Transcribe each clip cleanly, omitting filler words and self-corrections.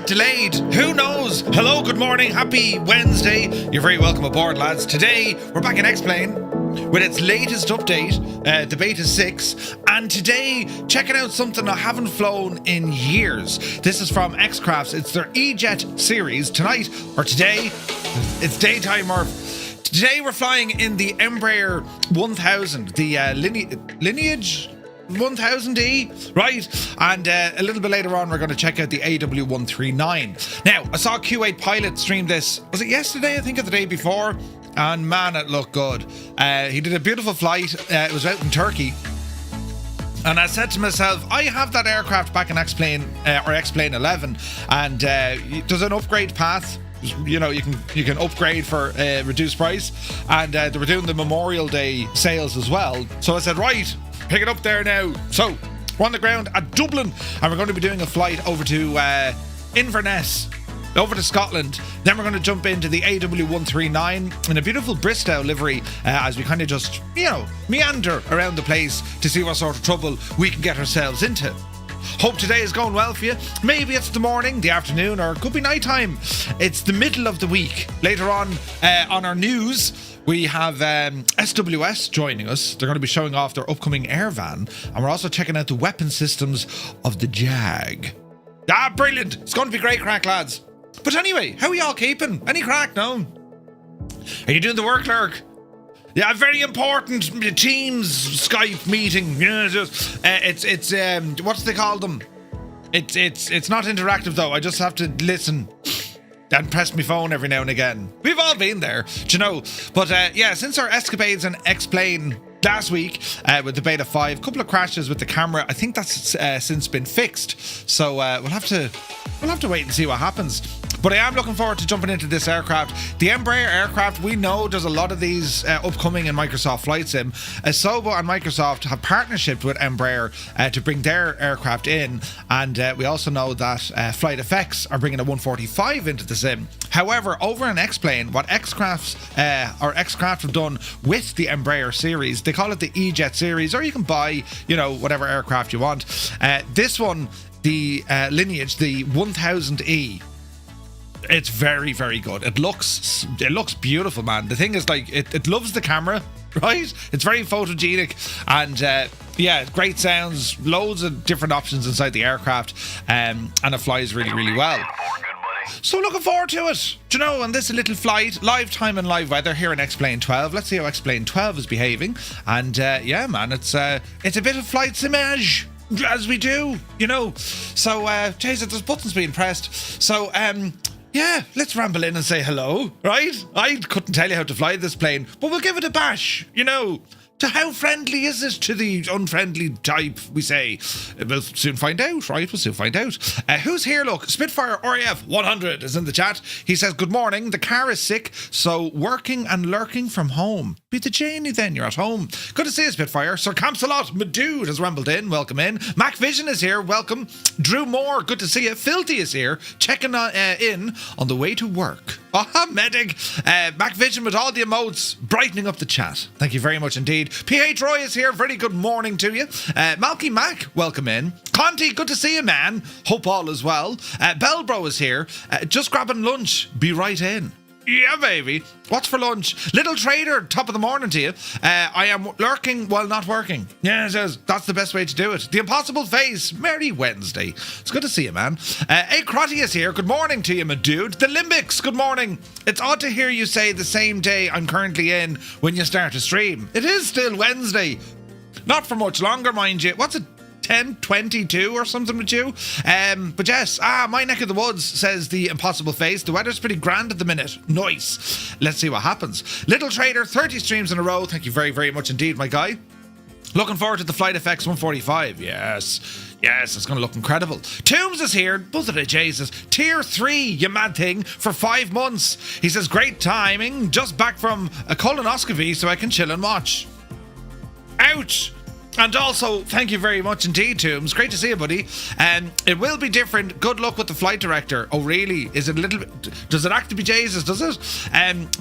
get delayed? Who knows? Hello, good morning, happy Wednesday. You're very welcome aboard, lads. Today, we're back in X-Plane with its latest update, the Beta 6. And today, checking out something I haven't flown in years. This is from X-Crafts. It's their E-Jet series. Tonight, or today, it's daytime, or today we're flying in the Embraer 1000, the lineage 1000E, right? And a little bit later on, we're going to check out the AW139. Now, I saw Q8 Pilot stream this, was it yesterday? I think, or the day before. And man, it looked good. He did a beautiful flight. It was out in Turkey. And I said to myself, I have that aircraft back in X-Plane, or X-Plane 11, and there's an upgrade path. You know, you can upgrade for a reduced price, and they were doing the Memorial Day sales as well. So I said, right, pick it up there now. So we're on the ground at Dublin, and we're going to be doing a flight over to Inverness, over to Scotland. Then we're going to jump into the AW139 in a beautiful Bristow livery as we kind of just, you know, meander around the place to see what sort of trouble we can get ourselves into. Hope today is going well for you. Maybe it's the morning, the afternoon, or it could be nighttime. It's the middle of the week. Later on our news, we have SWS joining us. They're going to be showing off their upcoming air van, and we're also checking out the weapon systems of the Jag. Ah, brilliant. It's going to be great crack, lads. But anyway, how are y'all keeping? Any crack, no? Are you doing the work, Lurk? Yeah, very important Teams Skype meeting. Yeah, just it's what do they call them? It's not interactive though. I just have to listen and press my phone every now and again. We've all been there, do you know? But yeah, since our escapades in X-Plane last week with the Beta 5, a couple of crashes with the camera. I think that's since been fixed. So we'll have to wait and see what happens. But I am looking forward to jumping into this aircraft. The Embraer aircraft, we know there's a lot of these upcoming in Microsoft Flight Sim. Asobo and Microsoft have partnerships with Embraer to bring their aircraft in. And we also know that Flight Effects are bringing a 145 into the sim. However, over in X-Plane, what X-Crafts have done with the Embraer series, they call it the E-Jet series, or you can buy, you know, whatever aircraft you want. This one, the lineage, the 1000E, it's very, very good. It looks beautiful, man. The thing is, like, it loves the camera, right? It's very photogenic, and yeah, great sounds, loads of different options inside the aircraft, and it flies really, really well. So looking forward to it. Do you know, on this little flight, live time and live weather here in X-Plane 12. Let's see how X-Plane 12 is behaving. And yeah, man, it's a bit of flight simage, as we do, you know. So, Jesus, there's buttons being pressed. So, yeah, let's ramble in and say hello, right? I couldn't tell you how to fly this plane, but we'll give it a bash, you know. To how friendly is it to the unfriendly type, we say? We'll soon find out, right? We'll soon find out. Who's here, look? Spitfire RAF 100 is in the chat. He says, good morning. The car is sick, so working and lurking from home. Be the Janie then, you're at home. Good to see you, Spitfire. Sir Campsalot, my dude, has rambled in. Welcome in. Mac Vision is here. Welcome. Drew Moore, good to see you. Filthy is here. Checking in on the way to work. Aha, medic. Mac Vision with all the emotes, brightening up the chat. Thank you very much indeed. PH Roy is here. Very good morning to you. Malky Mac, welcome in. Conti, good to see you, man. Hope all is well. Bellbro is here. Just grabbing lunch. Be right in. Yeah, baby. What's for lunch? Little Trader, top of the morning to you. I am lurking while not working. Yeah, it says that's the best way to do it. The Impossible Face, Merry Wednesday. It's good to see you, man. Hey, Crotty is here. Good morning to you, my dude. The Limbics, good morning. It's odd to hear you say the same day I'm currently in when you start to stream. It is still Wednesday. Not for much longer, mind you. What's it? 10:22 or something with you. But yes, my neck of the woods, says the Impossible Face. The weather's pretty grand at the minute. Nice. Let's see what happens. Little Trader, 30 streams in a row. Thank you very, very much indeed, my guy. Looking forward to the Flight Effects 145. Yes, it's going to look incredible. Toombs is here. Both of the Jesus. Tier 3, you mad thing, for 5 months. He says, great timing. Just back from a colonoscopy so I can chill and watch. Ouch. And also, thank you very much indeed, Toombs. Great to see you, buddy. It will be different. Good luck with the flight director. Oh, really? Is it a little bit... Does it have to be Jesus, does it?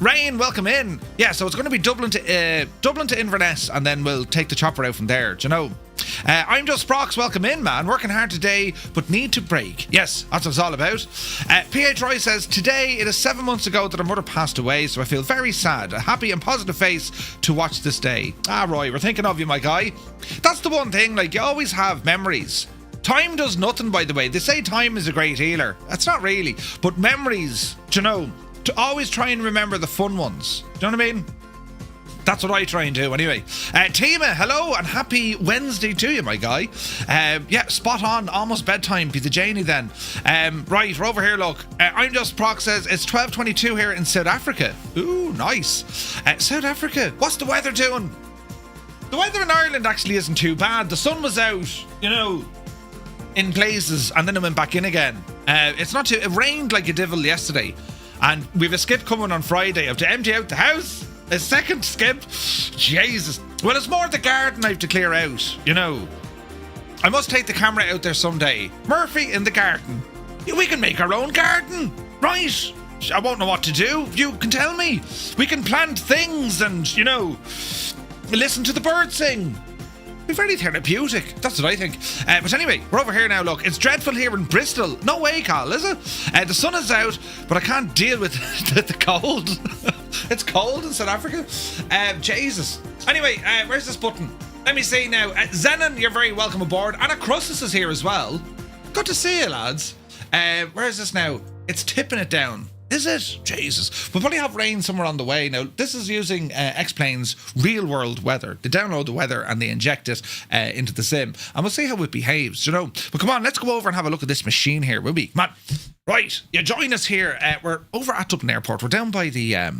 Rain, welcome in. Yeah, so it's going to be Dublin to Inverness, and then we'll take the chopper out from there. Do you know? I'm just Brox, welcome in, man. Working hard today, but need to break. Yes, that's what it's all about. PH Roy says, today it is 7 months ago that our mother passed away, so I feel very sad. A happy and positive face to watch this day. Ah, Roy, we're thinking of you, my guy. That's the one thing, like, you always have memories. Time does nothing, by the way. They say time is a great healer. That's not really. But memories, do you know, to always try and remember the fun ones. Do you know what I mean? That's what I try and do anyway. Tima, hello and happy Wednesday to you, my guy. Yeah, spot on. Almost bedtime. Be the Janie then. Right, we're over here, look. I'm just Proc says it's 12:22 here in South Africa. Ooh, nice. South Africa. What's the weather doing? The weather in Ireland actually isn't too bad. The sun was out, you know, in places, and then it went back in again. It's not too... It rained like a devil yesterday. And we've a skip coming on Friday. I have to empty out the house. A second skip? Jesus. Well, it's more the garden I have to clear out, you know. I must take the camera out there someday. Murphy in the garden. We can make our own garden. Right. I won't know what to do. You can tell me. We can plant things and, you know, listen to the birds sing. Be very therapeutic. That's what I think. But anyway, we're over here now. Look, it's dreadful here in Bristol. No way, Carl, is it? The sun is out, but I can't deal with the cold. It's cold in South Africa. Jesus. Anyway, where's this button? Let me see now. Zenon, you're very welcome aboard. Anna Crussus is here as well. Good to see you, lads. Where is this now? It's tipping it down. Is it? Jesus. We'll probably have rain somewhere on the way. Now, this is using X-Plane's real-world weather. They download the weather and they inject it into the sim. And we'll see how it behaves, you know. But come on, let's go over and have a look at this machine here, will we? Come on. Right, you join us here. We're over at Dublin Airport. We're down by the Aer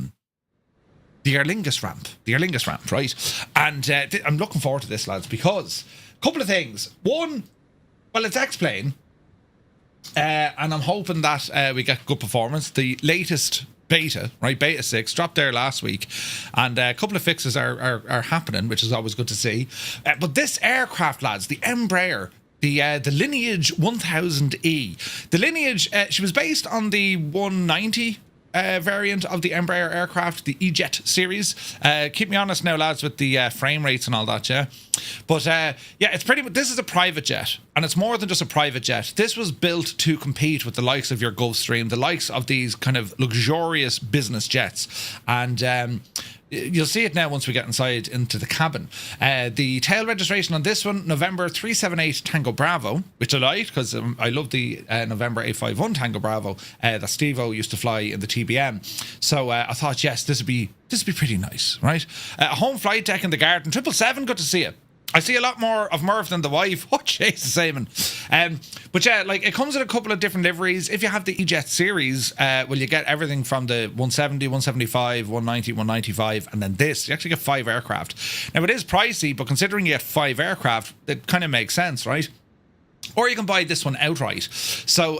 Lingus ramp. The Aer Lingus ramp, right? And I'm looking forward to this, lads, because a couple of things. One, well, it's X-Plane. And I'm hoping that we get good performance. The latest beta, right, beta 6, dropped there last week, and a couple of fixes are happening, which is always good to see. But this aircraft, lads, the Embraer, the Lineage 1000E. The Lineage, she was based on the 190 variant of the Embraer aircraft, the E-Jet series. Keep me honest now, lads, with the frame rates and all that, yeah. But yeah, it's pretty. This is a private jet, and it's more than just a private jet. This was built to compete with the likes of your Gulfstream, the likes of these kind of luxurious business jets, and you'll see it now once we get inside into the cabin. The tail registration on this one, November 378 Tango Bravo, which I like because I love the November 851 Tango Bravo that Steve-O used to fly in the TBM. So I thought, yes, this would be pretty nice, right? A home flight deck in the garden, 777, good to see it. I see a lot more of Murph than the wife. Oh, Jesus, Simon. But yeah, like, it comes in a couple of different liveries. If you have the E-Jet series, well, you get everything from the 170, 175, 190, 195, and then this. You actually get 5 aircraft. Now, it is pricey, but considering you get 5 aircraft, it kind of makes sense, right? Or you can buy this one outright. So,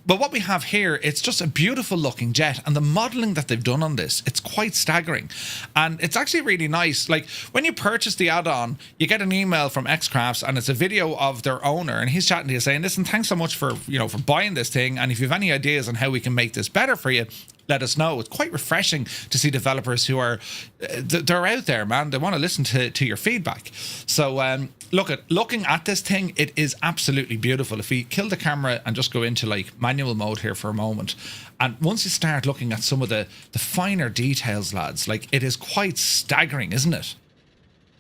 but what we have here, it's just a beautiful looking jet, and the modelling that they've done on this, it's quite staggering. And it's actually really nice. Like, when you purchase the add-on, you get an email from X-Crafts, and it's a video of their owner, and he's chatting to you saying, listen, thanks so much for, you know, for buying this thing, and if you have any ideas on how we can make this better for you, let us know. It's quite refreshing to see developers who are, they're out there, man. They want to listen to your feedback. So, looking at this thing, it is absolutely beautiful. If we kill the camera and just go into like manual mode here for a moment, and once you start looking at some of the finer details, lads, like, it is quite staggering, isn't it?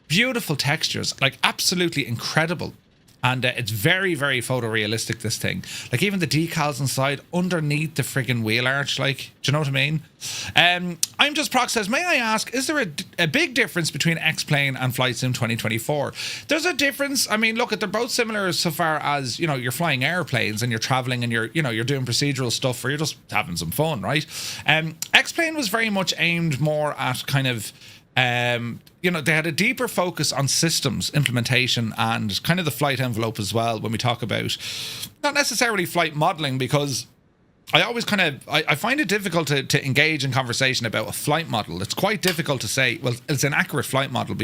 Beautiful textures, like, absolutely incredible. And it's very, very photorealistic, this thing. Like, even the decals inside, underneath the friggin' wheel arch, like, do you know what I mean? I'm just Proc says, may I ask, is there a big difference between X-Plane and Flight Sim 2024? There's a difference. I mean, look, they're both similar so far as, you know, you're flying airplanes and you're traveling and you're doing procedural stuff, or you're just having some fun, right? X-Plane was very much aimed more at kind of, they had a deeper focus on systems implementation and kind of the flight envelope as well, when we talk about not necessarily flight modeling, because I always kind of, I find it difficult to engage in conversation about a flight model. It's quite difficult to say, well, it's an accurate flight model.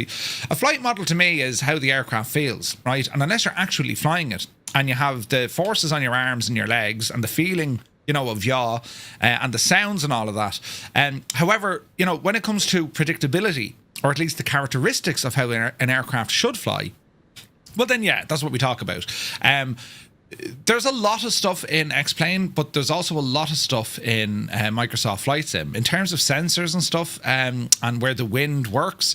A flight model to me is how the aircraft feels, right? And unless you're actually flying it and you have the forces on your arms and your legs and the feeling, you know, of yaw and the sounds and all of that. However, you know, when it comes to predictability, or at least the characteristics of how an aircraft should fly, Well, then, yeah, that's what we talk about. There's a lot of stuff in X-Plane, but there's also a lot of stuff in Microsoft Flight Sim. In terms of sensors and stuff, and where the wind works,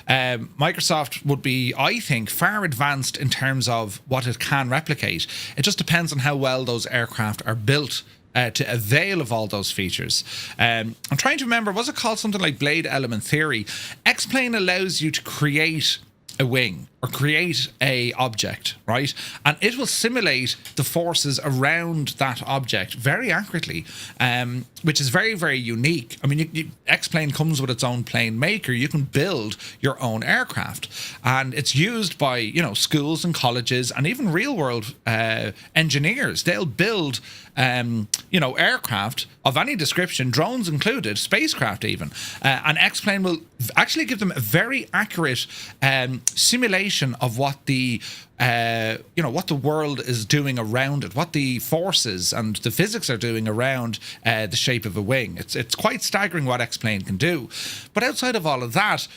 Microsoft would be, I think, far advanced in terms of what it can replicate. It just depends on how well those aircraft are built to avail of all those features. I'm trying to remember, was it called something like Blade Element Theory? X-Plane allows you to create a wing or create a object, right? And it will simulate the forces around that object very accurately, which is very, very unique. I mean, X-Plane comes with its own plane maker. You can build your own aircraft, and it's used by, you know, schools and colleges and even real world engineers. They'll build, you know, aircraft of any description, drones included, spacecraft even, and X-Plane will actually give them a very accurate simulation of what the you know, what the world is doing around it, what the forces and the physics are doing around the shape of a wing. It's quite staggering what X-Plane can do. But outside of all of that,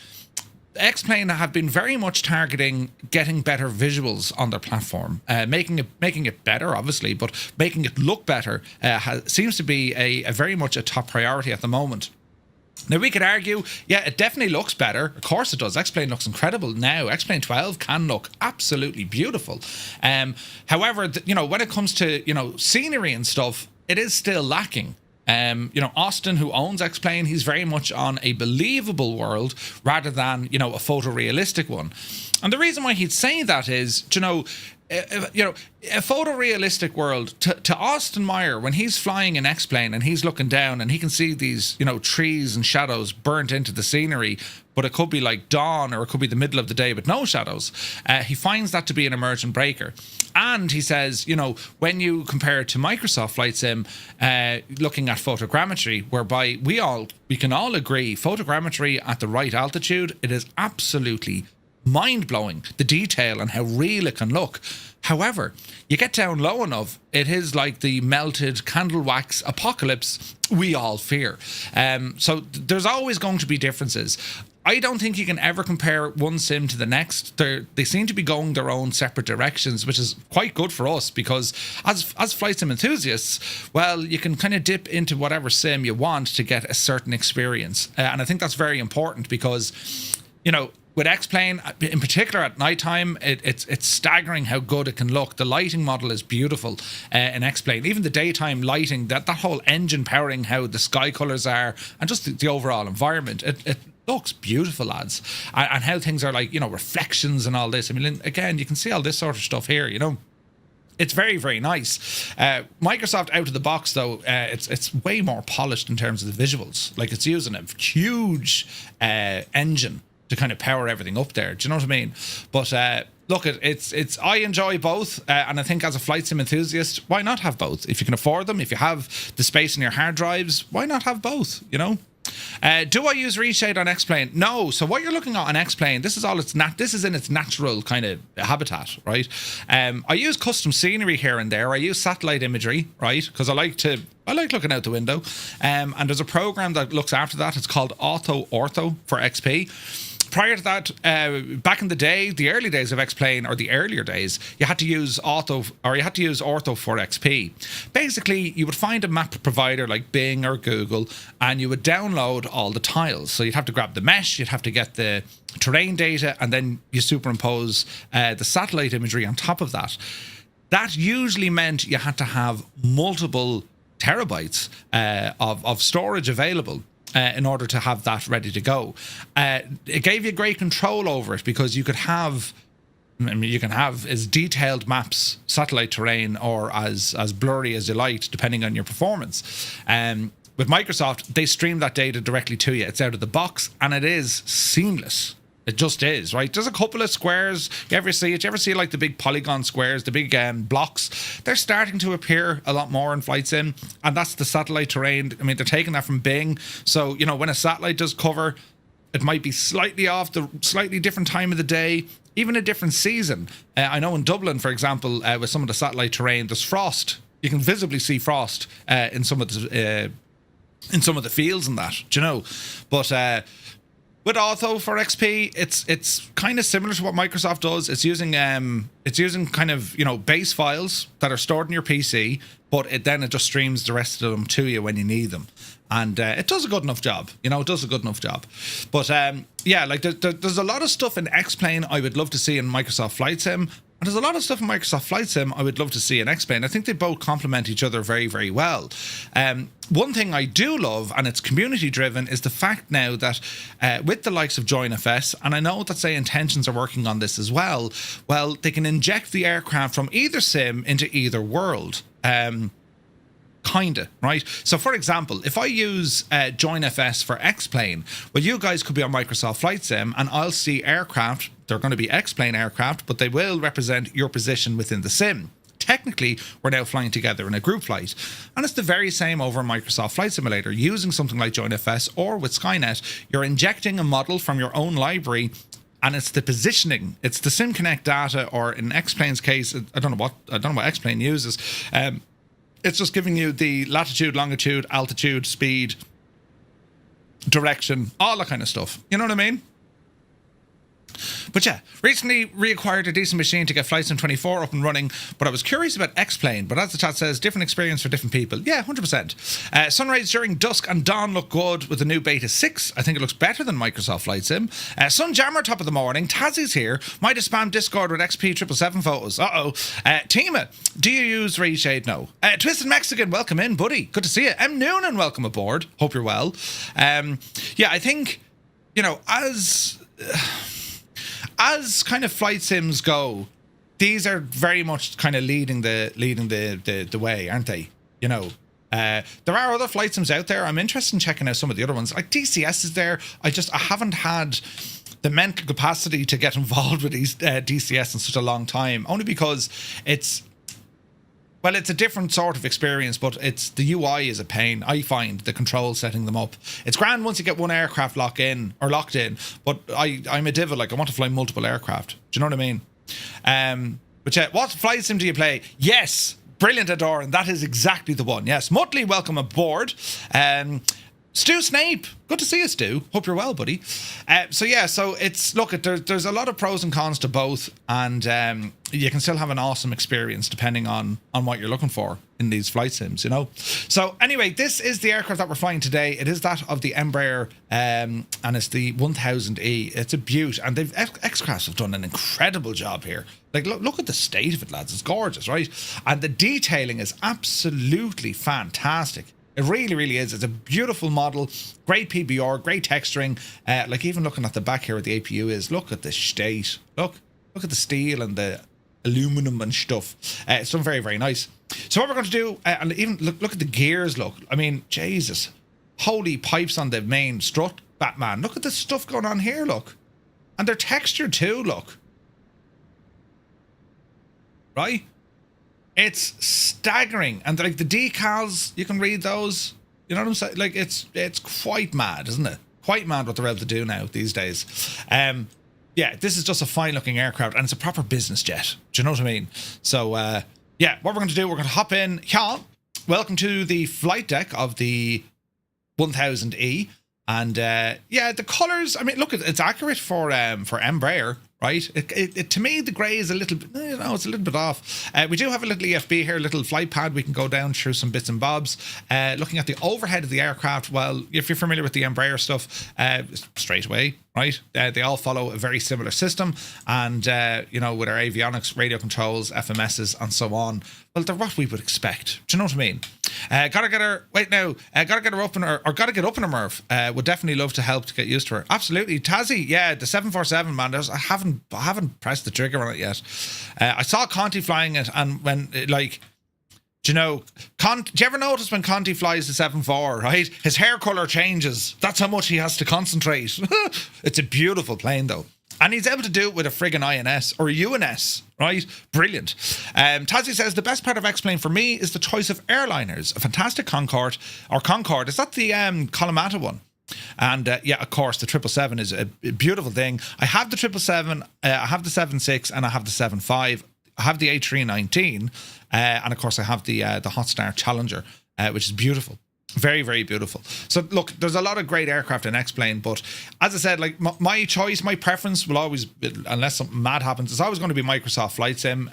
X-Plane have been very much targeting getting better visuals on their platform, making it better, obviously, but making it look better seems to be a very much a top priority at the moment. Now, we could argue, yeah, it definitely looks better. Of course it does. X-Plane looks incredible now. X-Plane 12 can look absolutely beautiful. However, you know, when it comes to, you know, scenery and stuff, it is still lacking. You know, Austin, who owns X-Plane, he's very much on a believable world rather than, you know, a photorealistic one. And the reason why he'd say that is, you know, a photorealistic world to Austin Meyer, when he's flying an X-Plane and he's looking down and he can see these, you know, trees and shadows burnt into the scenery, but it could be like dawn or it could be the middle of the day with no shadows. He finds that to be an emergent breaker. And he says, you know, when you compare it to Microsoft Flight Sim, looking at photogrammetry, whereby we can all agree photogrammetry at the right altitude, it is absolutely mind-blowing, the detail and how real it can look. However, you get down low enough, it is like the melted candle wax apocalypse we all fear. So there's always going to be differences. I don't think you can ever compare one sim to the next. They seem to be going their own separate directions, which is quite good for us because as flight sim enthusiasts, well, you can kind of dip into whatever sim you want to get a certain experience. And I think that's very important because, you know, with X-Plane, in particular at nighttime, it's staggering how good it can look. The lighting model is beautiful in X-Plane. Even the daytime lighting, that whole engine powering, how the sky colours are, and just the overall environment, it looks beautiful, lads. And how things are like, you know, reflections and all this. I mean, again, you can see all this sort of stuff here, you know. It's very, very nice. Microsoft out of the box, though, it's way more polished in terms of the visuals. Like, it's using a huge engine to kind of power everything up there. Do you know what I mean? But look, it's I enjoy both, and I think as a flight sim enthusiast, why not have both? If you can afford them, if you have the space in your hard drives, why not have both? You know. Do I use reshade on X-Plane? No. So what you're looking at on X-Plane, this is all it's this is in its natural kind of habitat, right? I use custom scenery here and there. I use satellite imagery, right? Because I like looking out the window. And there's a program that looks after that. It's called Auto Ortho for XP. Prior to that, back in the day, the early days of X-Plane, or the earlier days, you had to use Ortho for XP. Basically, you would find a map provider like Bing or Google, and you would download all the tiles. So you'd have to grab the mesh, you'd have to get the terrain data, and then you superimpose the satellite imagery on top of that. That usually meant you had to have multiple terabytes of storage available. In order to have that ready to go. It gave you great control over it because you could have, I mean, you can have as detailed maps, satellite terrain, or as blurry as you liked, depending on your performance. With Microsoft, they stream that data directly to you. It's out of the box, and it is seamless. It just is, right? There's a couple of squares. You ever see it? You ever see like the big polygon squares, the big blocks? They're starting to appear a lot more in Flight Sim, and that's the satellite terrain. I mean, they're taking that from Bing. So, you know, when a satellite does cover, it might be slightly off the slightly different time of the day, even a different season. I know in Dublin, for example, with some of the satellite terrain, there's frost. You can visibly see frost in some of the fields and that, do you know? But With Auto for XP, it's kind of similar to what Microsoft does. It's using kind of, you know, base files that are stored in your PC, but it just streams the rest of them to you when you need them, and it does a good enough job. You know, it does a good enough job. But yeah, like there's a lot of stuff in X-Plane I would love to see in Microsoft Flight Sim. And there's a lot of stuff in Microsoft Flight Sim I would love to see in X-Plane. I think they both complement each other very, very well. One thing I do love, and it's community driven, is the fact now that with the likes of JoinFS, and I know that say Intentions are working on this as well, well, they can inject the aircraft from either sim into either world. Kinda, right? So for example, if I use JoinFS for X-Plane, well, you guys could be on Microsoft Flight Sim and I'll see aircraft. They're going to be X-Plane aircraft, but they will represent your position within the sim. Technically, we're now flying together in a group flight. And it's the very same over Microsoft Flight Simulator. Using something like JoinFS or with Skynet, you're injecting a model from your own library, and it's the positioning. It's the SimConnect data, or in X-Plane's case, I don't know what X-Plane uses. It's just giving you the latitude, longitude, altitude, speed, direction, all that kind of stuff. You know what I mean? But yeah, recently reacquired a decent machine to get Flight Sim 24 up and running, but I was curious about X-Plane, but as the chat says, different experience for different people. Yeah, 100%. Sunrise during dusk and dawn look good with the new Beta 6. I think it looks better than Microsoft Flight Sim. Sunjammer, top of the morning. Tazzy's here. Might have spammed Discord with XP777 photos. Uh-oh. Tima, do you use Reshade? No. Twisted Mexican, welcome in, buddy. Good to see you. M. Noonan, welcome aboard. Hope you're well. Yeah, I think, you know, as kind of flight sims go, these are very much kind of leading the way, aren't they? You know, there are other flight sims out there. I'm interested in checking out some of the other ones. Like DCS is there. I haven't had the mental capacity to get involved with these DCS in such a long time, only because it's a different sort of experience, but the UI is a pain. I find the control setting them up. It's grand once you get one aircraft locked in, but I'm a diva, like I want to fly multiple aircraft. Do you know what I mean? But yeah, what flight sim do you play? Yes, brilliant, Adore, and that is exactly the one. Yes, Muttley, welcome aboard. Stu Snape, good to see you, Stu. Hope you're well, buddy. So it's, look, there's a lot of pros and cons to both, and you can still have an awesome experience depending on what you're looking for in these flight sims, you know. So anyway, this is the aircraft that we're flying today. It is that of the Embraer, and it's the 1000E. It's a beaut, and X-Crafts have done an incredible job here. Like, look at the state of it, lads. It's gorgeous, right? And the detailing is absolutely fantastic. It really, really is. It's a beautiful model, great PBR, great texturing. Like, even looking at the back here where the APU is, look at the state. Look at the steel and the aluminum and stuff. It's done very, very nice. So what we're going to do, and even look at the gears. Look, I mean, Jesus, holy pipes on the main strut, Batman. Look at the stuff going on here. Look, and they're textured too. Look, right. It's staggering, and like the decals, you can read those. You know what I'm saying? Like, it's quite mad, isn't it? Quite mad what they're able to do now these days. Yeah, this is just a fine-looking aircraft, and it's a proper business jet. Do you know what I mean? So, yeah, what we're going to do, we're going to hop in. Yeah, welcome to the flight deck of the 1000E, and yeah, the colours. I mean, look, it's accurate for Embraer. Right, it to me the grey is a little bit, you know, it's a little bit off. We do have a little EFB here, a little flight pad. We can go down through some bits and bobs. Looking at the overhead of the aircraft, well, if you're familiar with the Embraer stuff, straight away, right? They all follow a very similar system, and you know, with our avionics, radio controls, FMSs, and so on. Well, they're what we would expect. Do you know what I mean? Gotta get her up in her, or gotta get up in her, Murph. Would definitely love to help to get used to her. Absolutely, Tazzy. Yeah, the 747, man. I haven't pressed the trigger on it yet. I saw Conti flying it, and when like, do you know, do you ever notice when Conti flies the 747, right? His hair colour changes. That's how much he has to concentrate. It's a beautiful plane, though. And he's able to do it with a friggin' INS or a UNS, right? Brilliant. Tazzy says, the best part of X-Plane for me is the choice of airliners. A fantastic Concorde. Is that the Kalamata one? And yeah, of course, the 777 is a beautiful thing. I have the 777, I have the 76, and I have the 75. I have the A319, and of course, I have the Hotstar Challenger, which is beautiful. Very, very beautiful. So look, there's a lot of great aircraft in X-Plane, but as I said, like my choice, my preference will always, unless something mad happens, it's always going to be Microsoft Flight Sim.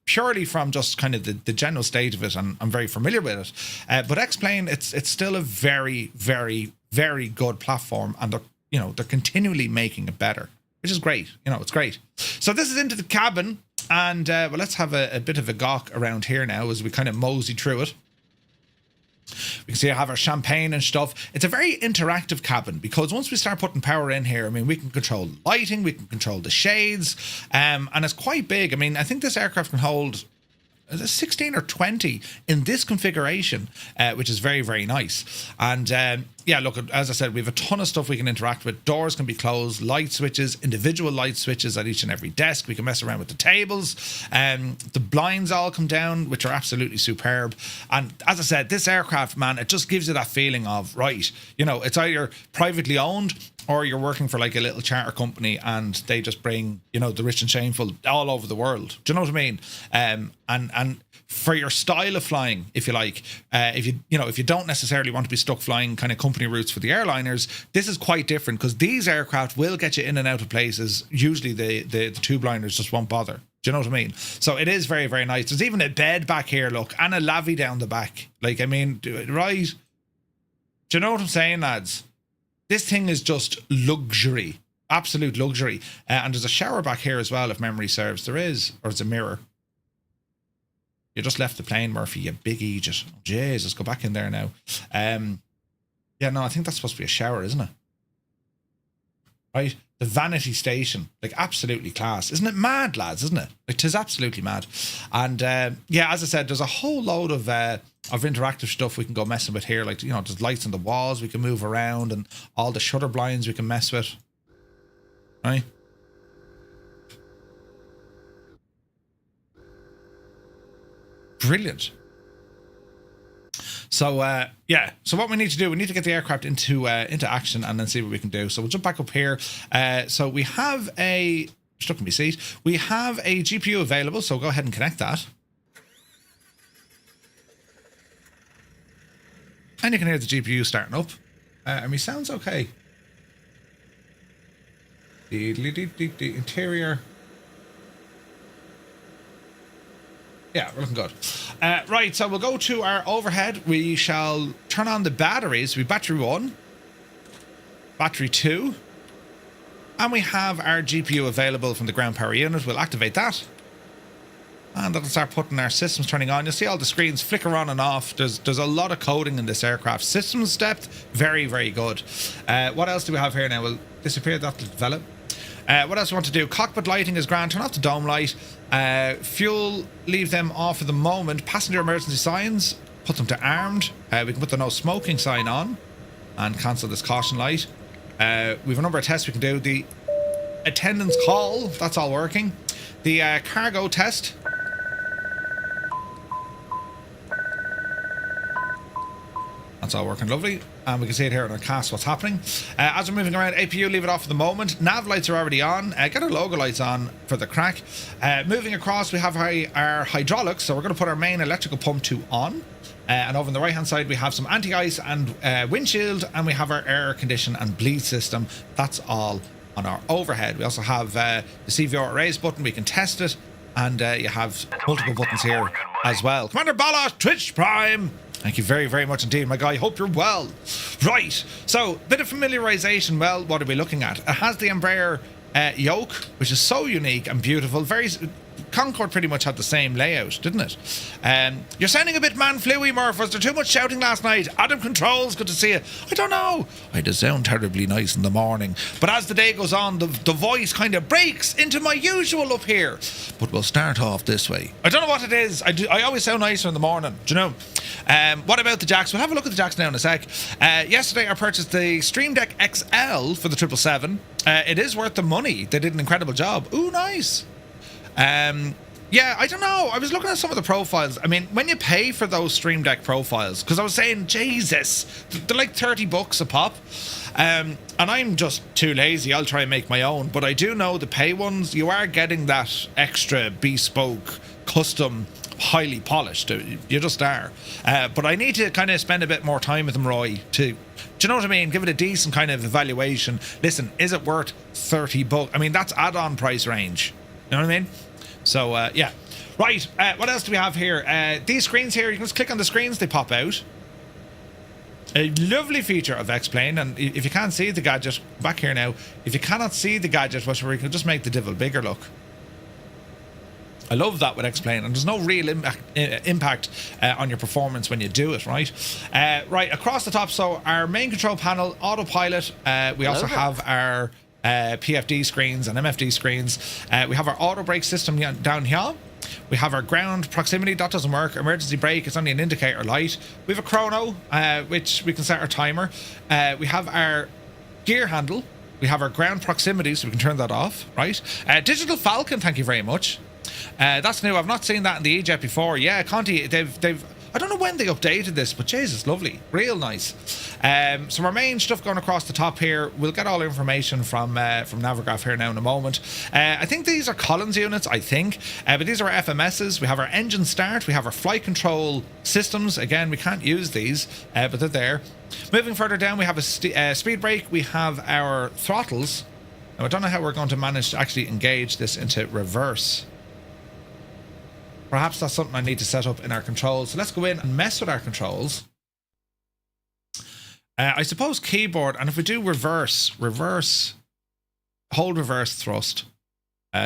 Purely from just kind of the general state of it, and I'm very familiar with it. But X-Plane, it's still a very, very, very good platform, and they're continually making it better, which is great. It's great. So this is into the cabin, and well, let's have a bit of a gawk around here now as we kind of mosey through it. We can see I have our champagne and stuff. It's a very interactive cabin because once we start putting power in here, I mean, we can control lighting, we can control the shades, and it's quite big. I mean, I think this aircraft can hold 16 or 20 in this configuration, which is very, very nice. And yeah, look, as I said, we have a ton of stuff we can interact with. Doors can be closed, light switches, individual light switches at each and every desk. We can mess around with the tables. The blinds all come down, which are absolutely superb. And as I said, this aircraft, man, it just gives you that feeling of, right, it's either privately owned or you're working for like a little charter company and they just bring, the rich and shameful all over the world. Do you know what I mean? And for your style of flying, if you like, if you don't necessarily want to be stuck flying kind of company routes for the airliners, this is quite different because these aircraft will get you in and out of places. Usually the tube liners just won't bother. Do you know what I mean? So it is very, very nice. There's even a bed back here, look, and a lavvy down the back. Like, I mean, right? Do you know what I'm saying, lads? This thing is just luxury, absolute luxury. And there's a shower back here as well, if memory serves. There is, or it's a mirror. You just left the plane, Murphy, you big idiot. Oh, Jesus, go back in there now. Yeah, no, I think that's supposed to be a shower, isn't it? Right? The vanity station, like absolutely class. Isn't it mad, lads, isn't it? It is absolutely mad. And yeah, as I said, there's a whole load of interactive stuff we can go messing with here. Like, there's lights on the walls we can move around and all the shutter blinds we can mess with. Right? Brilliant. So yeah, so what we need to do, we need to get the aircraft into action and then see what we can do. So we'll jump back up here. So we have stuck in my seat. We have a GPU available, so go ahead and connect that. And you can hear the GPU starting up. And it sounds okay. The interior. Yeah, we're looking good. Right, so we'll go to our overhead. We shall turn on the batteries. We battery 1, battery 2, and we have our GPU available from the ground power unit. We'll activate that. And that'll start putting our systems turning on. You'll see all the screens flicker on and off. There's a lot of coding in this aircraft. Systems depth, very, very good. What else do we have here now? We'll disappear, that'll develop. What else we want to do? Cockpit lighting is grand. Turn off the dome light. Fuel, leave them off for the moment. Passenger emergency signs, put them to armed. We can put the no smoking sign on and cancel this caution light. We have a number of tests we can do. The attendance call, that's all working. The cargo test. That's all working lovely. And we can see it here on our cast, what's happening. As we're moving around, APU, leave it off for the moment. Nav lights are already on. Get our logo lights on for the crack. Moving across, we have our hydraulics. So we're going to put our main electrical pump 2 on. And over on the right-hand side, we have some anti-ice and windshield. And we have our air condition and bleed system. That's all on our overhead. We also have the CVR raise button. We can test it. And you have multiple buttons here as well. Commander Bala, Twitch Prime. Thank you very, very much indeed, my guy. Hope you're well. Right. So, bit of familiarization. Well, what are we looking at? It has the Embraer yoke, which is so unique and beautiful. Concorde pretty much had the same layout, didn't it? You're sounding a bit man-fluey, Murph. Was there too much shouting last night? Adam Controls, good to see you. I don't know. I do sound terribly nice in the morning. But as the day goes on, the voice kind of breaks into my usual up here. But we'll start off this way. I don't know what it is. I always sound nicer in the morning. Do you know? What about the jacks? We'll have a look at the jacks now in a sec. Yesterday, I purchased the Stream Deck XL for the 777. It is worth the money. They did an incredible job. Ooh, nice. Yeah, I don't know. I was looking at some of the profiles. I mean, when you pay for those Stream Deck profiles, because I was saying, Jesus, they're like $30 a pop. And I'm just too lazy. I'll try and make my own. But I do know the pay ones, you are getting that extra bespoke, custom highly polished. You just are. But I need to kind of spend a bit more time with them, Roy, to, do you know what I mean? Give it a decent kind of evaluation. Listen, is it worth $30? I mean, that's add-on price range. You know what I mean? So, yeah. Right, what else do we have here? These screens here, you can just click on the screens, they pop out. A lovely feature of X-Plane, and if you can't see the gadget, back here now, if you cannot see the gadget, whatever, you can just make the devil bigger, look. I love that with X-Plane, and there's no real impact on your performance when you do it, right? Right, across the top, so our main control panel, autopilot, we also have our PFD screens and MFD screens. We have our auto brake system down here. We have our ground proximity, that doesn't work. Emergency brake, it's only an indicator light. We have a chrono, which we can set our timer. We have our gear handle. We have our ground proximity, so we can turn that off, right? Digital Falcon, thank you very much. That's new. I've not seen that in the E-Jet before. Yeah, Conti, they've I don't know when they updated this, but Jesus, lovely, real nice. So our main stuff going across the top here, we'll get all the information from Navigraph here now in a moment. I think these are Collins units, I think, but these are our FMSs. We have our engine start, we have our flight control systems. Again, we can't use these, but they're there. Moving further down, we have a speed brake. We have our throttles. Now, I don't know how we're going to manage to actually engage this into reverse. Perhaps that's something I need to set up in our controls. So let's go in and mess with our controls. I suppose keyboard, and if we do reverse, hold reverse thrust.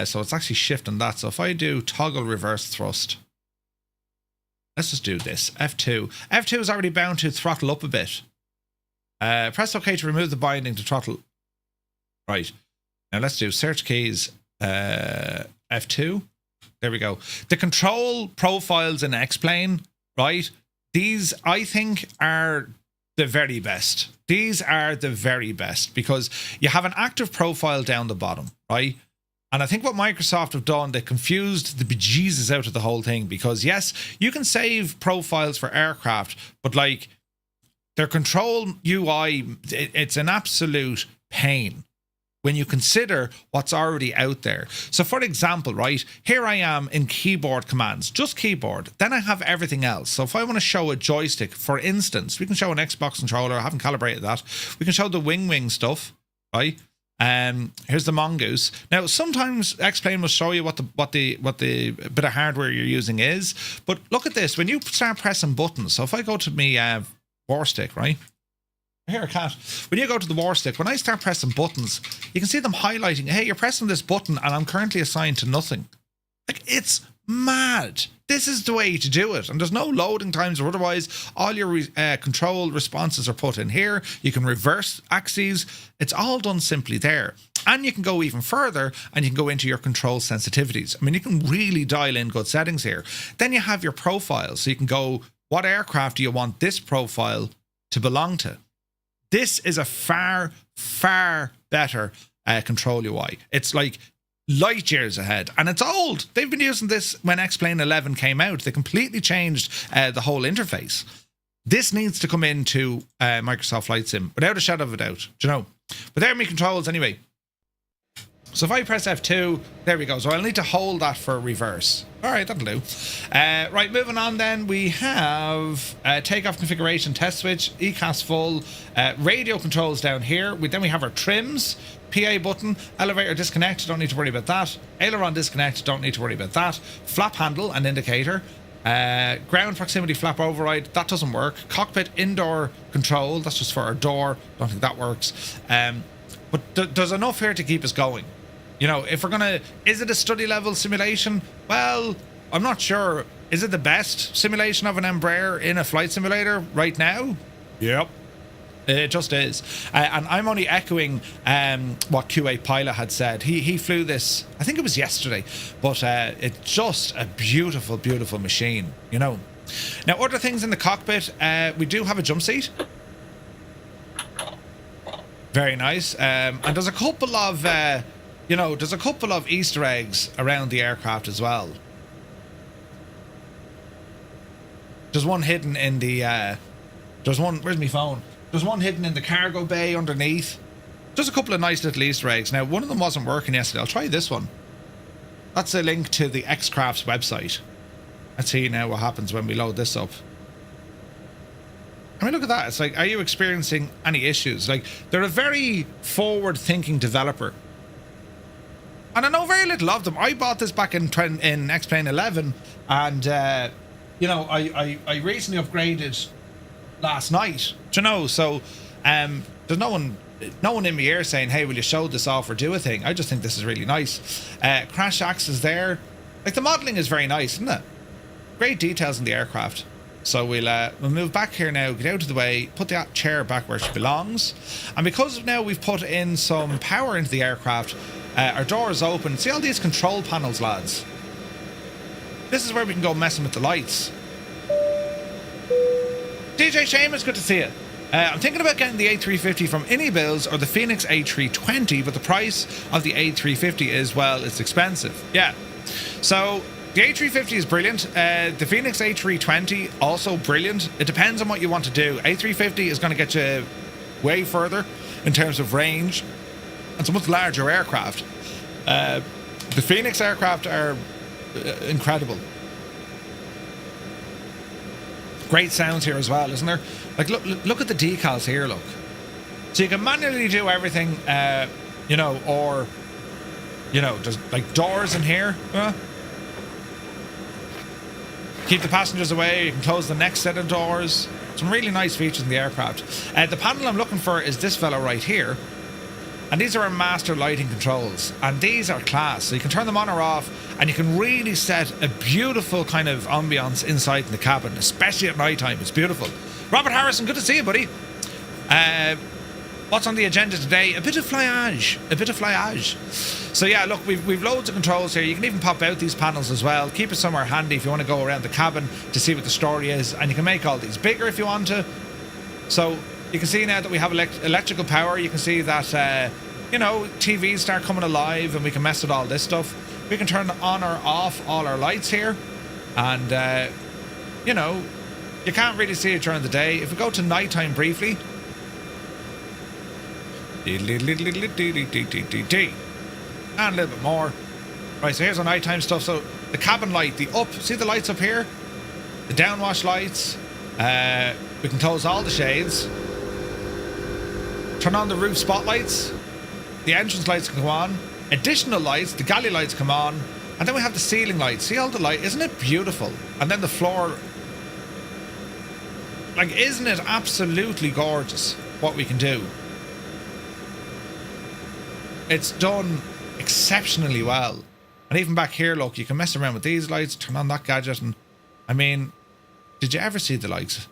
So it's actually shifting that. So if I do toggle reverse thrust, let's just do this, F2. F2 is already bound to throttle up a bit. Press OK to remove the binding to throttle. Right. Now let's do search keys, F2. There we go. The control profiles in X-Plane, right? These, I think, are the very best. These are the very best because you have an active profile down the bottom, right? And I think what Microsoft have done, they confused the bejesus out of the whole thing because, yes, you can save profiles for aircraft, but like their control UI, it's an absolute pain when you consider what's already out there. So for example, right, here I am in keyboard commands, just keyboard. Then I have everything else. So if I want to show a joystick, for instance, we can show an Xbox controller. I haven't calibrated that. We can show the wing stuff, right? Here's the mongoose. Now, sometimes X-Plane will show you what the bit of hardware you're using is. But look at this. When you start pressing buttons, so if I go to me war stick, right? Here, cat. When you go to the war stick, when I start pressing buttons, you can see them highlighting, hey, you're pressing this button and I'm currently assigned to nothing. Like, it's mad. This is the way to do it. And there's no loading times or otherwise. All your control responses are put in here. You can reverse axes. It's all done simply there. And you can go even further and you can go into your control sensitivities. I mean, you can really dial in good settings here. Then you have your profiles. So you can go, what aircraft do you want this profile to belong to? This is a far, far better control UI. It's like light years ahead, and it's old. They've been using this when X-Plane 11 came out. They completely changed the whole interface. This needs to come into Microsoft Flight Sim without a shadow of a doubt, do you know? But there are my controls anyway. So if I press F2, there we go. So I'll need to hold that for reverse. All right, that'll do. Right, moving on then, we have takeoff configuration test switch, ECAS full, radio controls down here. Then we have our trims, PA button, elevator disconnect, don't need to worry about that. Aileron disconnect, don't need to worry about that. Flap handle and indicator. Ground proximity flap override, that doesn't work. Cockpit indoor control, that's just for our door, don't think that works. But there's enough here to keep us going. You know, if we're gonna, is it a study level simulation? Well, I'm not sure. Is it the best simulation of an Embraer in a flight simulator right now? Yep. It just is. And I'm only echoing what Q8 Pilot had said. He flew this, I think it was yesterday, but it's just a beautiful, beautiful machine, you know. Now, other things in the cockpit, we do have a jump seat. Very nice. And there's a couple of, you know, there's a couple of Easter eggs around the aircraft as well. There's one hidden in the, there's one, where's my phone? There's one hidden in the cargo bay underneath. Just a couple of nice little Easter eggs. Now, one of them wasn't working yesterday. I'll try this one. That's a link to the X-Crafts website. Let's see now what happens when we load this up. I mean, look at that. It's like, are you experiencing any issues? Like, they're a very forward-thinking developer. And I know very little of them. I bought this back in X-Plane 11, and, you know, I recently upgraded last night. Do you know? So, there's no one in my ear saying, hey, will you show this off or do a thing? I just think this is really nice. Crash axis there. Like, the modelling is very nice, isn't it? Great details in the aircraft. So we'll move back here now, get out of the way, put the chair back where it belongs. And because now we've put in some power into the aircraft, our door is open. See all these control panels, lads? This is where we can go messing with the lights. DJ Seamus, good to see you. I'm thinking about getting the A350 from Builds or the Phoenix A320, but the price of the A350 is, well, it's expensive. Yeah. So the A350 is brilliant. The Phoenix A320, also brilliant. It depends on what you want to do. A350 is going to get you way further in terms of range. It's a much larger aircraft. The Phoenix aircraft are incredible. Great sounds here as well, isn't there? Like, look at the decals here, look. So you can manually do everything, you know, or, you know, there's like doors in here. Keep the passengers away. You can close the next set of doors. Some really nice features in the aircraft. The panel I'm looking for is this fella right here. And these are our master lighting controls. And these are class. So you can turn them on or off. And you can really set a beautiful kind of ambience inside in the cabin. Especially at night time. It's beautiful. Robert Harrison, good to see you, buddy. What's on the agenda today? A bit of flyage. A bit of flyage. So yeah, look, we've loads of controls here. You can even pop out these panels as well. Keep it somewhere handy if you want to go around the cabin to see what the story is. And you can make all these bigger if you want to. So you can see now that we have electrical power. You can see that, you know, TVs start coming alive and we can mess with all this stuff. We can turn on or off all our lights here. And, you know, you can't really see it during the day. If we go to nighttime briefly. And a little bit more. Right, so here's our nighttime stuff. So the cabin light, see the lights up here? The downwash lights. We can close all the shades. Turn on the roof spotlights. The entrance lights can go on. Additional lights, the galley lights come on. And then we have the ceiling lights. See all the light? Isn't it beautiful? And then the floor. Like, isn't it absolutely gorgeous what we can do? It's done exceptionally well. And even back here, look, you can mess around with these lights, turn on that gadget, and I mean, did you ever see the likes?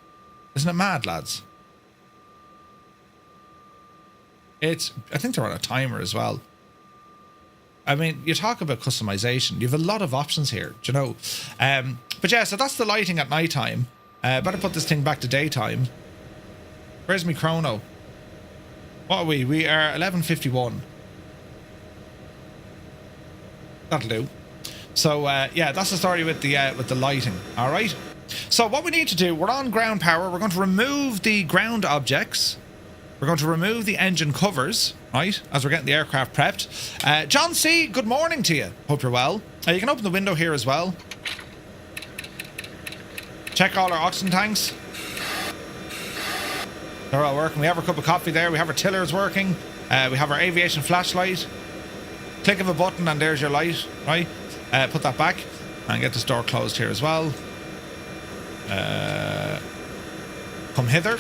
Isn't it mad, lads? I think they're on a timer as well. I mean, you talk about customization. You have a lot of options here, do you know? But yeah, so that's the lighting at night time. Better put this thing back to daytime. Where's my chrono? What are we? We are 11:51. That'll do. So yeah, that's the story with the lighting. All right. So what we need to do, we're on ground power. We're going to remove the ground objects. We're going to remove the engine covers, right, as we're getting the aircraft prepped. John C., good morning to you. Hope you're well. You can open the window here as well. Check all our oxygen tanks. They're all working. We have our cup of coffee there. We have our tillers working. We have our aviation flashlight. Click of a button and there's your light, right? Put that back and get this door closed here as well. Come hither.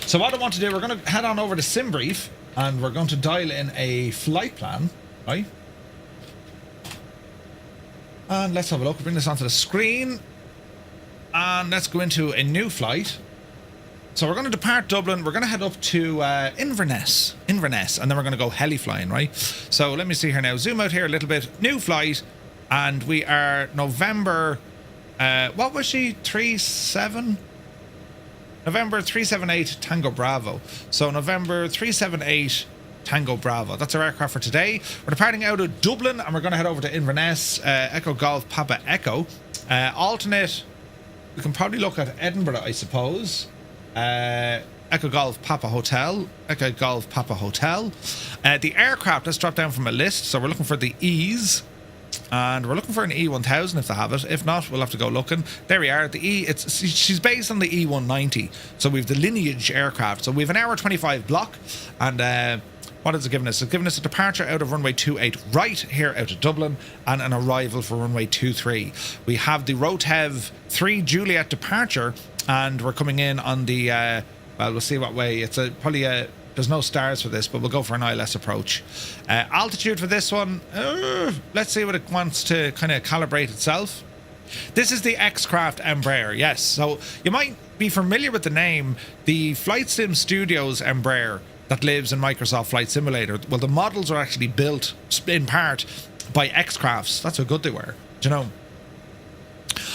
So what I want to do, we're going to head on over to SimBrief and we're going to dial in a flight plan, right? And let's have a look. Bring this onto the screen and let's go into a new flight. So we're going to depart Dublin. We're going to head up to Inverness, and then we're going to go heli flying, right? So let me see here now. Zoom out here a little bit. New flight, and we are November. What was she? 37. November 378 Tango Bravo. So November 378 Tango Bravo. That's our aircraft for today. We're departing out of Dublin, and we're going to head over to Inverness. Echo Golf Papa Echo. Alternate. We can probably look at Edinburgh, I suppose. Echo Golf Papa Hotel. Echo Golf Papa Hotel. The aircraft, let's drop down from a list. So we're looking for the E's. And we're looking for an E1000 if they have it. If not, we'll have to go looking. There we are. She's based on the E190. So we've the lineage aircraft. So we have an hour 25 block. And what is it giving us? It's giving us a departure out of runway 28 right here out of Dublin, and an arrival for runway 23. We have the Rotev 3 Juliet departure, and we're coming in on the, well, we'll see what way. It's probably a... There's no stars for this, but we'll go for an ILS approach. Altitude for this one, let's see what it wants to kind of calibrate itself. This is the X-Crafts Embraer, yes. So you might be familiar with the name, the Flight Sim Studios Embraer that lives in Microsoft Flight Simulator. Well, the models are actually built in part by X-Crafts. That's how good they were, do you know?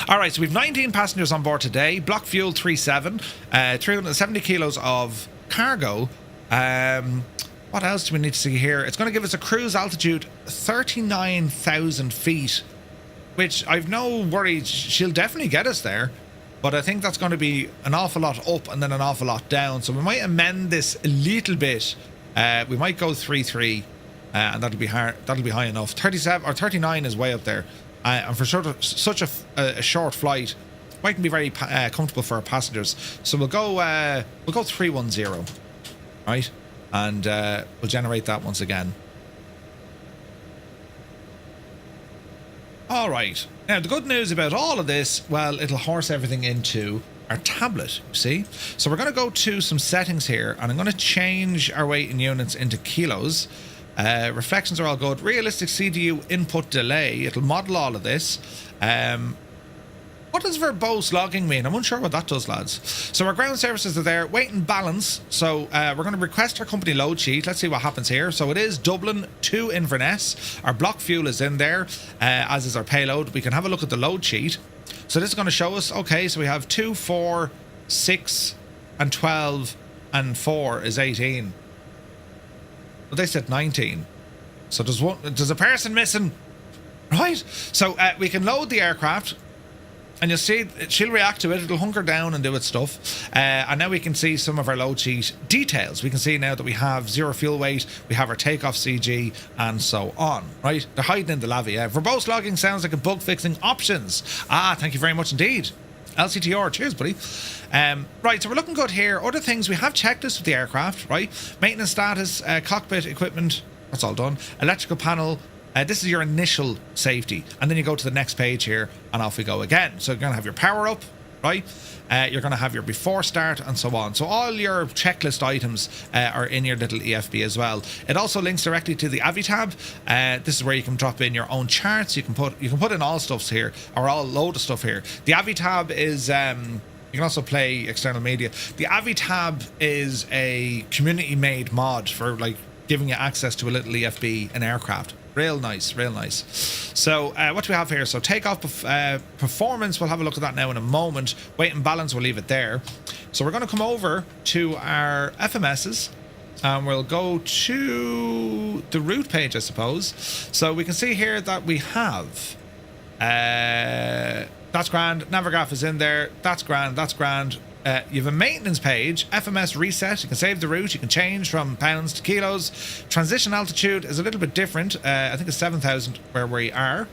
All right, so we've 19 passengers on board today. Block fuel 37, 370 kilos of cargo. What else do we need to see here? It's going to give us a cruise altitude 39,000 feet, which I've no worries. She'll definitely get us there, but I think that's going to be an awful lot up and then an awful lot down. So we might amend this a little bit. We might go 3-3, and that'll be hard. That'll be high enough. 37 or 39 is way up there, and for such a short flight, mightn't be very comfortable for our passengers. So we'll go 310. Right, and we'll generate that once again. All right, now the good news about all of this, well, it'll horse everything into our tablet, you see. So we're going to go to some settings here, and I'm going to change our weight in units into kilos. Reflections are all good. Realistic CDU input delay, it'll model all of this. What does verbose logging mean? I'm unsure what that does, lads. So our ground services are there. Weight and balance. So we're going to request our company load sheet. Let's see what happens here. So it is Dublin to Inverness. Our block fuel is in there, as is our payload. We can have a look at the load sheet. So this is going to show us, okay, so we have 2, 4, 6, and 12, and 4 is 18. Well, they said 19. So there's a person missing. Right? So we can load the aircraft. And you'll see she'll react to it. It'll hunker down and do its stuff. And now we can see some of our load sheet details. We can see now that we have 0 fuel weight, we have our takeoff CG, and so on. Right? They're hiding in the lava. Yeah. Verbose logging sounds like a bug fixing options. Thank you very much indeed. LCTR, cheers, buddy. Right, so we're looking good here. Other things, we have checklists with the aircraft, right? Maintenance status, cockpit equipment, that's all done. Electrical panel. This is your initial safety, and then you go to the next page here, and off we go again. So you're going to have your power up, right? You're going to have your before start, and so on. So all your checklist items are in your little EFB as well. It also links directly to the Avi tab. This is where you can drop in your own charts. You can put in all stuffs here, or all load of stuff here. The Avi tab is you can also play external media. The Avi tab is a community-made mod for like giving you access to a little EFB in aircraft. Real nice, real nice. So what do we have here? So takeoff performance, we'll have a look at that now in a moment. Weight and balance, we'll leave it there. So we're going to come over to our FMSs, and we'll go to the route page, I suppose. So we can see here that we have that's grand. Navigraph is in there. That's grand. That's grand. You have a maintenance page, FMS reset. You can save the route. You can change from pounds to kilos. Transition altitude is a little bit different. I think it's 7,000 where we are.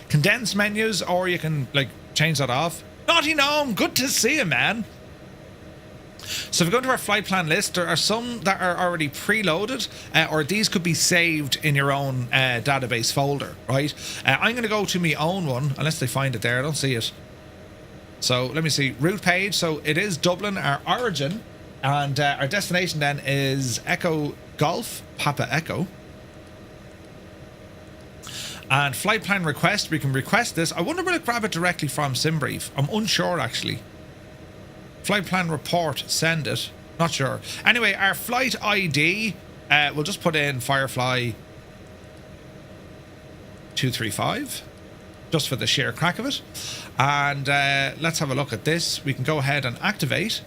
Condensed menus, or you can like change that off. Naughty Gnome, good to see you, man. So if we go to our flight plan list, there are some that are already preloaded, or these could be saved in your own database folder, right? I'm going to go to my own one, unless they find it there. I don't see it. So let me see, route page. So it is Dublin, our origin, and our destination then is Echo Golf, Papa Echo. And flight plan request, we can request this. I wonder will it grab it directly from SimBrief? I'm unsure actually. Flight plan report, send it. Not sure. Anyway, our flight ID, we'll just put in Firefly 235. Just for the sheer crack of it. And let's have a look at this. We can go ahead and activate.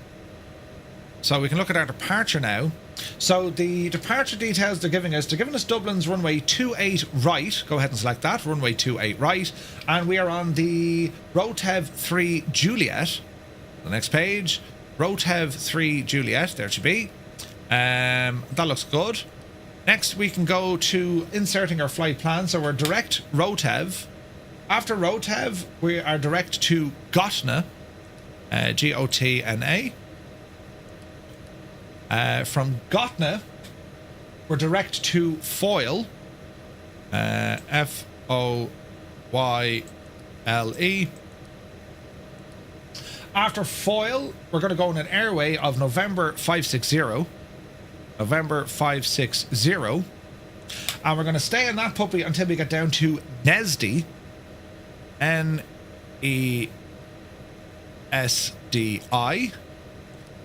So we can look at our departure now. So the departure details they're giving us Dublin's runway 28 right. Go ahead and select that, runway 28 right. And we are on the Rotev 3 Juliet. The next page, Rotev 3 Juliet, there it should be. That looks good. Next we can go to inserting our flight plan. So we're direct Rotev. After Rotev, we are direct to Gotna, Gotna. From Gotna, we're direct to Foyle, Foyle. After Foyle, we're going to go on an airway of November 560. November 560. And we're going to stay in that puppy until we get down to Nesdi. Nesdi.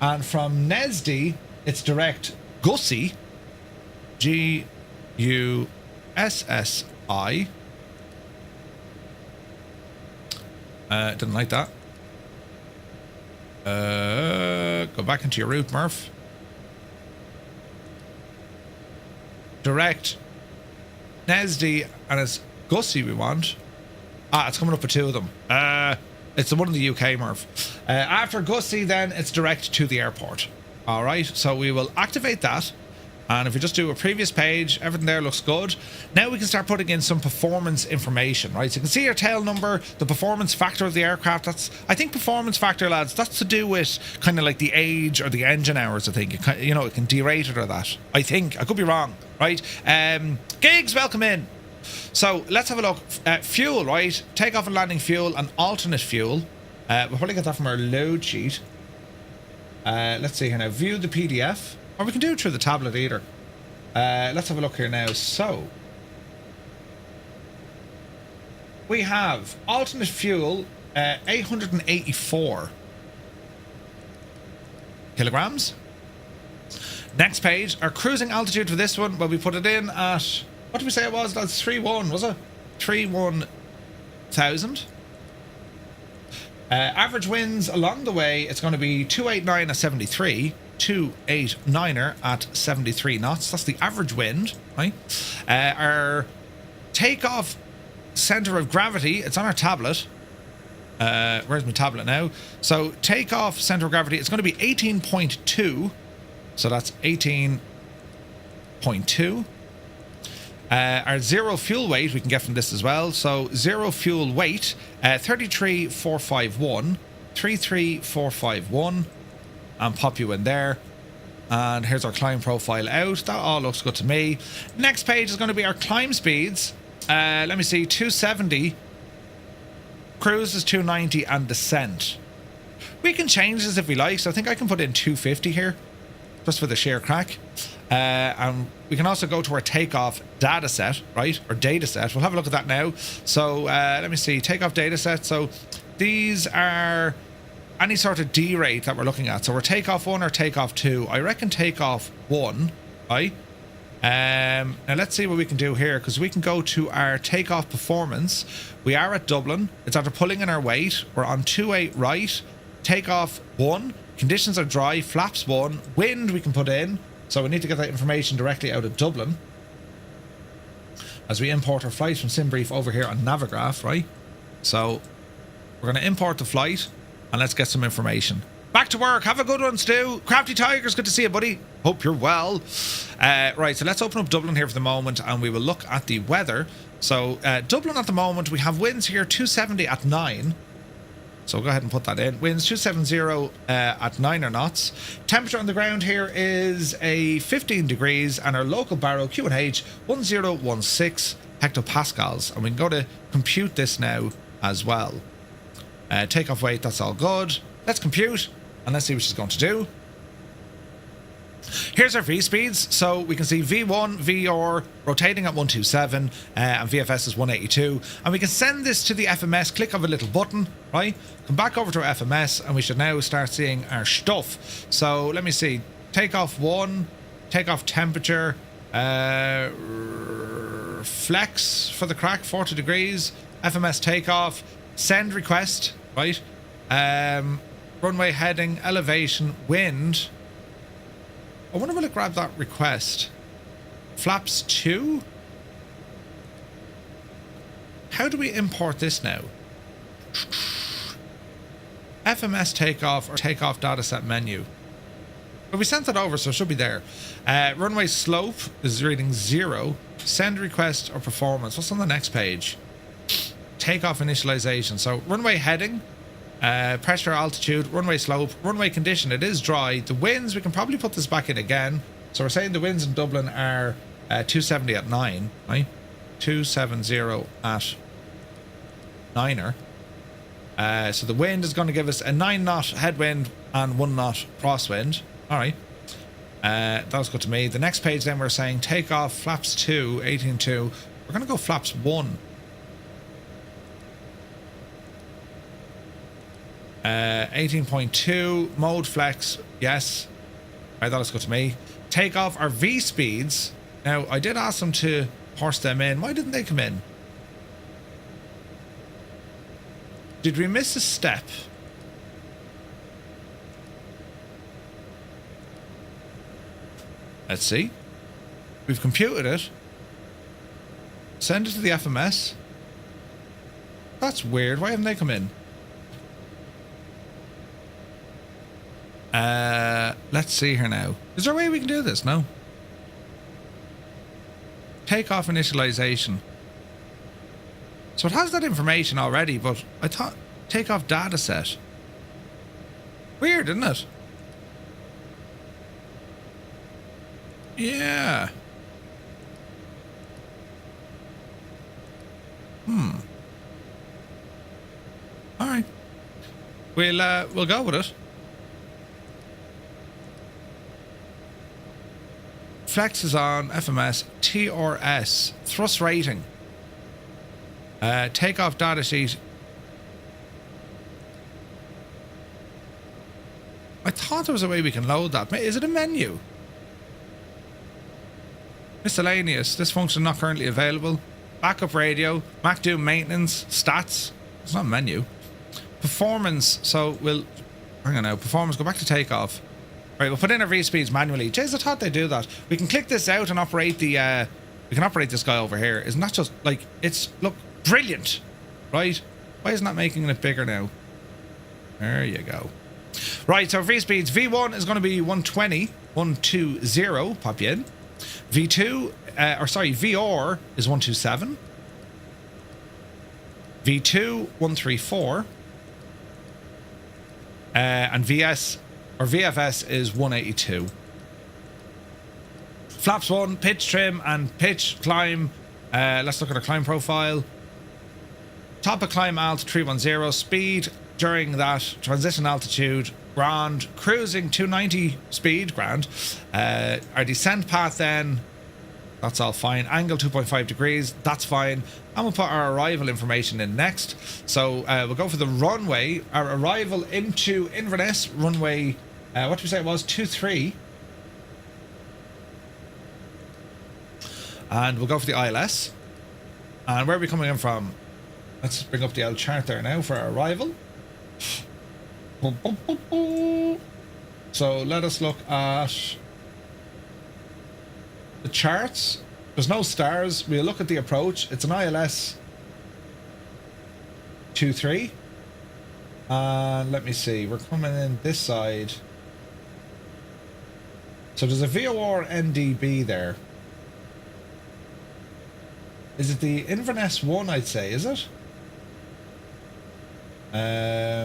And from Nesdi, it's direct Gussie. Gussi. Didn't like that. Go back into your route, Murph. Direct Nesdi, and it's Gussie we want. It's coming up with two of them. It's the one in the UK, Murph. After Gussie, then it's direct to the airport. All right, so we will activate that. And if we just do a previous page, everything there looks good. Now we can start putting in some performance information, right? So you can see your tail number, the performance factor of the aircraft. I think performance factor, lads, that's to do with kind of like the age or the engine hours, I think. It can derate it or that. I think. I could be wrong, right? Gigs, welcome in. So let's have a look. Fuel, right? Takeoff and landing fuel and alternate fuel. We'll probably get that from our load sheet. Let's see here now. View the PDF. Or we can do it through the tablet either. Let's have a look here now. So we have alternate fuel, 884 kilograms. Next page, our cruising altitude for this one, well, we put it in at, what did we say it was? That's 31, was it? 31,000. Average winds along the way, it's going to be 289 at 73. 289er at 73 knots. That's the average wind, right? Our takeoff center of gravity, it's on our tablet. Where's my tablet now? So takeoff center of gravity, it's going to be 18.2. So that's 18.2. Our zero fuel weight we can get from this as well. So zero fuel weight, 33,451. 33,451. And pop you in there. And here's our climb profile out. That all looks good to me. Next page is going to be our climb speeds. Let me see, 270. Cruise is 290 and descent. We can change this if we like. So I think I can put in 250 here, just for the sheer crack. And we can also go to our takeoff data set, right? Or data set. We'll have a look at that now. So let me see, takeoff data set. So these are any sort of D rate that we're looking at. So we're takeoff 1 or takeoff 2. I reckon takeoff 1, right? Now let's see what we can do here, because we can go to our takeoff performance. We are at Dublin. It's after pulling in our weight. We're on 28 right. Takeoff 1. Conditions are dry. Flaps 1. Wind we can put in. So we need to get that information directly out of Dublin, as we import our flight from SimBrief over here on Navigraph, right? So we're going to import the flight. And let's get some information. Back to work. Have a good one, Stu. Crafty Tigers, good to see you, buddy. Hope you're well. Right, so let's open up Dublin here for the moment, and we will look at the weather. So Dublin at the moment, we have winds here 270 at 9. So go ahead and put that in. Winds 270 at 9 knots. Temperature on the ground here is a 15 degrees, and our local barrow QNH 1016 hectopascals. And we can go to compute this now as well. Takeoff weight, that's all good. Let's compute and let's see what she's going to do. Here's our V speeds. So we can see V1, VR rotating at 127 and VFS is 182. And we can send this to the FMS, click of a little button, right? Come back over to our FMS and we should now start seeing our stuff. So let me see. Takeoff 1, takeoff temperature, flex for the crack, 40 degrees, FMS takeoff. Send request, right? Runway heading, elevation, wind. I wonder will it grab that request? Flaps 2? How do we import this now? FMS takeoff or takeoff dataset menu. But we sent that over, so it should be there. Runway slope is reading 0. Send request or performance. What's on the next page? takeoff initialization. So runway heading, pressure, altitude, runway slope, runway condition. It is dry. The winds, we can probably put this back in again. So we're saying the winds in Dublin are 270 at 9, right? 270 at 9er. So the wind is going to give us a 9 knot headwind and 1 knot crosswind. All right. That was good to me. The next page then we're saying takeoff, flaps 2, 18.2. We're going to go flaps 1. 18.2, mode flex, yes. Right, that looks good to me. Takeoff our V speeds. Now, I did ask them to horse them in. Why didn't they come in? Did we miss a step? Let's see. We've computed it. Send it to the FMS. That's weird. Why haven't they come in? Let's see here now. Is there a way we can do this? No. Takeoff initialization. So it has that information already, but I thought takeoff data set. Weird, isn't it? Yeah. All right. We'll go with it. Flex is on, FMS, TRS, thrust rating. Takeoff data sheet. I thought there was a way we can load that. Is it a menu? Miscellaneous. This function not currently available. Backup radio. Mac do maintenance. Stats. It's not a menu. Performance. So we'll... Hang on now. Performance. Go back to takeoff. Right, we'll put in our V-speeds manually. Jeez, I thought they'd do that. We can click this out and operate the... we can operate this guy over here. Isn't that just, like... It's... Look, brilliant. Right? Why isn't that making it bigger now? There you go. Right, so V-speeds. V1 is going to be 120. 120. Pop you in. V2... VR is 127. V2, 134. And VS... Or VFS is 182. Flaps 1, pitch, trim, and pitch, climb. Let's look at our climb profile. Top of climb alt 310. Speed during that transition altitude, grand. Cruising 290 speed, grand. Our descent path then, that's all fine. Angle 2.5 degrees, that's fine. And we'll put our arrival information in next. So we'll go for the runway. Our arrival into Inverness, runway, what did we say it was? 23. And we'll go for the ILS. And where are we coming in from? Let's bring up the L chart there now for our arrival. So let us look at the charts. There's no stars. We'll look at the approach. It's an ILS 23. And let me see. We're coming in this side. So there's a VOR NDB there. Is it the Inverness 1, I'd say, is it?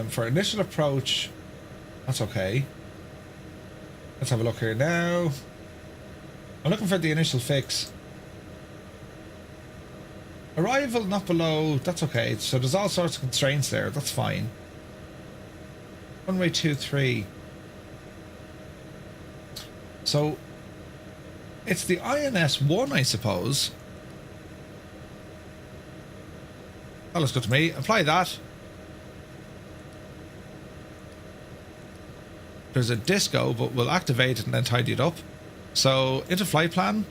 For initial approach, that's okay. Let's have a look here now. I'm looking for the initial fix. Arrival not below, that's okay. So there's all sorts of constraints there, that's fine. Runway 23. So it's the INS 1, I suppose. That looks good to me. Apply that. There's a disco, but we'll activate it and then tidy it up. So into flight plan.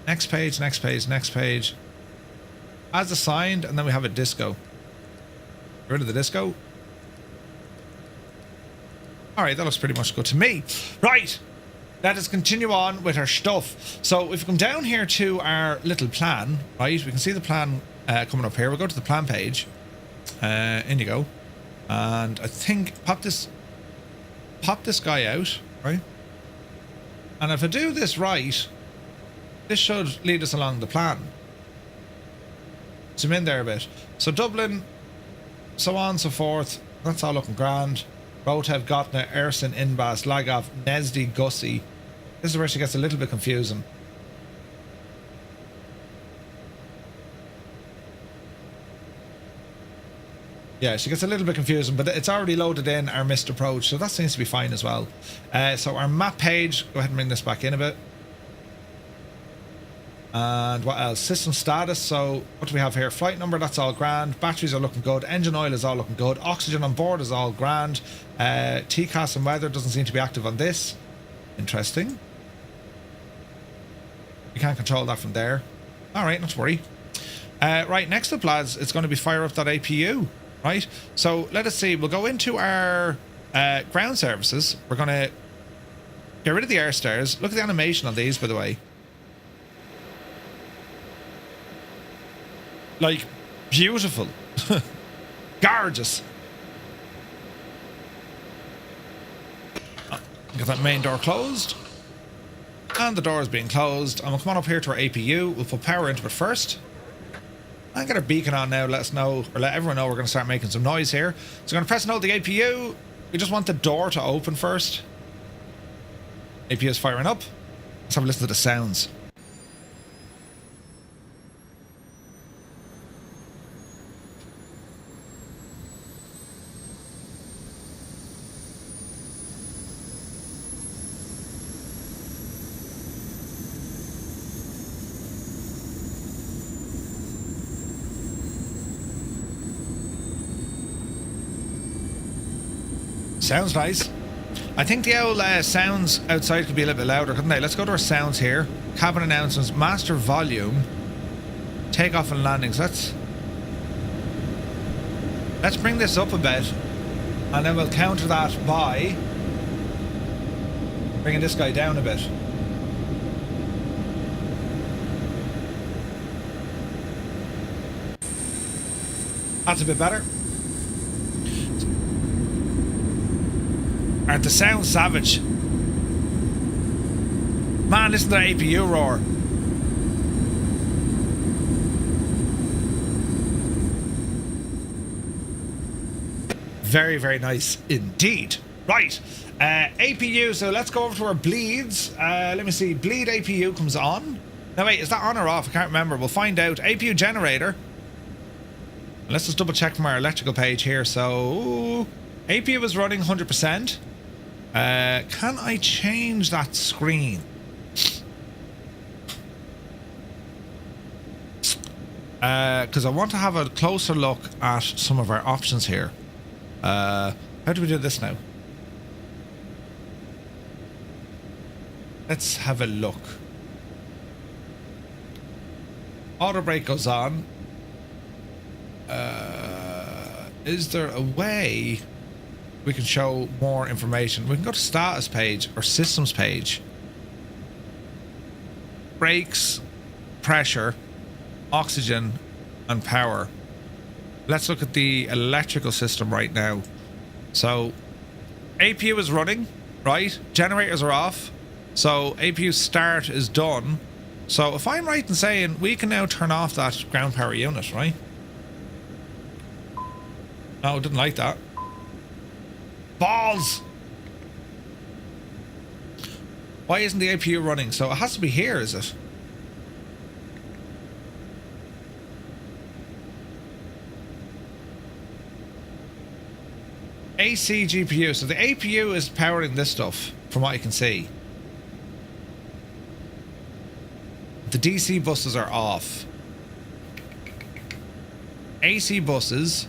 Next page, next page, next page. As assigned, and then we have a disco. Get rid of the disco. Alright, that looks pretty much good to me. Right, let us continue on with our stuff. So if we come down here to our little plan, right, we can see the plan coming up here. We'll go to the plan page. In you go. And I think pop this guy out, right? And if I do this right, this should lead us along the plan. zoom in there a bit. So Dublin, so on and so forth. That's all looking grand. Rotev, Gotna, Ersin, Inbas, Lagov, Nesdy, Gussie. This is where she gets a little bit confusing. Yeah, she gets a little bit confusing, but it's already loaded in our missed approach, so that seems to be fine as well. So our map page, go ahead and bring this back in a bit. And what else? System status. So what do we have here? Flight number, that's all grand. Batteries are looking good. Engine oil is all looking good. Oxygen on board is all grand. TCAS and weather doesn't seem to be active on this. Interesting. You can't control that from there. All right, not to worry. Right, next up, lads, it's going to be fire up that APU. Right, so let us see. We'll go into our ground services. We're going to get rid of the air stairs. Look at the animation on these, by the way. Like, beautiful. Gorgeous. Get that main door closed. And the door is being closed. And we'll come on up here to our APU. We'll put power into it first. And get our beacon on now. Let us know, or let everyone know we're going to start making some noise here. So we're going to press and hold the APU. We just want the door to open first. APU is firing up. Let's have a listen to the sounds. Sounds nice. I think the old sounds outside could be a little bit louder, couldn't they? Let's go to our sounds here. Cabin announcements, master volume, takeoff and landings. Let's bring this up a bit, and then we'll counter that by bringing this guy down a bit. That's a bit better. Aren't the sounds savage? Man, listen to that APU roar. Very, very nice indeed. Right, APU, so let's go over to our bleeds. Let me see, bleed APU comes on. Now wait, is that on or off? I can't remember. We'll find out. APU generator. Let's just double check from our electrical page here. So APU is running 100%. Can I change that screen? Because I want to have a closer look at some of our options here. How do we do this now? Let's have a look. Auto brake goes on. Is there a way we can show more information? We can go to status page or systems page. Brakes, pressure, oxygen, and power. Let's look at the electrical system right now. So APU is running, right? Generators are off. So APU start is done. So if I'm right in saying we can now turn off that ground power unit, right? No, didn't like that. Balls! Why isn't the APU running? So it has to be here, is it? AC GPU. So the APU is powering this stuff, from what I can see. The DC buses are off. AC buses.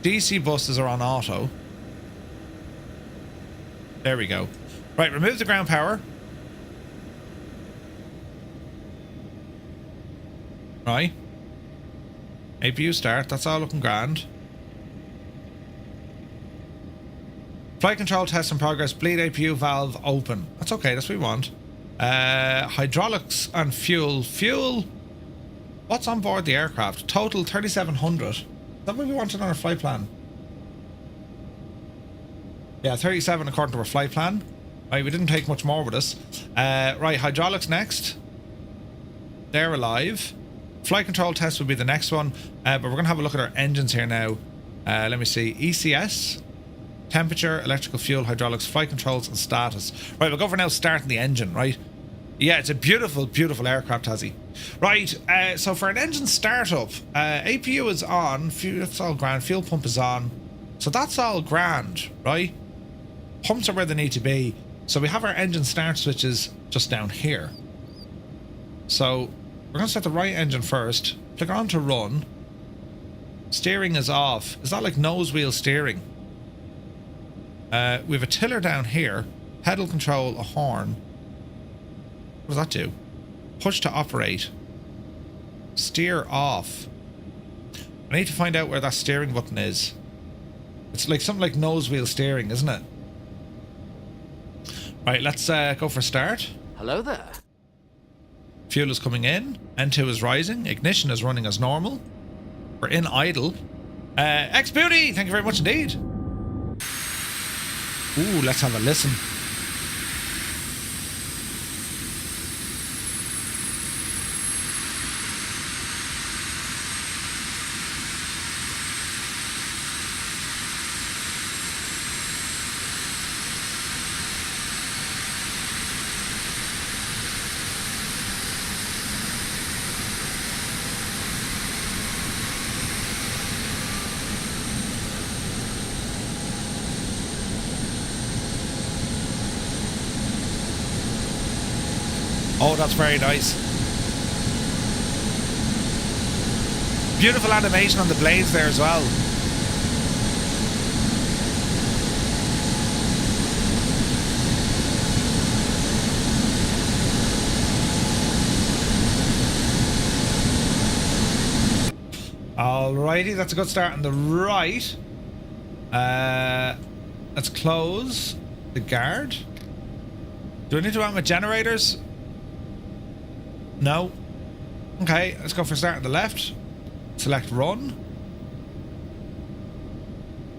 DC buses are on auto. There we go. Right, remove the ground power. Right. APU start. That's all looking grand. Flight control test in progress. Bleed APU valve open. That's okay. That's what we want. Hydraulics and fuel. Fuel. What's on board the aircraft? Total 3,700. Is that what we wanted on our flight plan? Yeah, 37 according to our flight plan. Right, we didn't take much more with us. Right, hydraulics next. They're alive. Flight control test will be the next one, but we're going to have a look at our engines here now. Let me see. ECS, temperature, electrical, fuel, hydraulics, flight controls, and status. Right, we'll go for now starting the engine, right? Yeah, it's a beautiful, beautiful aircraft, has he? Right, so for an engine startup, APU is on, that's all grand, fuel pump is on, so that's all grand, right? Pumps are where they need to be, so we have our engine start switches just down here. So we're going to set the right engine first, click on to run, steering is off. Is that like nose wheel steering? We have a tiller down here, pedal control, a horn. What does that do? Push to operate. Steer off. I need to find out where that steering button is. It's like something like nose wheel steering, isn't it? Right, let's go for start. Hello there. Fuel is coming in. N2 is rising. Ignition is running as normal. We're in idle. X-Beauty, thank you very much indeed. Ooh, let's have a listen. Oh, that's very nice. Beautiful animation on the blades there as well. Alrighty, that's a good start on the right. Let's close the guard. Do I need to run with generators? No. Okay, let's go for start on the left. Select run.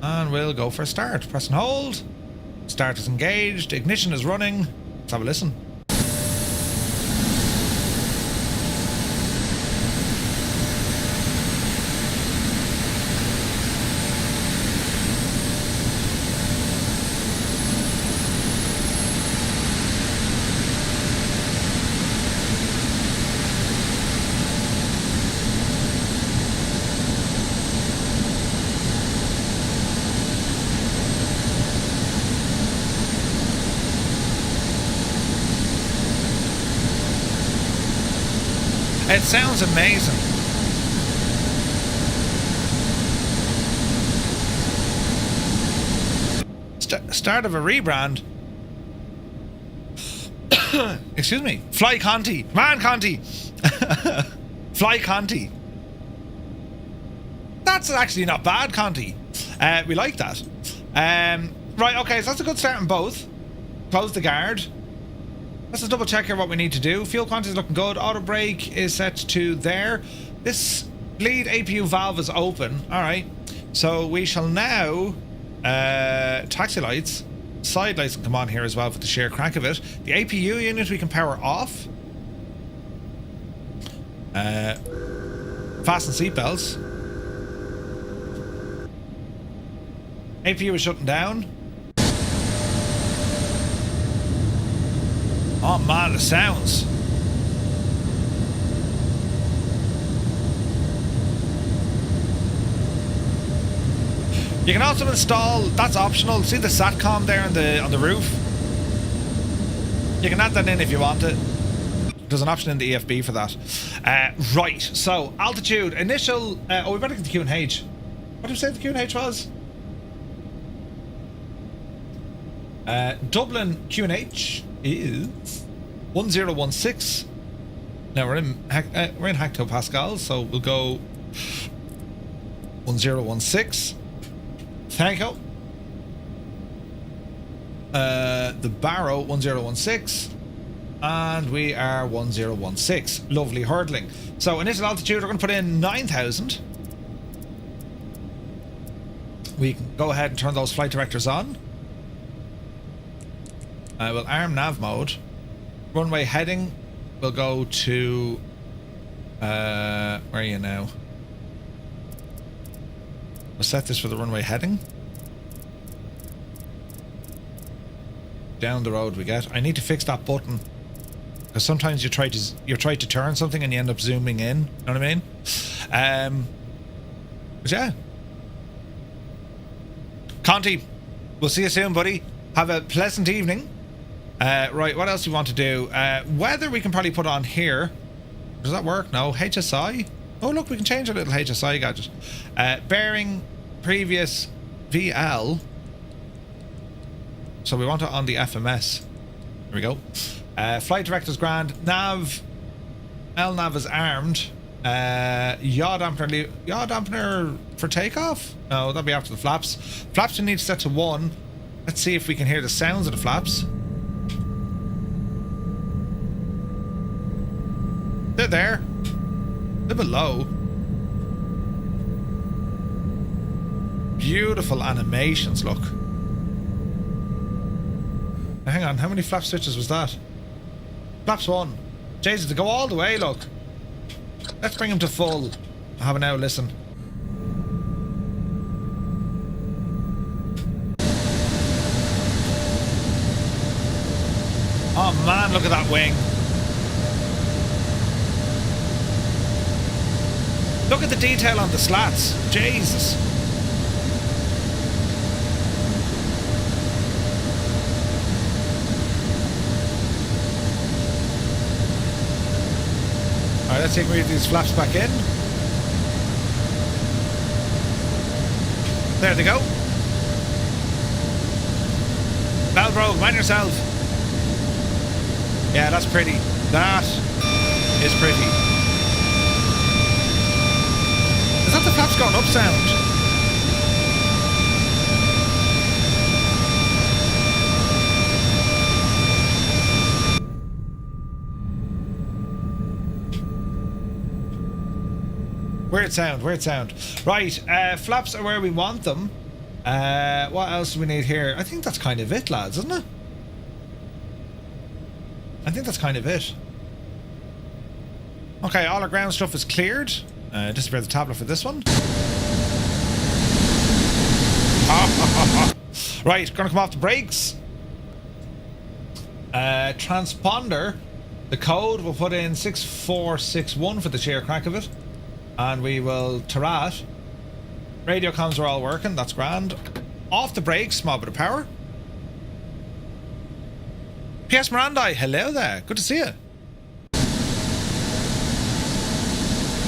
And we'll go for start. Press and hold. Start is engaged. Ignition is running. Let's have a listen. It sounds amazing. Start of a rebrand. Excuse me. Fly Conti. Come on, Conti. Fly Conti. That's actually not bad, Conti. We like that. Right, okay, so that's a good start on both. Close the guard. Let's just double check here what we need to do. Fuel quantity is looking good. Auto brake is set to there. This bleed APU valve is open. Alright. So we shall now taxi lights. Side lights can come on here as well for the sheer crack of it. The APU unit we can power off. Fasten seatbelts. APU is shutting down. Oh man, the sounds. You can also install, that's optional. See the SATCOM there on the roof? You can add that in if you want it. There's an option in the EFB for that. Right, so altitude, initial, oh, we better get the QNH. What did we say the QNH was? Dublin QNH is 1016. Now we're in hectopascals, so we'll go 1016. Thank you. The Barrow 1016, and we are 1016. Lovely hurdling. So initial altitude, we're going to put in 9,000. We can go ahead and turn those flight directors on. We'll arm nav mode. Runway heading, we'll go to Where are you now? We'll set this for the runway heading. Down the road we get. I need to fix that button. Because sometimes you try to turn something and you end up zooming in. Know what I mean? But yeah. Conti, we'll see you soon, buddy. Have a pleasant evening. Right, what else do we want to do? Weather we can probably put on here. Does that work? No. HSI? Oh, look, we can change our little HSI gadget. Bearing, previous, VL. So we want it on the FMS. There we go. Flight director's grand. Nav. LNAV is armed. Yaw dampener for takeoff? No, that'll be after the flaps. Flaps we need to set to 1. Let's see if we can hear the sounds of the flaps. They're there. They're below. Beautiful animations, look. Now, hang on, how many flap switches was that? Flaps 1. Jesus, to go all the way, look. Let's bring him to full. Have a now, listen. Oh man, look at that wing. Look at the detail on the slats. Jesus. Alright, let's see if we move these flaps back in. There they go. Valbro, mind yourself. Yeah, that's pretty. That is pretty. Is that the flaps going up sound? Weird sound, weird sound. Right, flaps are where we want them. What else do we need here? I think that's kind of it, lads, isn't it? I think that's kind of it. Okay, all our ground stuff is cleared. Disappear the tablet for this one. Right, gonna come off the brakes. Transponder. The code we'll put in 6461 for the sheer crack of it. And we will Tarat. Radio comms are all working, that's grand. Off the brakes, small bit of power. P.S. Mirandai, hello there, good to see you.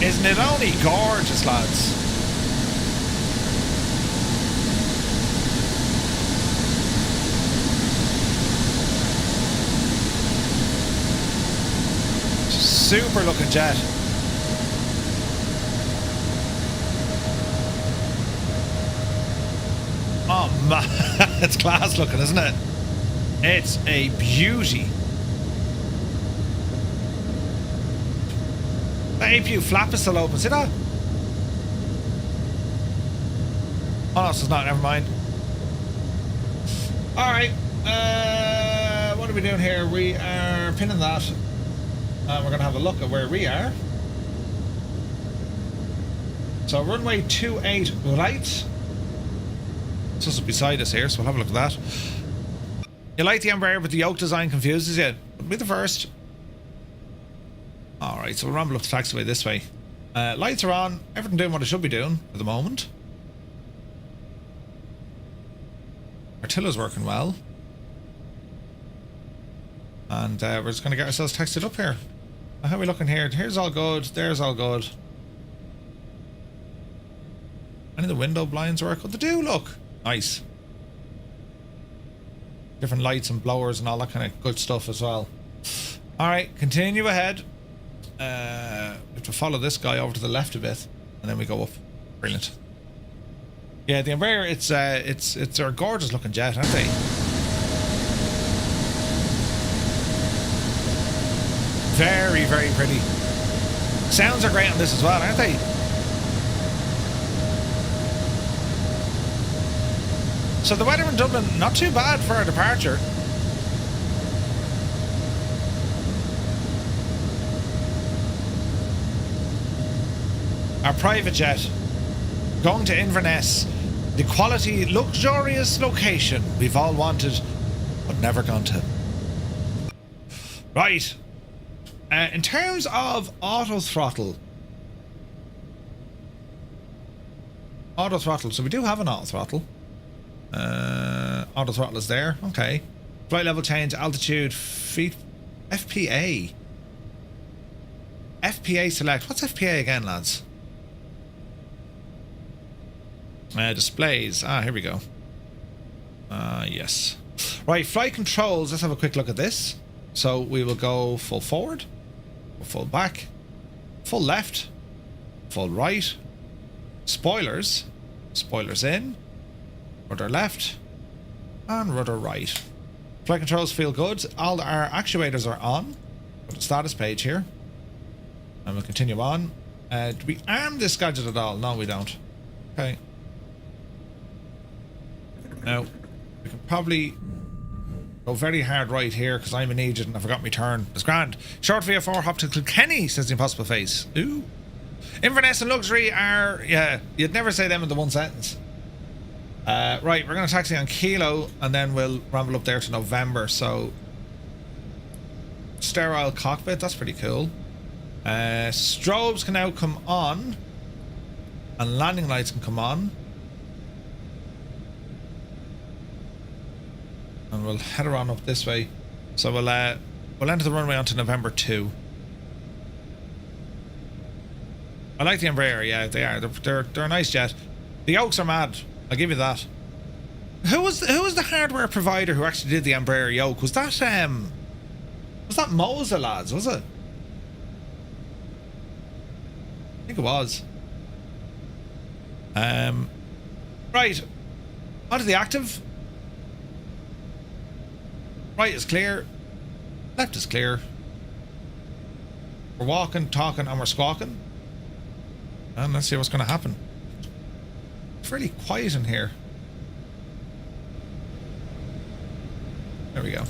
Isn't it only gorgeous, lads? Super looking jet. Oh man, it's class looking, isn't it? It's a beauty. The APU flap is still open, see that? Oh no, it's not, never mind. Alright, what are we doing here? We are pinning that. And we're going to have a look at where we are. So runway 28 right. It's just beside us here, so we'll have a look at that. You like the Embraer, but the yoke design confuses you? It'll be the first. Alright, so we'll ramble up the taxiway this way. Lights are on, everything doing what it should be doing at the moment. Artilla's working well. And we're just going to get ourselves taxied up here. How are we looking here? Here's all good, there's all good. Any of the window blinds work? What they do, look. Nice. Different lights and blowers and all that kind of good stuff as well. Alright, continue ahead. We have to follow this guy over to the left a bit, and then we go up. Brilliant. Yeah, the Embraer, it's a gorgeous looking jet, aren't they? Very, very pretty. Sounds are great on this as well, aren't they? So the weather in Dublin, not too bad for our departure. Our private jet. Going to Inverness. The quality, luxurious location we've all wanted, but never gone to. Right. In terms of auto throttle. So we do have an auto throttle. Auto throttle is there. Okay. Flight level change, altitude, feet, FPA. FPA select. What's FPA again, lads? Displays. Here we go. Yes. Right, flight controls. Let's have a quick look at this. So we will go full forward, full back, full left, full right, spoilers, spoilers in, rudder left, and rudder right. Flight controls feel good. All our actuators are on. Go to the status page here. And we'll continue on. Do we arm this gadget at all? No, we don't. Okay. Now, we can probably go very hard right here because I'm an idiot and I forgot my turn. It's grand. Short VFR hop to Kilkenny, says the impossible face. Ooh. Inverness and luxury are, yeah, you'd never say them in the one sentence. Right, we're going to taxi on Kilo and then we'll ramble up there to November. So, sterile cockpit, that's pretty cool. Strobes can now come on and landing lights can come on. And we'll head around up this way. So we'll enter the runway onto November 2. I like the Embraer, yeah, they are. They're a nice jet. The yokes are mad. I'll give you that. Who was the hardware provider who actually did the Embraer yoke? Was that Moza, lads? Was it? I think it was. Right. Onto the active. Right is clear. Left is clear. We're walking, talking, and we're squawking. And let's see what's going to happen. It's really quiet in here. There we go.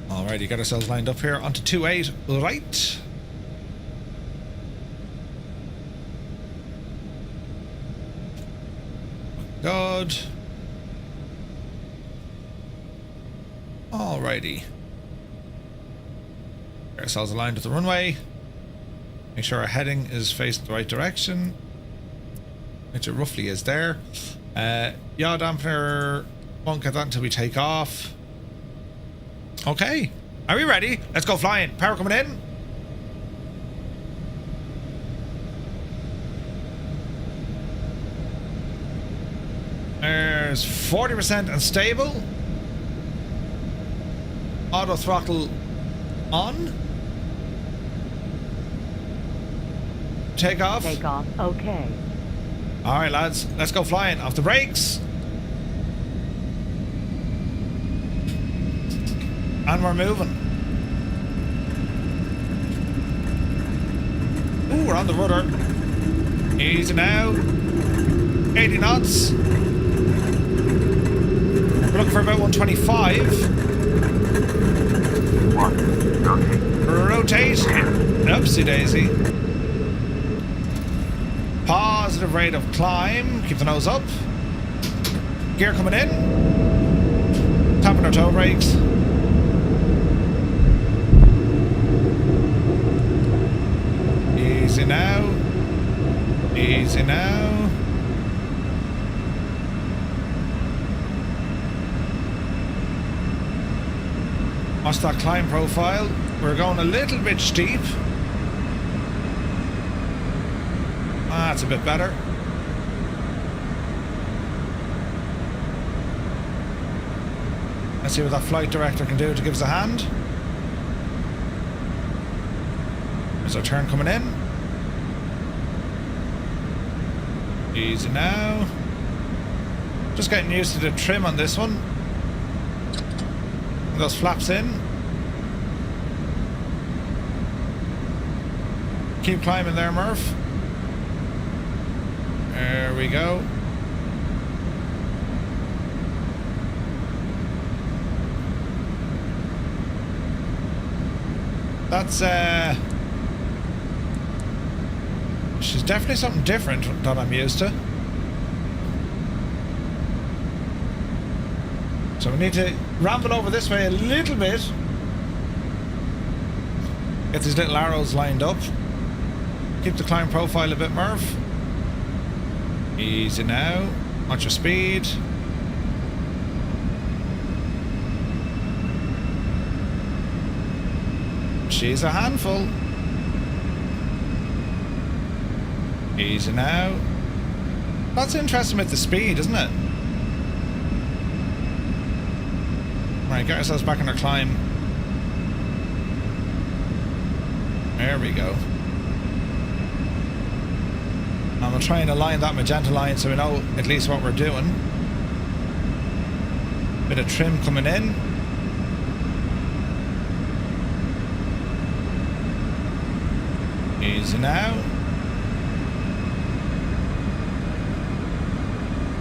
Alrighty, get ourselves lined up here onto 28 right. Good. Alrighty. Get ourselves aligned with the runway. Make sure our heading is facing the right direction, which it roughly is there. Yaw dampener, won't get that until we take off. Okay, are we ready? Let's go flying. Power coming in. There's 40% and stable. Auto throttle on. Takeoff. Takeoff, okay. Alright lads, let's go flying. Off the brakes. And we're moving. Ooh, we're on the rudder. Easy now. 80 knots. We're looking for about 125. Rotate. Oopsie daisy. Positive rate of climb. Keep the nose up. Gear coming in. Tapping our toe brakes. Easy now. Easy now. Watch that climb profile. We're going a little bit steep. That's a bit better. Let's see what that flight director can do to give us a hand. There's our turn coming in. Easy now. Just getting used to the trim on this one. Those flaps in. Keep climbing there, Murph. There we go. That's She's definitely something different than I'm used to. So we need to ramble over this way a little bit. Get these little arrows lined up. Keep the climb profile a bit, Merv. Easy now. Watch your speed. She's a handful. Easy now. That's interesting with the speed, isn't it? Right, get ourselves back on our climb. There we go. And we'll try and align that magenta line so we know at least what we're doing. Bit of trim coming in. Easy now.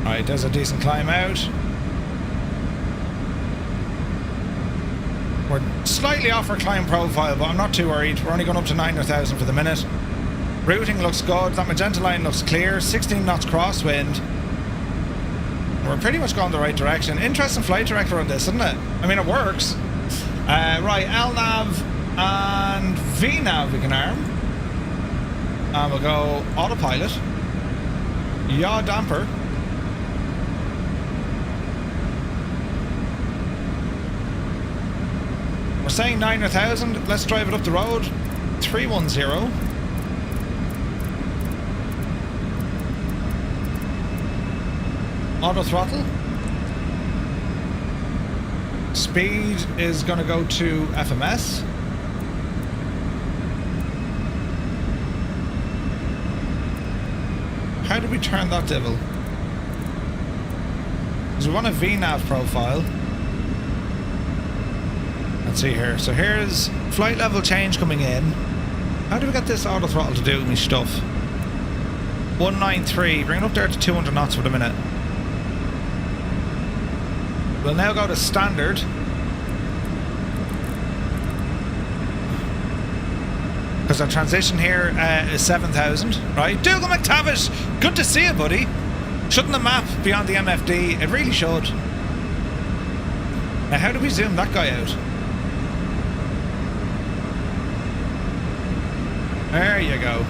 Alright, there's a decent climb out. We're slightly off our climb profile, but I'm not too worried. We're only going up to 9,000 for the minute. Routing looks good. That magenta line looks clear. 16 knots crosswind. We're pretty much going the right direction. Interesting flight director on this, isn't it? I mean, it works. Right, LNAV and VNAV we can arm. And we'll go autopilot. Yaw damper. We're saying 9,000. Let's drive it up the road. 310. Auto throttle. Speed is going to go to FMS. How do we turn that devil? Because we want a VNAV profile. Let's see here. So here's flight level change coming in. How do we get this auto throttle to do me stuff? 193. Bring it up there to 200 knots for the minute. We'll now go to standard. Because our transition here is 7,000, right? Dougal McTavish, good to see you, buddy. Shouldn't the map be on the MFD? It really should. Now, how do we zoom that guy out? There you go.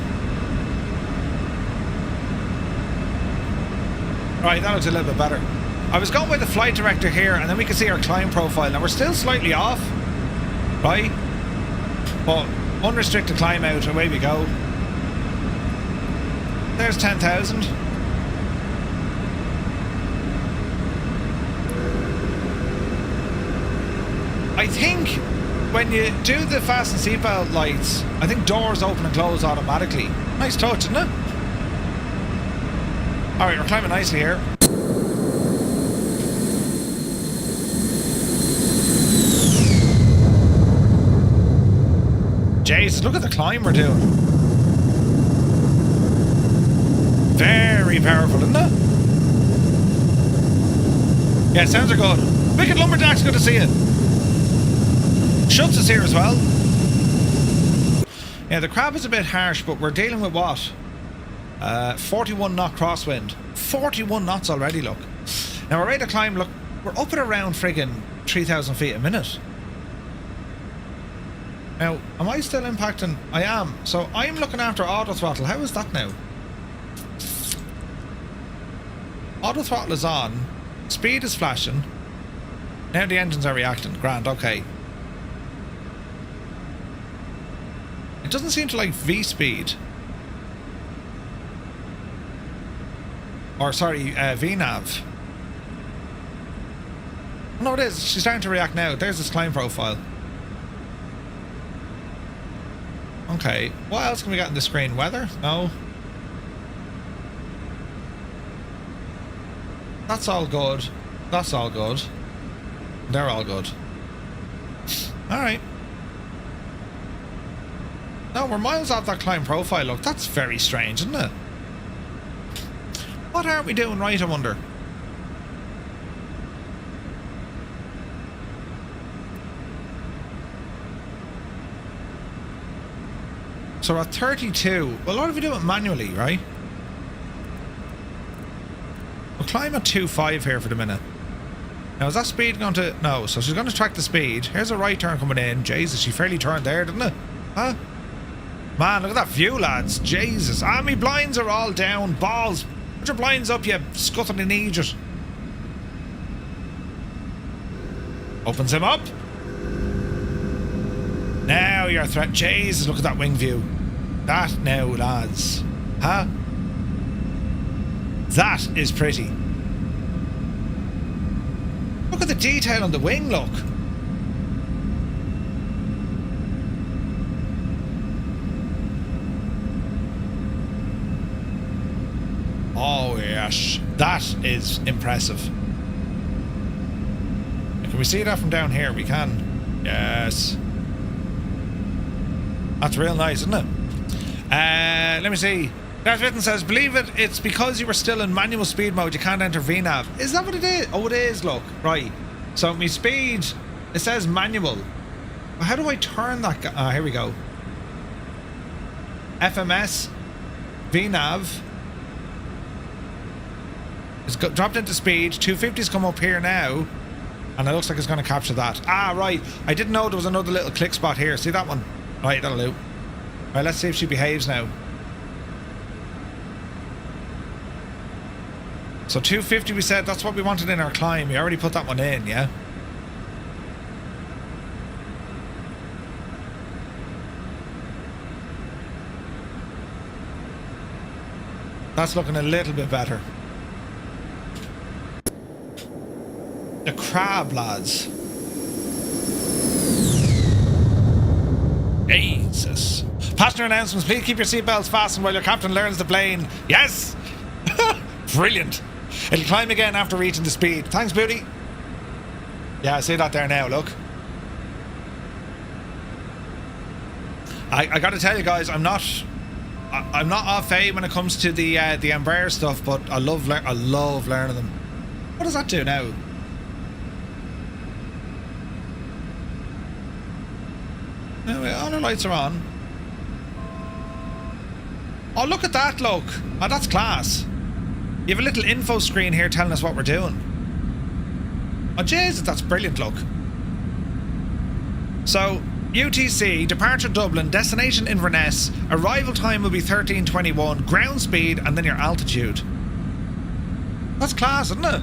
Right, that looks a little bit better. I was going with the flight director here, and then we can see our climb profile. Now, we're still slightly off, right? But unrestricted climb out, away we go. There's 10,000. I think when you do the fasten seatbelt lights, I think doors open and close automatically. Nice touch, isn't it? Alright, we're climbing nicely here. Jesus, look at the climb we're doing. Very powerful, isn't it? Yeah, sounds are good. Wicked Lumberjacks, good to see you. Schultz is here as well. Yeah, the crab is a bit harsh, but we're dealing with what? 41 knot crosswind. 41 knots already, look. Now we're ready to climb, look, we're up at around friggin' 3,000 feet a minute. Now, am I still impacting? I am. So I'm looking after auto throttle. How is that now? Auto throttle is on. Speed is flashing. Now the engines are reacting. Grand, okay. It doesn't seem to like V-speed. Or, sorry, VNAV. No, it is. She's starting to react now. There's this climb profile. Okay. What else can we get on the screen? Weather? No. That's all good. That's all good. They're all good. Alright. No, we're miles off that climb profile. Look, that's very strange, isn't it? What aren't we doing right, I wonder? So we're at 32. Well, what if we do it manually, right? We'll climb at 2.5 here for the minute. Now, is that speed going to... No, so she's going to track the speed. Here's a right turn coming in. Jesus, she fairly turned there, didn't it? Huh? Man, look at that view, lads. Jesus. Ah, me blinds are all down. Balls. Put your blinds up, you scuttling idiot. Opens him up. Now you're a threat. Jesus, look at that wing view. That now, lads. Huh? That is pretty. Look at the detail on the wing, look. Oh, yes. That is impressive. Can we see that from down here? We can. Yes. That's real nice, isn't it? Let me see. Darth Witten says, believe it, it's because you were still in manual speed mode, you can't enter VNAV. Is that what it is? Oh, it is, look. Right. So, my speed, it says manual. How do I turn that? Here we go. FMS, VNAV. It's dropped into speed. 250's come up here now. And it looks like it's going to capture that. Ah, right. I didn't know there was another little click spot here. See that one? Right, that'll do. Right, let's see if she behaves now. So 250 we said, that's what we wanted in our climb. We already put that one in, yeah? That's looking a little bit better. The crab, lads. Jesus. Passenger announcements, please keep your seatbelts fastened while your captain learns the plane. Yes! Brilliant. It'll climb again after reaching the speed. Thanks, Booty. Yeah, I see that there now, look. I gotta tell you guys, I'm not au fait when it comes to the Embraer stuff, but I love learning them. What does that do now? Anyway, all the lights are on. Oh, look at that, look. Oh, that's class. You have a little info screen here telling us what we're doing. Oh, Jesus, that's brilliant, look. So, UTC, departure Dublin, destination Inverness, arrival time will be 13:21, ground speed, and then your altitude. That's class, isn't it?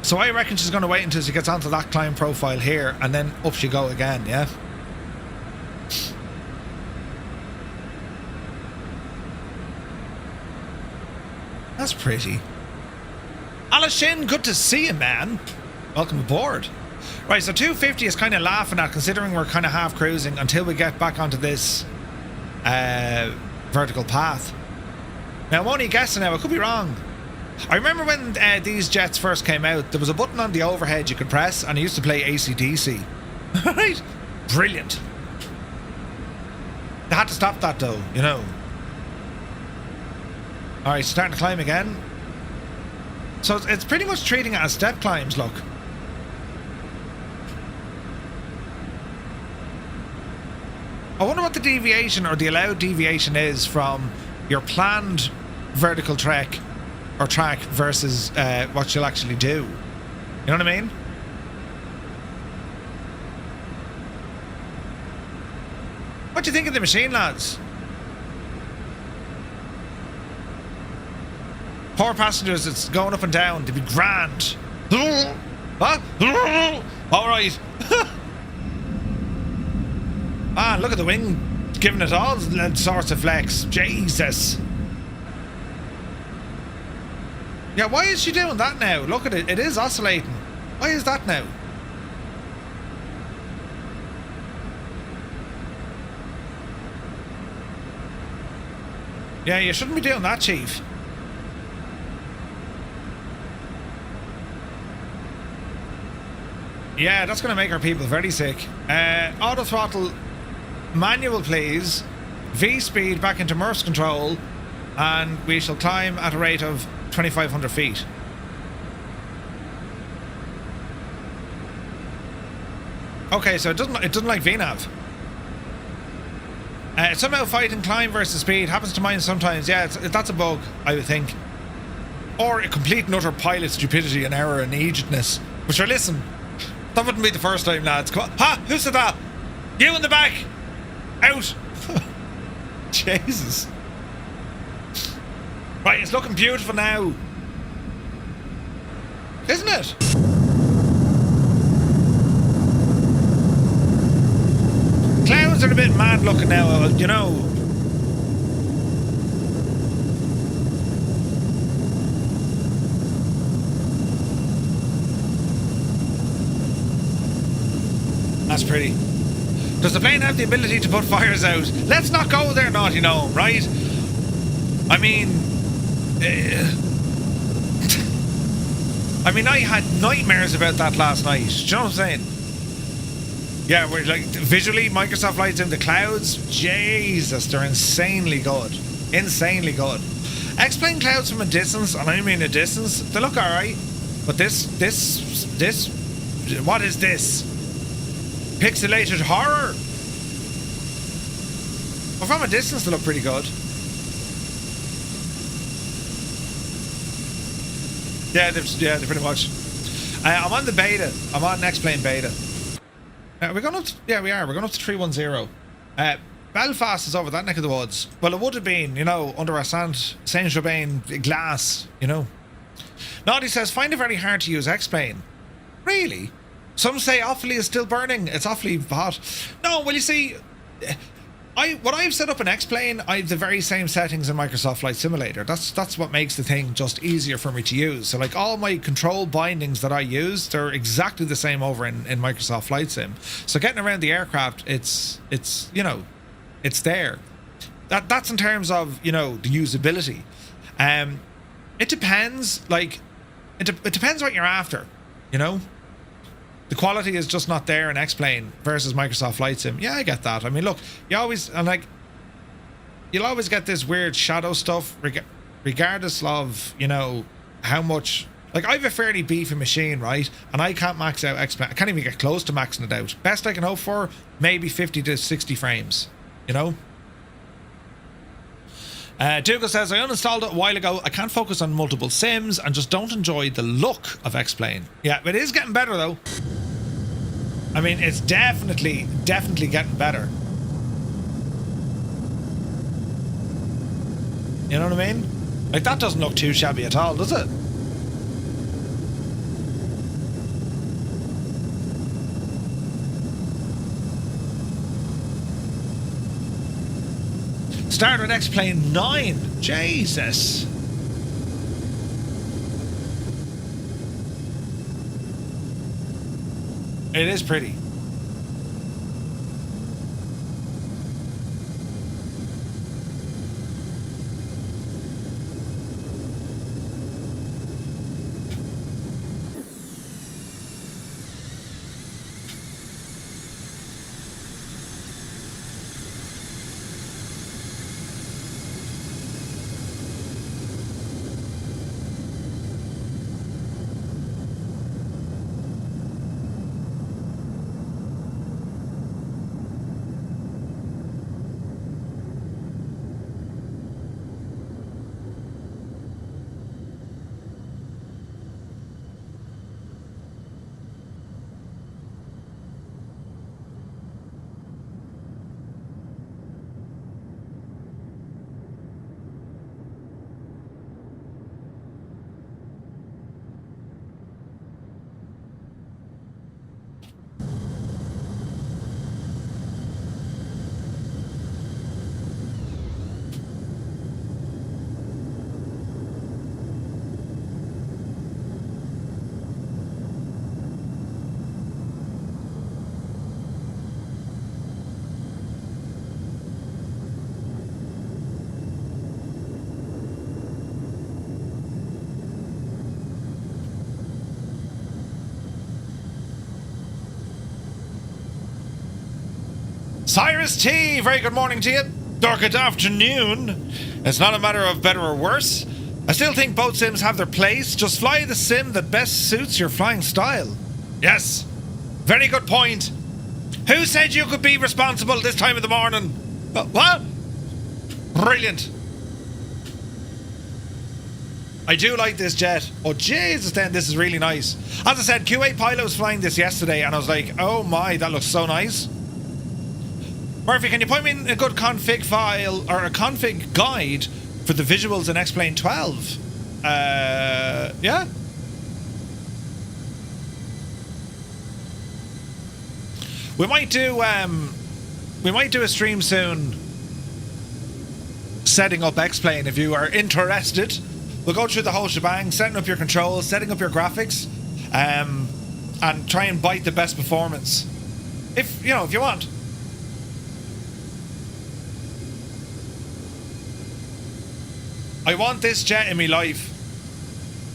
So I reckon she's going to wait until she gets onto that climb profile here, and then up she go again, yeah? That's pretty. Alashin, good to see you, man. Welcome aboard. Right, so 250 is kind of laughing at, considering we're kind of half cruising until we get back onto this vertical path. Now, I'm only guessing now, I could be wrong. I remember when these jets first came out, there was a button on the overhead you could press, and it used to play AC/DC. Right? Brilliant. They had to stop that though, you know. Alright, starting to climb again. So it's pretty much treating it as step climbs, look. I wonder what the deviation or the allowed deviation is from your planned vertical trek or track versus what you'll actually do. You know what I mean? What do you think of the machine, lads? Poor passengers, it's going up and down. To be grand. Huh? Alright. Man, look at the wing, giving it all sorts of flex. Jesus. Yeah, why is she doing that now? Look at it, it is oscillating. Why is that now? Yeah, you shouldn't be doing that, Chief. Yeah, that's going to make our people very sick. Auto throttle, manual please. V speed back into MRF's control. And we shall climb at a rate of 2,500 feet. Okay, so it doesn't like VNav. Somehow fighting climb versus speed happens to mine sometimes. Yeah, that's a bug, I would think. Or a complete and utter pilot stupidity and error and agedness. But sure, listen, that wouldn't be the first time, lads. Come on. Ha! Who said that? You in the back! Out! Jesus. Right, it's looking beautiful now. Isn't it? Clouds are a bit mad looking now, you know. That's pretty. Does the plane have the ability to put fires out? Let's not go there, naughty gnome, right? I mean... I had nightmares about that last night. Do you know what I'm saying? Yeah, we're like, visually, Microsoft Flight Sim, the clouds, Jesus, they're insanely good. Insanely good. X-plane clouds from a distance, and I mean a distance, they look alright. But this, what is this? Pixelated horror? Well, from a distance, they look pretty good. Yeah, they're pretty much. I'm on the beta. I'm on X-plane beta. We're going up to, yeah, we are. We're going up to 310. Belfast is over that neck of the woods. Well, it would have been, you know, under our Saint-Gobain glass, you know. Naughty says, find it very hard to use X-plane. Really? Some say awfully is still burning. It's awfully hot. No, well, you see, what I've set up in X-plane, I have the very same settings in Microsoft Flight Simulator. That's what makes the thing just easier for me to use. So like all my control bindings that I use, they're exactly the same over in Microsoft Flight Sim. So getting around the aircraft, it's you know, it's there. That's in terms of, you know, the usability. It depends, like, it depends what you're after, you know. The quality is just not there in X-plane versus Microsoft Flight Sim. Yeah, I get that. I mean, look, you'll always get this weird shadow stuff, regardless of, you know, how much. Like, I have a fairly beefy machine, right? And I can't max out X-plane. I can't even get close to maxing it out. Best I can hope for, maybe 50 to 60 frames, you know? Dougal says, I uninstalled it a while ago. I can't focus on multiple sims and just don't enjoy the look of X-plane. Yeah, it is getting better though. I mean, it's definitely getting better. You know what I mean? Like, that doesn't look too shabby at all, does it? Started with X-plane 9. Jesus. It is pretty. Cyrus T, very good morning to you. Or good afternoon. It's not a matter of better or worse. I still think both sims have their place. Just fly the sim that best suits your flying style. Yes, very good point. Who said you could be responsible this time of the morning? What? Brilliant. I do like this jet. Oh, Jesus, then this is really nice. As I said, Q8 Pilot was flying this yesterday, and I was like, oh my, that looks so nice. Murphy, can you point me in a good config file, or a config guide for the visuals in X-Plane 12? Yeah? We might do a stream soon setting up X-Plane if you are interested. We'll go through the whole shebang, setting up your controls, setting up your graphics, and try and bite the best performance. If you want. I want this jet in me life.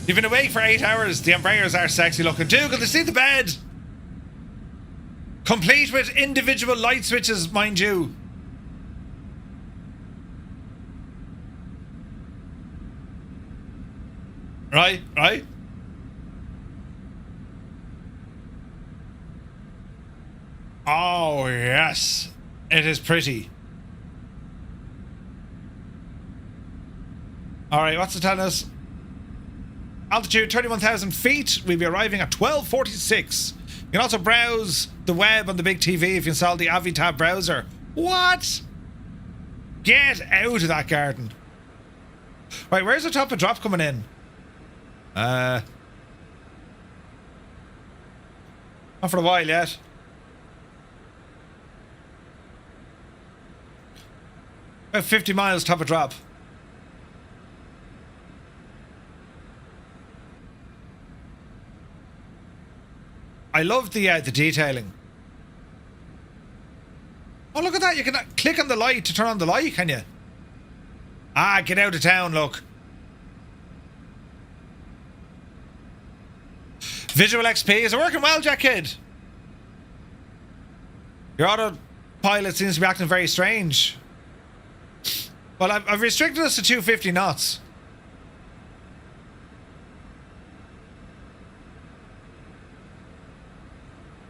You've been awake for 8 hours. The Embraers are sexy looking. Dougal, to see the bed. Complete with individual light switches, mind you. Right. Oh, yes. It is pretty. Alright, what's it telling us? Altitude 31,000 feet. We'll be arriving at 12:46. You can also browse the web on the big TV if you install the Avitab browser. What? Get out of that garden. Right, where's the top of drop coming in? Not for a while yet. About 50 miles top of drop. I love the detailing. Oh, look at that. You can click on the light to turn on the light, can you? Ah, get out of town, look. Visual XP, is it working well, Jack Kid? Your autopilot seems to be acting very strange. Well, I've restricted us to 250 knots.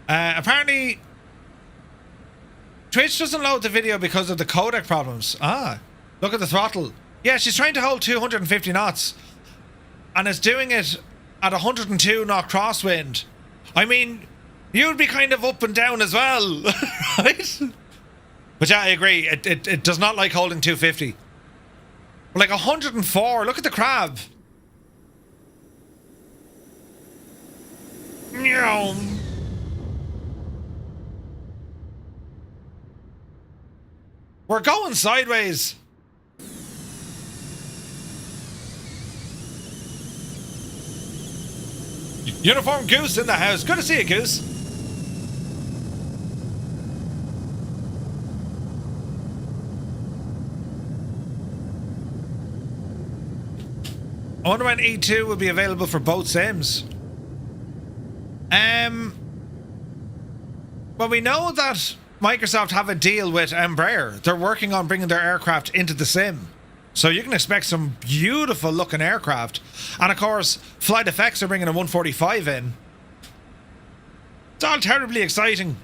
Apparently, Twitch doesn't load the video because of the codec problems. Ah, look at the throttle. Yeah, she's trying to hold 250 knots. And it's doing it at 102 knot crosswind. I mean, you'd be kind of up and down as well, right? But yeah, I agree. It does not like holding 250. Like 104. Look at the crab. Meow. We're going sideways. Uniform Goose in the house. Good to see you, Goose. I wonder when E2 will be available for both sims. Well, we know that Microsoft have a deal with Embraer. They're working on bringing their aircraft into the sim. So you can expect some beautiful looking aircraft. And of course, Flight Effects are bringing a 145 in. It's all terribly exciting.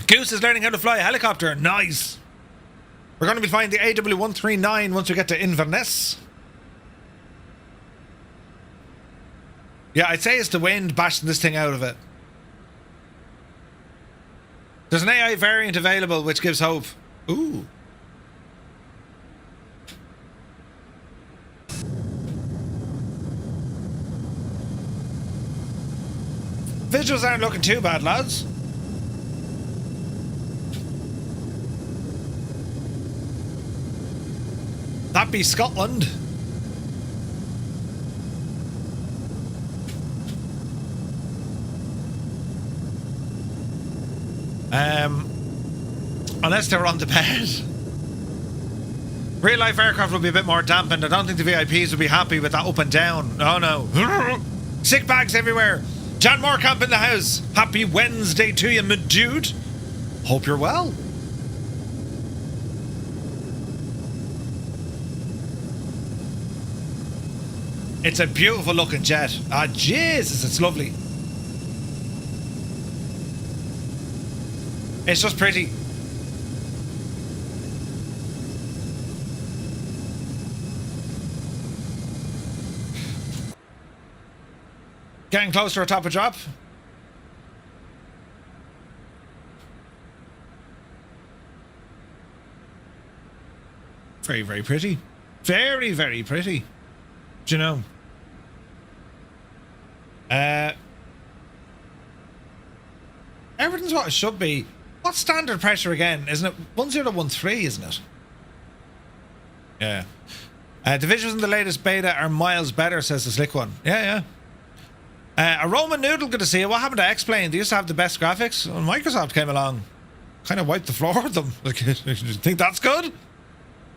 Goose is learning how to fly a helicopter. Nice. We're going to be flying the AW139 once we get to Inverness. Yeah, I'd say it's the wind bashing this thing out of it. There's an AI variant available which gives hope. Ooh. Visuals aren't looking too bad, lads. That be Scotland. Unless they're on the bed. Real life aircraft will be a bit more dampened. I don't think the VIPs will be happy with that up and down. Oh no. Sick bags everywhere. Jan Moorcamp in the house. Happy Wednesday to you, my dude. Hope you're well. It's a beautiful looking jet. Ah, Jesus, it's lovely. It's just pretty. Getting closer to top of drop. Very, very pretty. Very, very pretty. Do you know? Everything's what it should be. What's standard pressure again? Isn't it 1013, isn't it? Yeah. The visuals in the latest beta are miles better, says the slick one. Yeah, yeah. A Roman Noodle, good to see you. What happened to X-Plane? They used to have the best graphics. When Microsoft came along, kind of wiped the floor with them. Like, you think that's good?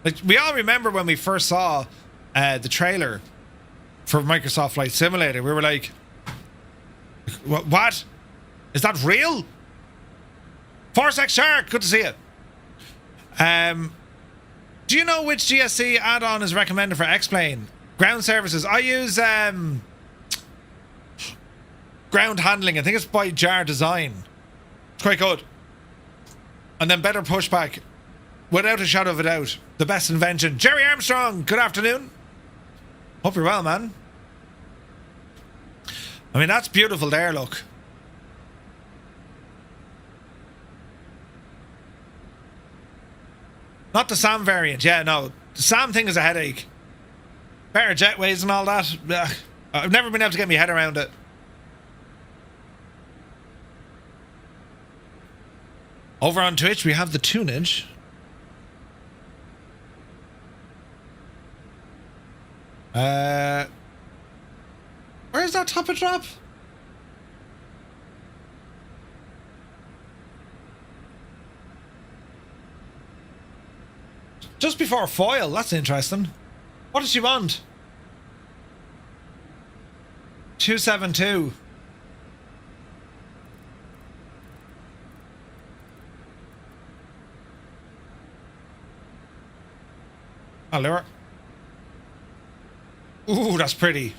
Like, we all remember when we first saw the trailer for Microsoft Flight Simulator. We were like, what? Is that real? Force X Shark, good to see you. Do you know which GSC add-on is recommended for X-Plane? Ground services. I use ground handling. I think it's by Jar Design. It's quite good. And then better pushback. Without a shadow of a doubt. The best invention. Jerry Armstrong, good afternoon. Hope you're well, man. I mean, that's beautiful there, look. Not the SAM variant. Yeah, no. The SAM thing is a headache. Better jetways and all that. Ugh. I've never been able to get my head around it. Over on Twitch, we have the tunage. Where's that top of drop? Just before foil, that's interesting. What does she want? 272. I'll lure. Ooh, that's pretty.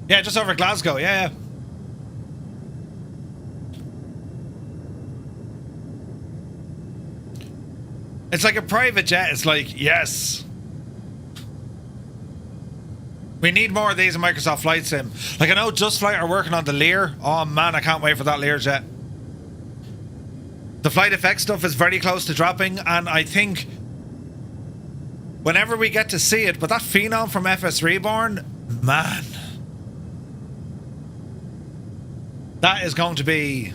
Yeah, just over Glasgow. Yeah, yeah. It's like a private jet. It's like, yes. We need more of these in Microsoft Flight Sim. Like, I know Just Flight are working on the Lear. Oh man, I can't wait for that Lear jet. The flight effect stuff is very close to dropping, and I think whenever we get to see it, but that Phenom from FS Reborn, man, that is going to be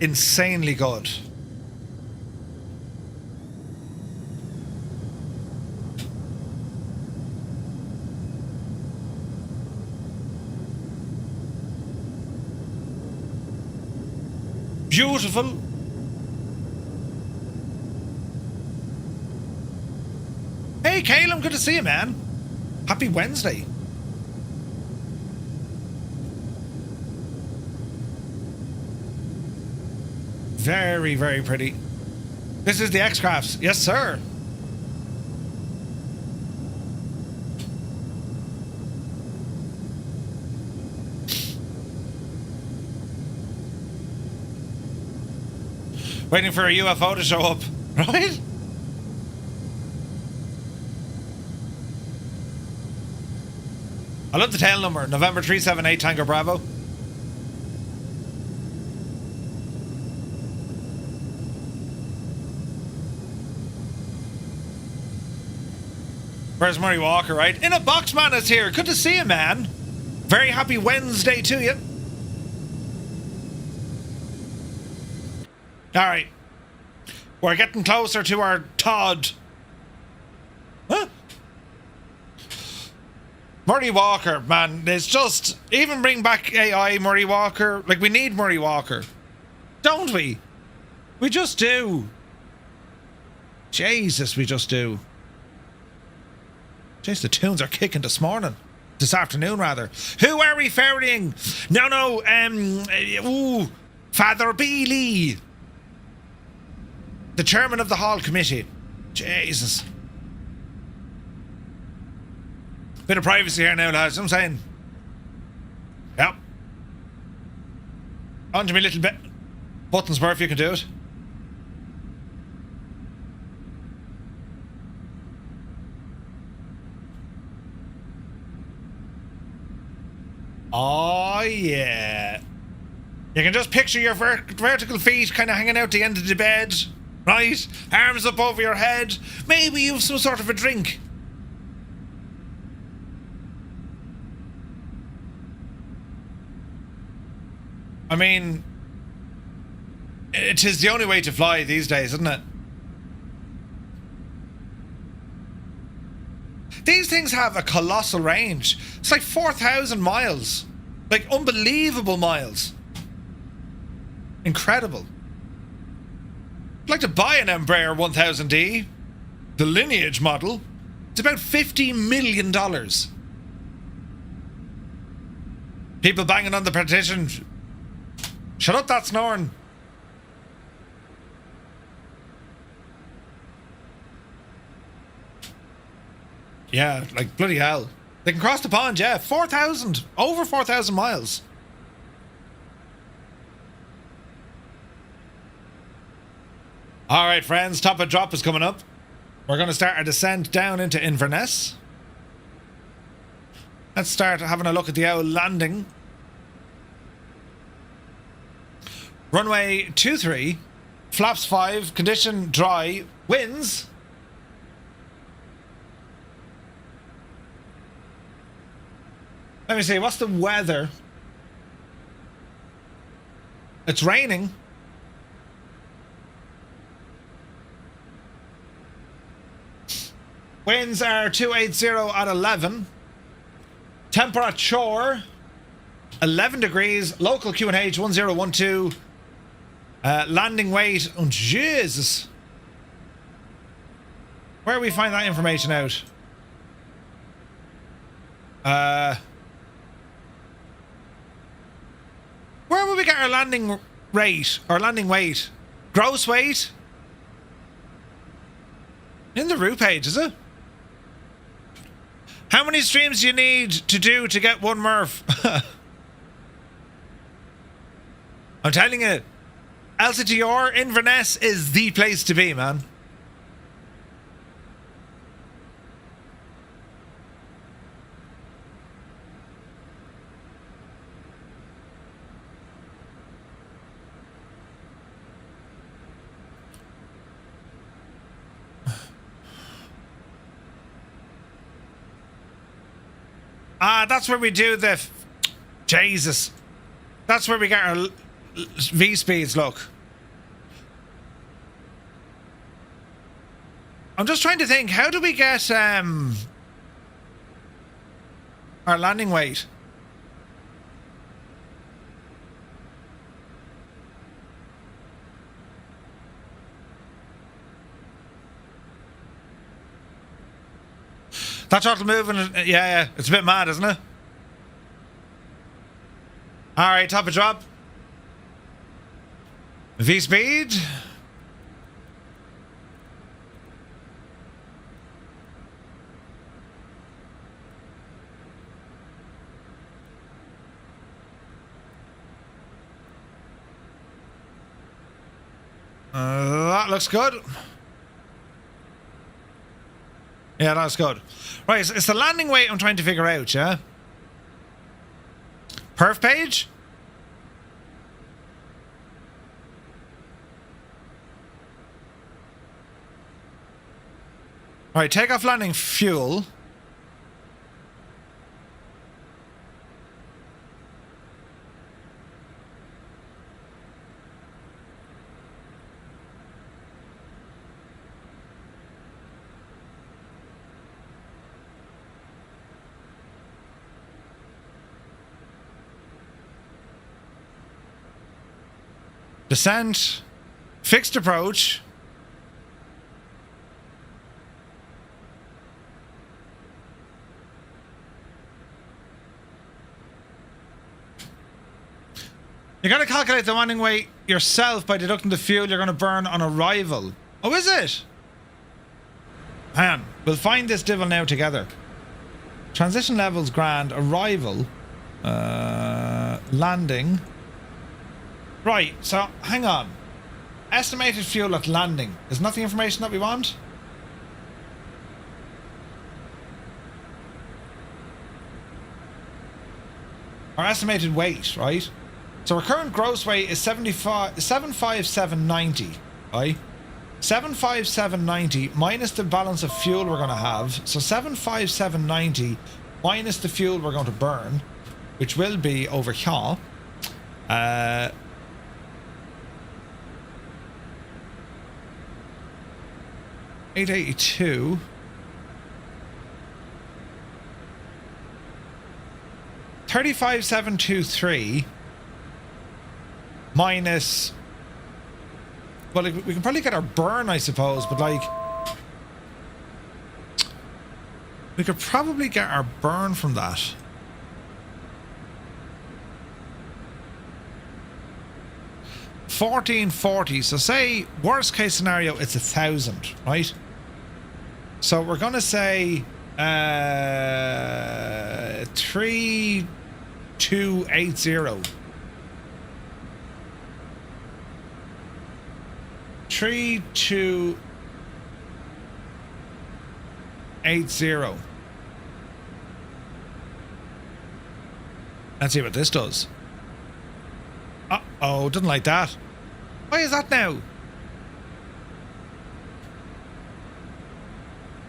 insanely good. Beautiful. Hey, Caleb, good to see you, man. Happy Wednesday. Very, very pretty. This is the X-Crafts. Yes, sir. Waiting for a UFO to show up, right? I love the tail number. November 378 Tango Bravo. Where's Murray Walker, right? In a Box Man is here. Good to see you, man. Very happy Wednesday to you. Alright. We're getting closer to our Todd. Huh? Murray Walker, man. It's just... Even bring back AI Murray Walker. Like, we need Murray Walker. Don't we? We just do. Jesus, we just do. Jeez, the tunes are kicking this morning. This afternoon, rather. Who are we ferrying? No, Father Bealey, the chairman of the Hall Committee. Jesus. Bit of privacy here now, lads, I'm saying. Yep. On to me, little bit. Buttons, Murph, you can do it. Oh, yeah. You can just picture your vertical feet kind of hanging out the end of the bed, right? Arms up over your head. Maybe you have some sort of a drink. I mean, it is the only way to fly these days, isn't it? These things have a colossal range. It's like 4,000 miles. Like, unbelievable miles. Incredible. I'd like to buy an Embraer 1000E. The Lineage model. It's about $50 million. People banging on the petition. Shut up, that snoring. Yeah, like bloody hell. They can cross the pond, yeah. 4,000. Over 4,000 miles. Alright, friends. Top of drop is coming up. We're going to start our descent down into Inverness. Let's start having a look at the owl landing. Runway 23. Flaps 5. Condition dry. Winds. Let me see, what's the weather? It's raining. Winds are 280 at 11. Temperature 11 degrees. Local QNH 1012. Landing weight. Oh, Jesus. Where do we find that information out? Where would we get our landing rate or landing weight? Gross weight? In the route page, is it? How many streams do you need to do to get one Murph? I'm telling you, LCTR Inverness is the place to be, man. Ah, that's where we do the... Jesus. That's where we get our V-speeds, look. I'm just trying to think, how do we get our landing weight? That throttle moving, yeah, it's a bit mad, isn't it? Alright, top of drop. V-speed. That looks good. Yeah, that's good. Right, it's the landing weight I'm trying to figure out, yeah? Perf page? Alright, takeoff landing fuel. Descent, fixed approach. You're going to calculate the landing weight yourself by deducting the fuel you're going to burn on arrival. Oh, is it? Hang on. We'll find this devil now together. Transition levels grand. Arrival. Landing. Right, so hang on. Estimated fuel at landing. Is not the information that we want? Our estimated weight, right? So our current gross weight is 75790, right? 75790 minus the balance of fuel we're going to have. So 75790 minus the fuel we're going to burn, which will be over here. 882. $35,723 minus, well, like, we can probably get our burn, I suppose, but like we could probably get our burn from that. $1,440. So say worst case scenario, it's 1,000, right? So we're gonna say 3280. 3280. Let's see what this does. Uh-oh, didn't like that. Why is that now?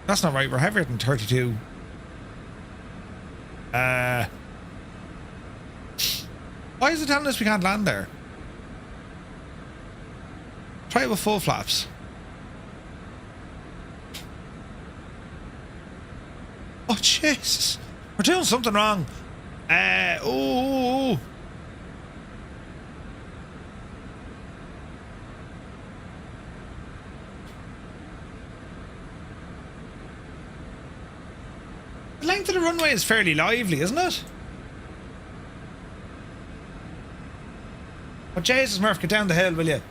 That's not right, we're heavier than 32. Why is it telling us we can't land there? Try it with full flaps. Oh, Jesus. We're doing something wrong. Oh. The length of the runway is fairly lively, isn't it? Oh, Jesus, Murph, get down the hill, will you?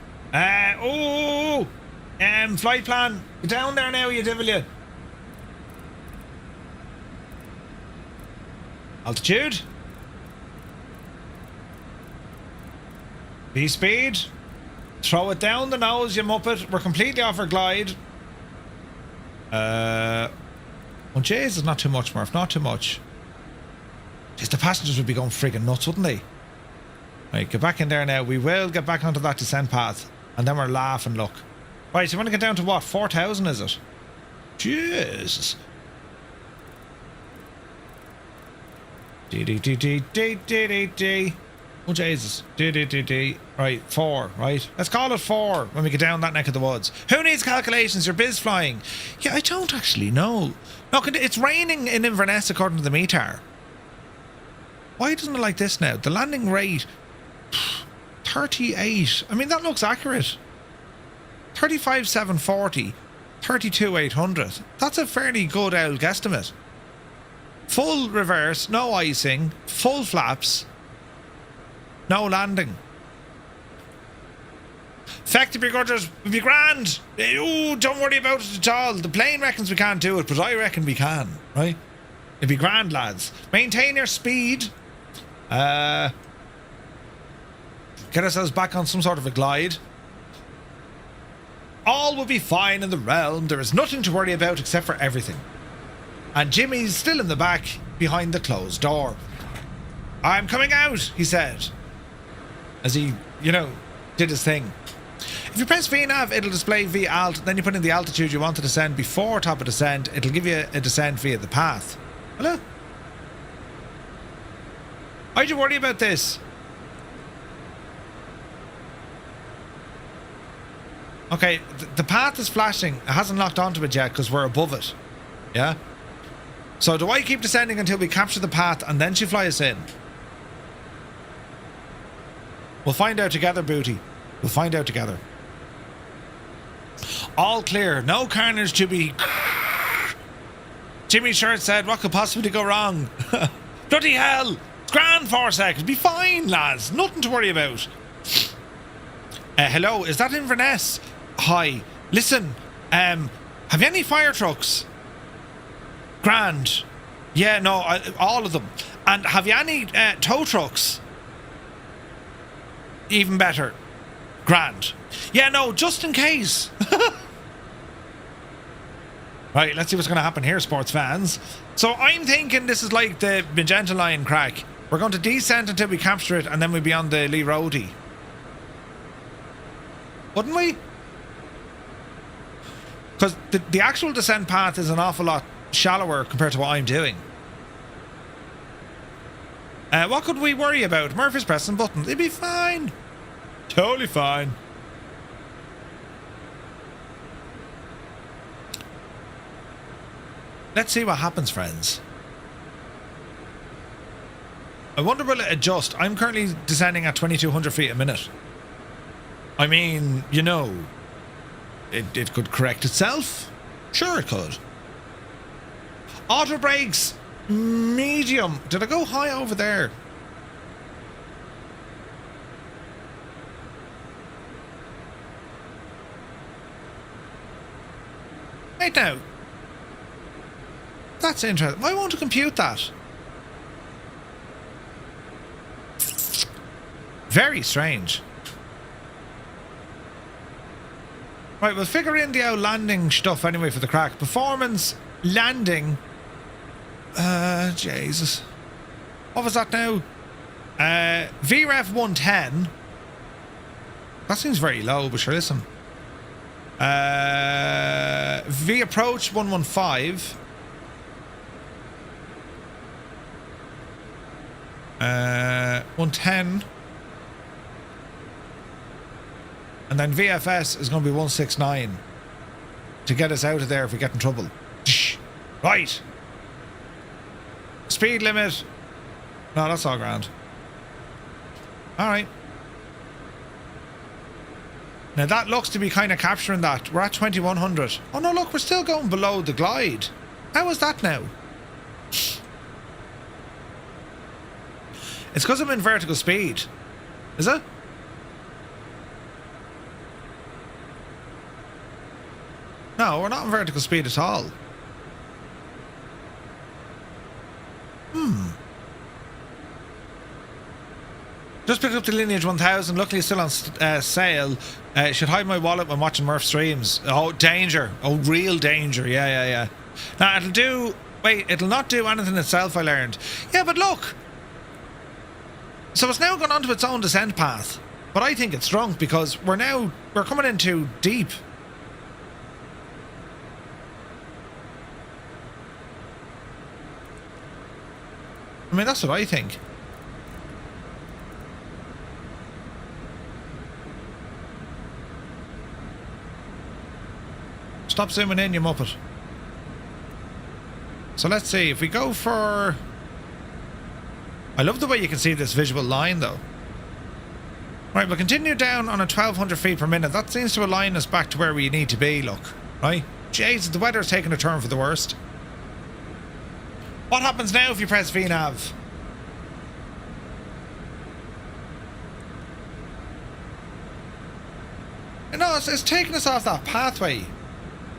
Flight plan. Get down there now, you devil, you. Altitude. V-speed. Throw it down the nose, you muppet. We're completely off our glide. Oh, Jesus, not too much, Murph, not too much. Jeez, the passengers would be going friggin' nuts, wouldn't they? Right, get back in there now. We will get back onto that descent path. And then we're laughing, look. Right, so we want to get down to what? 4,000, is it? Jesus. D. Oh, Jesus. D. Right, 4, right? Let's call it 4 when we get down that neck of the woods. Who needs calculations? You're biz flying. Yeah, I don't actually know. Look, it's raining in Inverness according to the meter. Why doesn't it like this now? The landing rate... 38. I mean, that looks accurate. 35,740. 32,800. That's a fairly good old guesstimate. Full reverse, no icing, full flaps, no landing. Effective begrudgers will be grand. Ooh, don't worry about it at all. The plane reckons we can't do it, but I reckon we can, right? It'll be grand, lads. Maintain your speed. Get ourselves back on some sort of a glide. All will be fine in the realm. There is nothing to worry about except for everything. And Jimmy's still in the back behind the closed door. I'm coming out, he said. As he, did his thing. If you press VNav, it'll display V-alt. Then you put in the altitude you want to descend before top of descent. It'll give you a descent via the path. Hello? Why'd you worry about this? Okay, the path is flashing. It hasn't locked onto it yet because we're above it. Yeah? So do I keep descending until we capture the path and then she fly us in? We'll find out together, Booty. We'll find out together. All clear. No carnage to be... Jimmy Shirt said, what could possibly go wrong? Bloody hell! It's Grand 4 seconds. Be fine, lads. Nothing to worry about. Hello, is that Inverness? Hi. Listen, have you any fire trucks? Grand. Yeah, no, all of them. And have you any tow trucks? Even better. Grand. Yeah, no, just in case. Right, let's see what's going to happen here, sports fans. So I'm thinking this is like the Magenta Line crack. We're going to descend until we capture it, and then we'll be on the Lee Roadie. Wouldn't we? Because the actual descent path is an awful lot shallower compared to what I'm doing. What could we worry about? Murphy's pressing buttons. It'd be fine. Totally fine. Let's see what happens, friends. I wonder will it adjust. I'm currently descending at 2,200 feet a minute. I mean, you know, it could correct itself. Sure it could. Auto brakes, medium. Did I go high over there? Right now. That's interesting. Why won't it compute that? Very strange. Right, we'll figure in the landing stuff anyway for the crack. Performance, landing. Jesus. What was that now? VREF 110. That seems very low, but sure, listen. V approach 115. 110. And then VFS is going to be 169 to get us out of there if we get in trouble. Right. Speed limit. No, that's all grand. Alright. Now that looks to be kind of capturing that. We're at 2100. Oh no, look, we're still going below the glide. How is that now? It's because I'm in vertical speed. Is it? No, we're not in vertical speed at all. Just picked up the Lineage 1000. Luckily still on sale. Should hide my wallet when watching Murph streams. Oh, danger. Oh, real danger. Yeah. Now, it'll do... Wait, it'll not do anything itself, I learned. Yeah, but look. So it's now gone onto its own descent path. But I think it's drunk because we're coming in too deep. I mean, that's what I think. Stop zooming in, you muppet. So let's see, if we go for... I love the way you can see this visual line, though. Right, we'll continue down on a 1,200 feet per minute. That seems to align us back to where we need to be, look. Right? Jeez, the weather's taking a turn for the worst. What happens now if you press VNav? No, it's taking us off that pathway.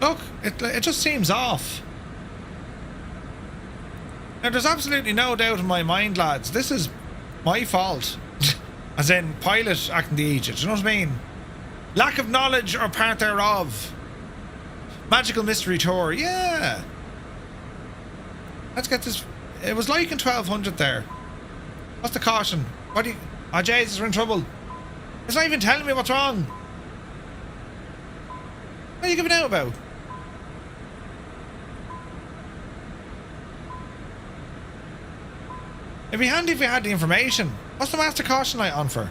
Look, it just seems off. Now, there's absolutely no doubt in my mind, lads. This is my fault. As in, pilot acting the idiot. Do you know what I mean? Lack of knowledge or part thereof. Magical mystery tour. Yeah. Let's get this. It was like in 1200 there. What's the caution? What do you... Oh, Jesus, we're in trouble. It's not even telling me what's wrong. What are you giving out about? It'd be handy if we had the information. What's the master caution light on for?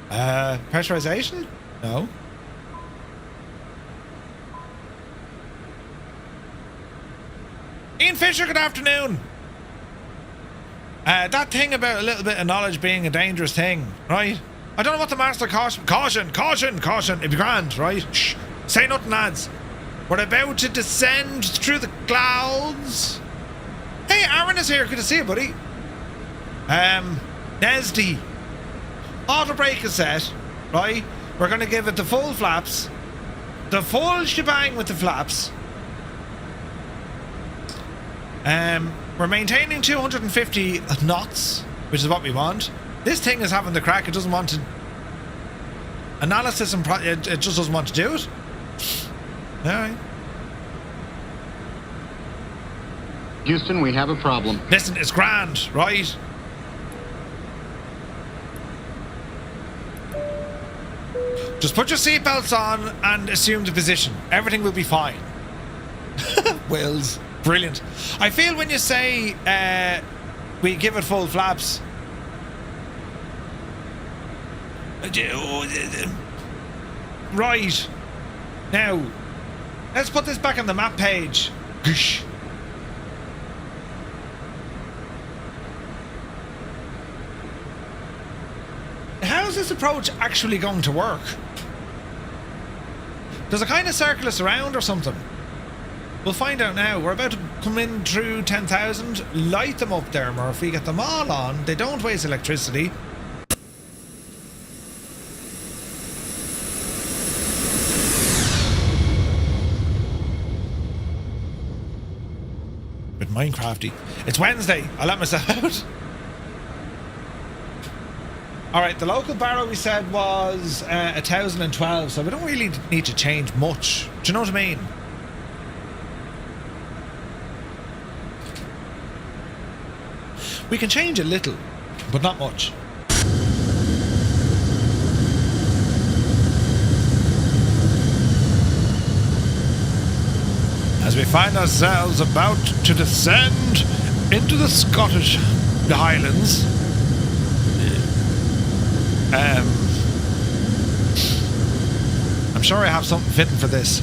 Pressurization? No. Ian Fisher, good afternoon. That thing about a little bit of knowledge being a dangerous thing, right? I don't know what the master caution... Caution! It'd be grand, right? Shh. Say nothing, lads. We're about to descend through the clouds. Hey, Aaron is here. Good to see you, buddy. Nesdy. Auto brake is set, right? We're going to give it the full flaps. The full shebang with the flaps. We're maintaining 250 knots, which is what we want. This thing is having the crack. It doesn't want to... Analysis and... it just doesn't want to do it. Alright. Houston, we have a problem. Listen, it's grand, right? Just put your seatbelts on and assume the position. Everything will be fine. Wills. Brilliant. I feel when you say we give it full flaps. Right. Now, let's put this back on the map page. Goosh. How's this approach actually going to work? Does it kind of circle us around or something? We'll find out now. We're about to come in through 10,000. Light them up there, Murphy. Get them all on. They don't waste electricity. Bit Minecrafty. It's Wednesday. I let myself out. Alright, the local barrow we said was 1012, so we don't really need to change much. Do you know what I mean? We can change a little, but not much. As we find ourselves about to descend into the Scottish Highlands. I'm sure I have something fitting for this.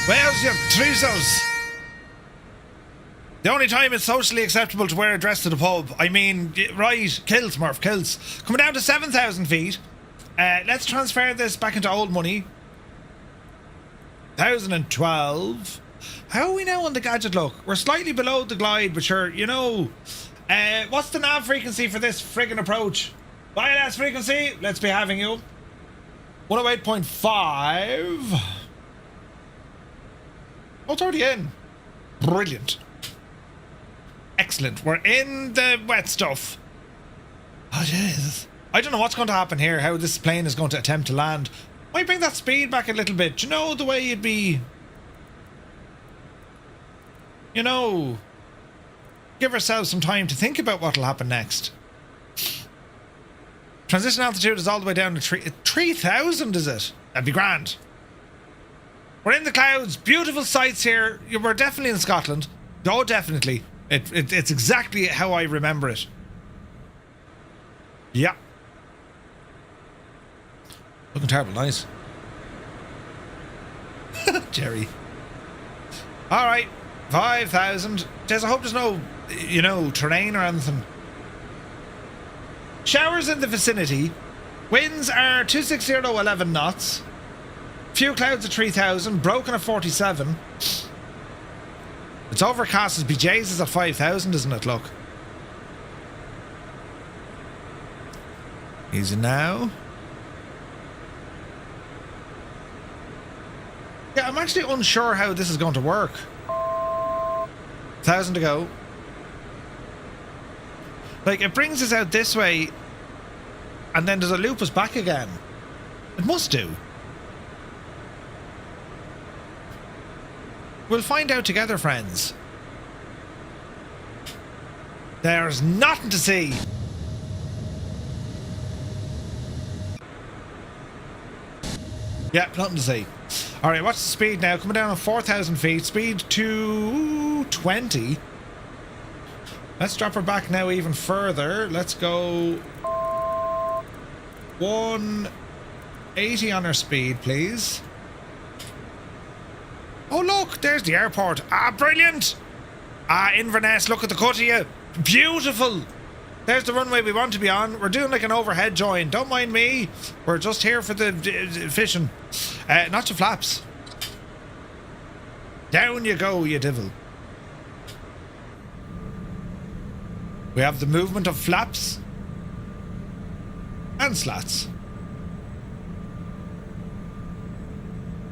Where's your trousers? The only time it's socially acceptable to wear a dress to the pub. I mean, right, kills, Murph, kills. Coming down to 7,000 feet. Let's transfer this back into old money. 1012. How are we now on the gadget look? We're slightly below the glide, but sure, you know. What's the nav frequency for this friggin' approach? ILS frequency, let's be having you. 108.5. Oh, it's already in. Brilliant. Excellent. We're in the wet stuff. Oh, Jesus. I don't know what's going to happen here, how this plane is going to attempt to land. Might bring that speed back a little bit. Do you know the way you'd be... you know, give ourselves some time to think about what will happen next. Transition altitude is all the way down to 3,000, is it? That'd be grand. We're in the clouds. Beautiful sights here. We're definitely in Scotland. Oh, definitely. It's exactly how I remember it. Yeah. Looking terrible. Nice. Jerry. All right. 5,000. I hope there's no, you know, terrain or anything. Showers in the vicinity. Winds are 260, 11 knots. Few clouds at 3,000. Broken at 47. It's overcast as BJ's is at 5,000, isn't it? Look. Easy now. Yeah, I'm actually unsure how this is going to work. 1,000 to go. Like, it brings us out this way, and then does it loop us back again? It must do. We'll find out together, friends. There's nothing to see. Yeah, nothing to see. Alright, what's the speed now? Coming down on 4,000 feet. Speed to 20. Let's drop her back now even further. Let's go 180 on her speed, please. Oh, look, there's the airport. Ah, brilliant. Ah, Inverness, look at the cut of you. Beautiful. There's the runway we want to be on. We're doing like an overhead join. Don't mind me. We're just here for the fishing. Not your flaps. Down you go, you devil. We have the movement of flaps and slats.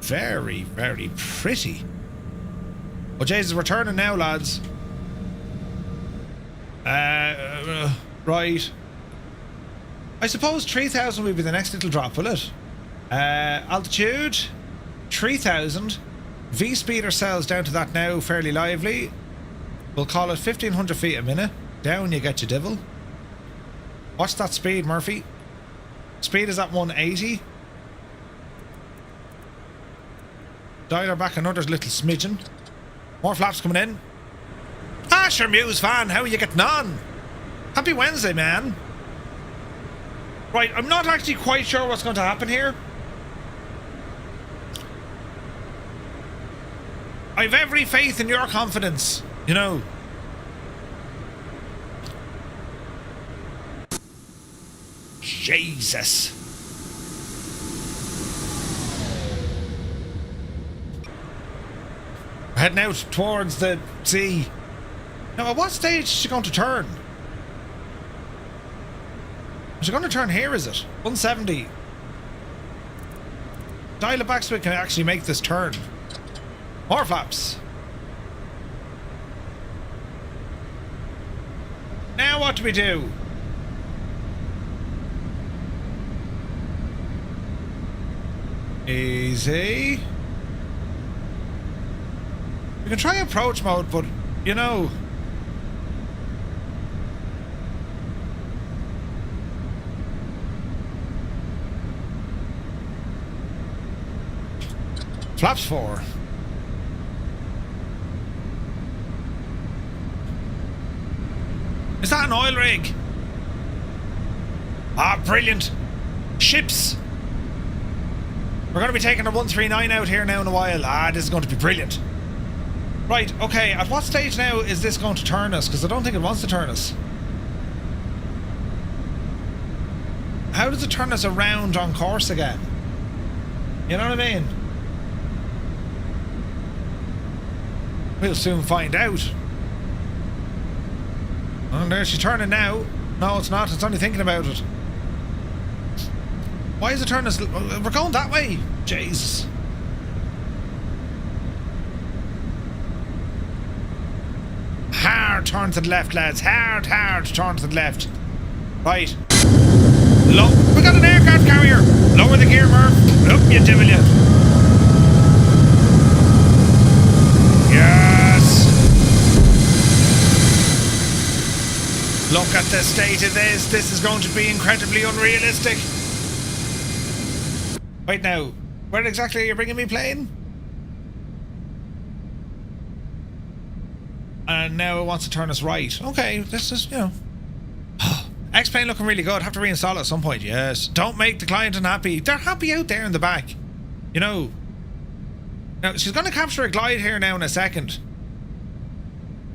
Very, very pretty. Oh, Jesus, we're turning now, lads. Right. I suppose 3,000 will be the next little drop, will it? Altitude, 3,000. V-speed ourselves down to that now, fairly lively. We'll call it 1,500 feet a minute. Down you get, you devil. What's that speed, Murphy? Speed is at 180. Dial her back another little smidgen. More flaps coming in. Ah, sure, Muse fan, how are you getting on? Happy Wednesday, man. Right, I'm not actually quite sure what's going to happen here. I've every faith in your confidence, you know. Jesus. We're heading out towards the sea. Now, at what stage is she going to turn? Is she going to turn here, is it? 170. Dial it back so we can actually make this turn. More flaps. Now what do we do? Easy. We can try approach mode, but, you know... Flaps 4. Is that an oil rig? Ah, brilliant. Ships. We're going to be taking a 139 out here now in a while. Ah, this is going to be brilliant. Right, okay, at what stage now is this going to turn us? Because I don't think it wants to turn us. How does it turn us around on course again? You know what I mean? We'll soon find out. Oh, there she's turning now. No, it's not. It's only thinking about it. Why is it turning us? We're going that way. Jesus. Hard turn to the left, lads. Hard turn to the left. Right. Low. We got an aircraft carrier. Lower the gear, Murph. Up you devil, you. Yes. Look at the state of this. This is going to be incredibly unrealistic. Wait now. Where exactly are you bringing me plane? And now it wants to turn us right. Okay, this is, you know. X-Plane looking really good. Have to reinstall it at some point. Yes. Don't make the client unhappy. They're happy out there in the back. You know. Now, she's going to capture a glide here now in a second.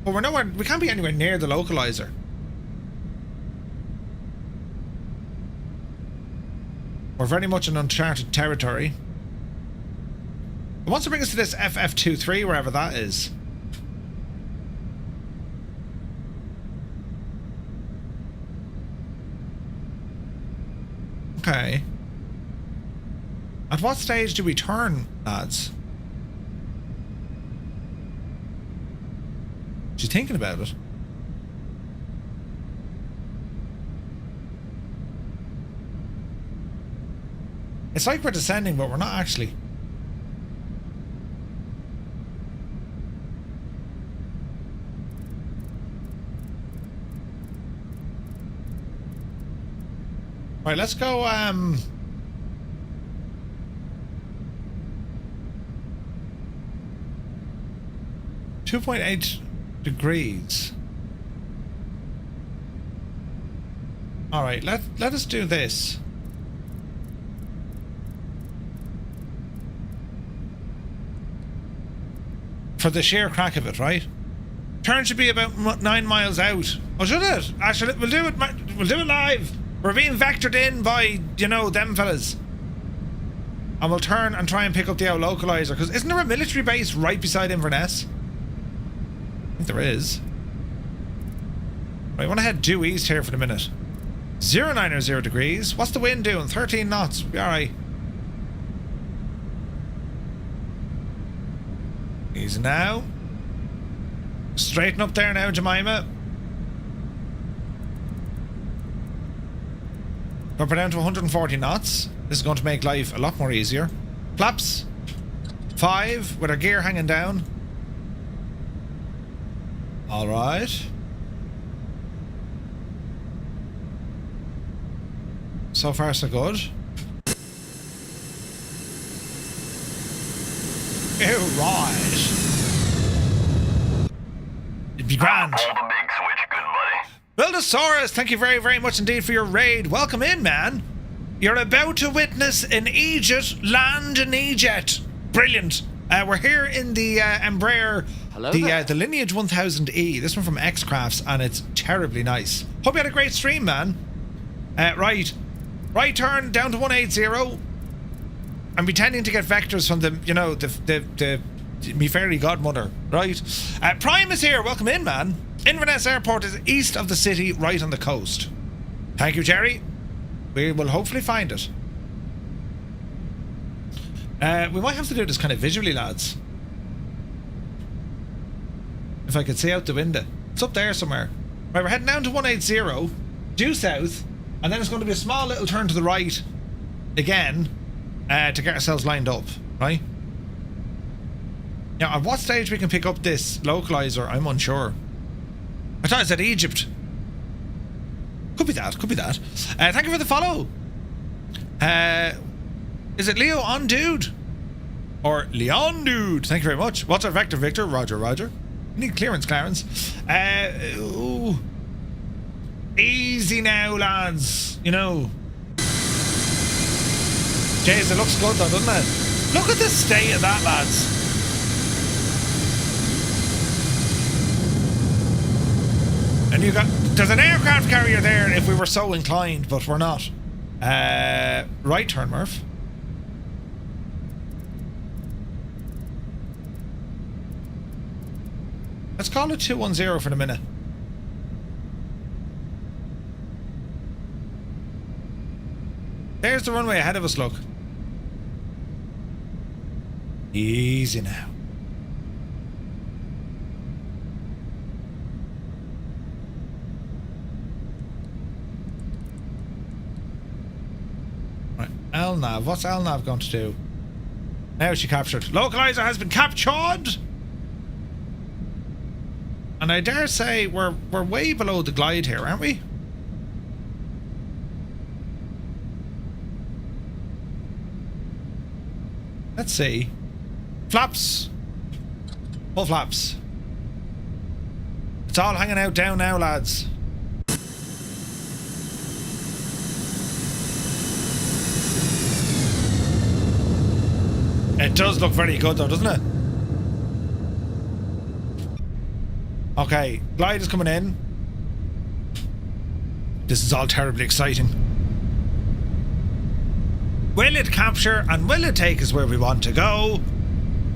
But we're nowhere. We can't be anywhere near the localizer. We're very much in uncharted territory. It wants to bring us to this FF23, wherever that is. Okay. At what stage do we turn, lads? She's thinking about it. It's like we're descending, but we're not actually. Right, let's go, 2.8 degrees. Alright, let us do this. For the sheer crack of it, right? Turn should be about 9 miles out. Oh, should it? Actually, we'll do it live. We're being vectored in by, you know, them fellas. And we'll turn and try and pick up the localizer. Because isn't there a military base right beside Inverness? I think there is. Right, I want to head due east here for the minute. 090 degrees. What's the wind doing? 13 knots. Be alright. Easy now. Straighten up there now, Jemima. Drop it down to 140 knots. This is going to make life a lot more easier. Flaps. 5 with our gear hanging down. Alright. So far so good. Alright. It'd be grand. Pull the big switch, good buddy. Wildosaurus, thank you very, very much indeed for your raid. Welcome in, man. You're about to witness an Egypt land in Egypt. Brilliant. We're here in the Embraer, the Lineage 1000E. This one from X-Crafts, and it's terribly nice. Hope you had a great stream, man. Right turn down to 180. I'm pretending to get vectors from the, you know, the me fairy godmother, right? Prime is here. Welcome in, man. Inverness Airport is east of the city, right on the coast. Thank you, Jerry. We will hopefully find it. We might have to do this kind of visually, lads. If I could see out the window. It's up there somewhere. Right, we're heading down to 180, due south, and then it's going to be a small little turn to the right again to get ourselves lined up, right? Now, at what stage we can pick up this localizer, I'm unsure. I thought it said Egypt. Could be that, could be that. Thank you for the follow. Is it Leo on Dude? Or Leon Dude? Thank you very much. What's our vector, Victor? Roger, roger. We need clearance, Clarence. Ooh. Easy now, lads. You know. Jeez, it looks good though, doesn't it? Look at the state of that, lads. And you got... There's an aircraft carrier there if we were so inclined, but we're not. Right turn, Murph. Let's call it 210 for the minute. There's the runway ahead of us, look. Easy now. Right, LNAV. What's LNAV going to do? Now she captured. Localizer has been captured! And I dare say we're way below the glide here, aren't we? Let's see. Flaps. Full flaps. It's all hanging out down now, lads. It does look very good though, doesn't it? Okay, glide is coming in. This is all terribly exciting. Will it capture and will it take us where we want to go?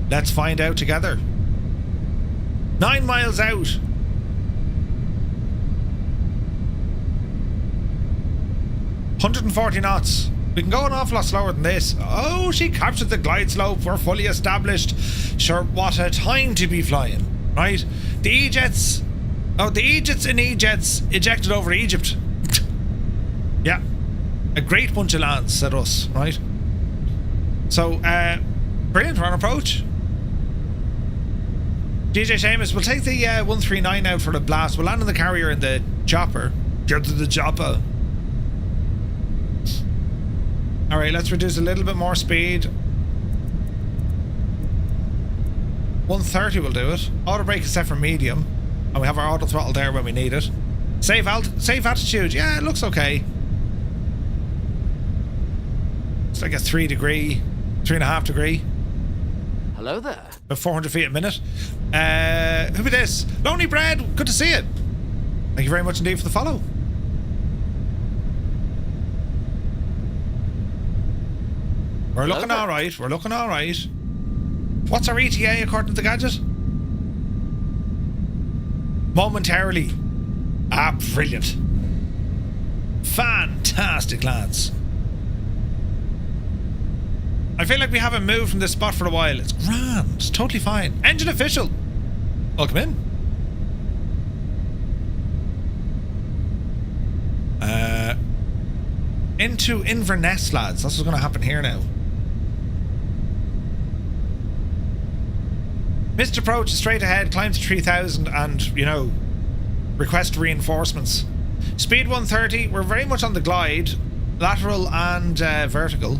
Let's find out together. 9 miles out. $140 knots. We can go an awful lot slower than this. Oh, she captured the glide slope. We're fully established. Sure, what a time to be flying, right? The E-Jets... Oh, the E-Jets and E-Jets ejected over Egypt. Yeah. A great bunch of lads, said us, right? So, brilliant, we're on approach. DJ Seamus, we'll take the 139 out for the blast. We'll land on the carrier in the chopper. Get to the chopper. Alright, let's reduce a little bit more speed. 130 will do it. Auto brake is set for medium. And we have our auto throttle there when we need it. Safe attitude. Yeah, it looks okay. It's like a 3.5 degree. Hello there. About 400 feet a minute. Who be this? Lonely Bread, good to see it. Thank you very much indeed for the follow. We're looking alright. We're looking alright. What's our ETA according to the gadget? Momentarily. Ah, brilliant. Fantastic, lads. I feel like we haven't moved from this spot for a while. It's grand. It's totally fine. Engine official. Welcome in. Into Inverness, lads. That's what's going to happen here now. Missed approach straight ahead, climb to 3000 and, you know, request reinforcements. Speed 130, we're very much on the glide, lateral and vertical.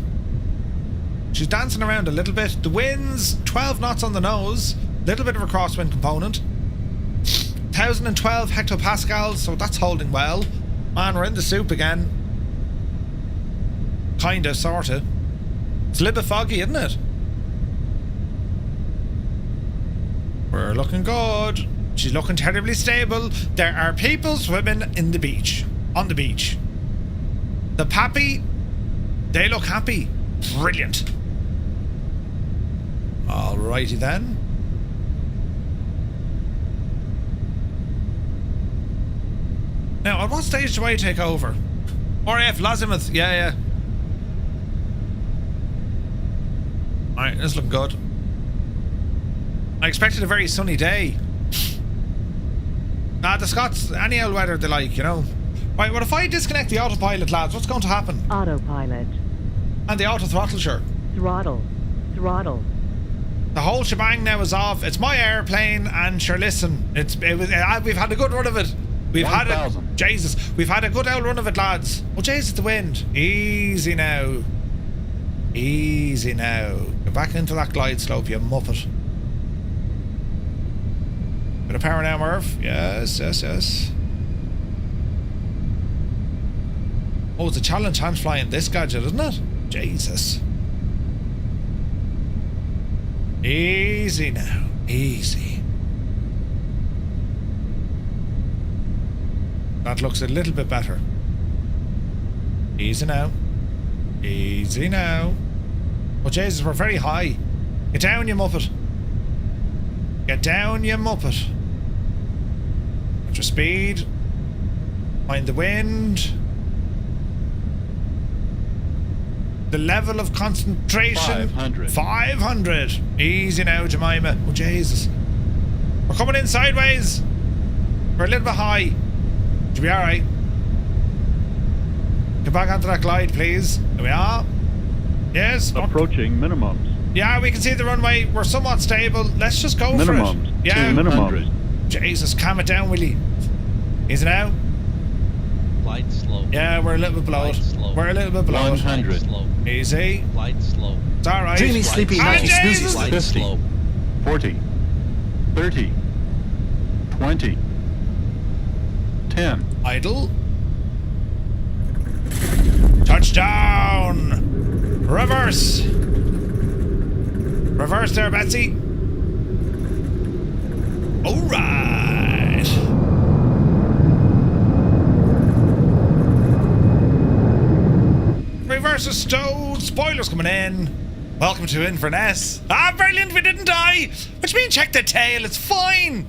She's dancing around a little bit. The wind's 12 knots on the nose, little bit of a crosswind component. 1012 hectopascals, so that's holding well. Man, we're in the soup again. Kinda, sorta. It's a little bit foggy, isn't it? We're looking good. She's looking terribly stable. There are people swimming in the beach. On the beach. The pappy, they look happy. Brilliant. Alrighty then. Now, at what stage do I take over? RAF Lazimuth, yeah. Alright, this is looking good. I expected a very sunny day. The Scots, any old weather they like, you know. Right, well, if I disconnect the autopilot, lads, what's going to happen? Autopilot. And the auto throttle, sure. Throttle. Throttle. The whole shebang now is off. It's my airplane, and sure, listen, we've had a good run of it. We've had a good old run of it, lads. Oh, Jesus, the wind. Easy now. Easy now. Get back into that glide slope, you muppet. Bit of power now, Merv. Yes. Oh, it's a challenge hand flying this gadget, isn't it? Jesus. Easy now. Easy. That looks a little bit better. Easy now. Easy now. Oh, Jesus, we're very high. Get down, you muppet. Get down, you muppet. At your speed. Mind the wind. The level of concentration. 500. Easy now, Jemima. Oh, Jesus. We're coming in sideways. We're a little bit high. Should be alright. Get back onto that glide, please. There we are. Yes. Approaching minimums. Yeah, we can see the runway. We're somewhat stable. Let's just go for it. Minimums. Yeah. Minimums. Jesus, calm it down, will you? Is it now? Flight slow. Yeah, we're a little bit below it. Flight slow. We're a little bit below 100. it. Slow. Easy. Flight slow. It's alright. Dreamy, sleepy, Flight nighty, slow. snoozy, Jesus. Flight 50. slow. 40. 30. 20. 10. Idle. Touchdown! Reverse! Reverse there, Betsy. Alright. Reverse is stowed. Spoilers coming in. Welcome to Inverness. Ah, brilliant, we didn't die. Which means check the tail, it's fine.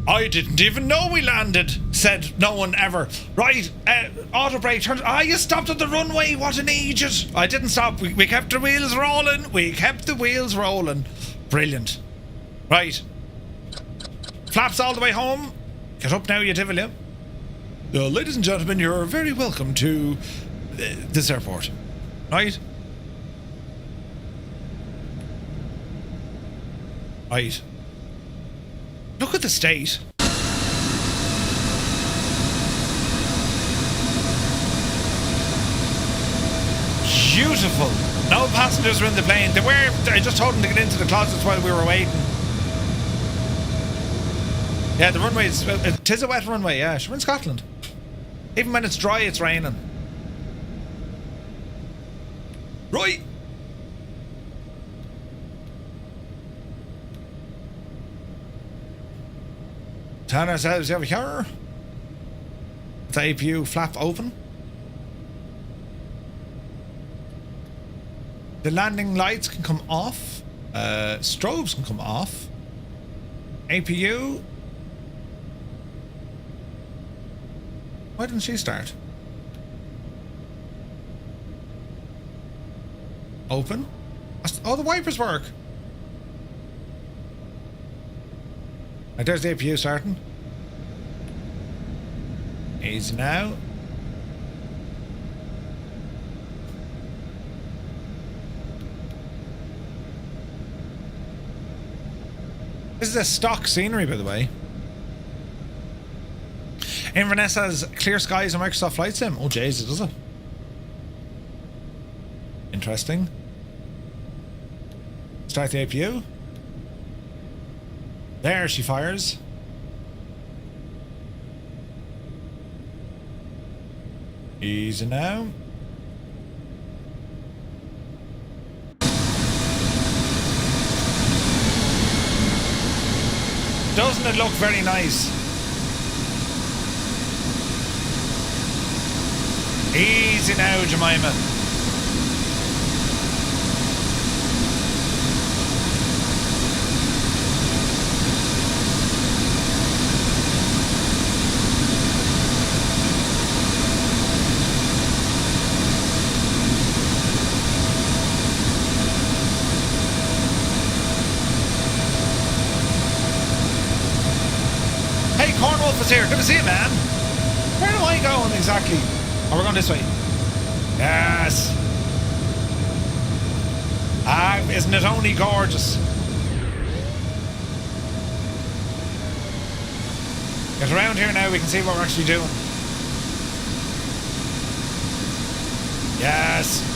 I didn't even know we landed, said no one ever. Right, auto brake turn. Ah, you stopped at the runway, what an idiot. I didn't stop, we kept the wheels rolling. We kept the wheels rolling. Brilliant. Right. Flaps all the way home. Get up now, you devil, yeah. Ladies and gentlemen, you're very welcome to this airport. Right? Right. Look at the state. Beautiful. No passengers were in the plane. I just told them to get into the closets while we were waiting. Yeah, the runway is... It is a wet runway, yeah. We're in Scotland. Even when it's dry, it's raining. Right. Turn ourselves over here. The APU flap open. The landing lights can come off. Strobes can come off. APU. Why didn't she start? Open. Oh, the wipers work. Right, there's the APU starting. Easy now. This is a stock scenery, by the way. Inverness has clear skies and Microsoft Flight Sim. Oh, Jesus, does it? Interesting. Start the APU. There she fires. Easy now. Doesn't it look very nice? Easy now, Jemima. Hey, Cornwolf is here. Good to see you, man. Where am I going exactly? Oh, we're going this way. Yes. Ah, isn't it only gorgeous? Get around here now, we can see what we're actually doing. Yes.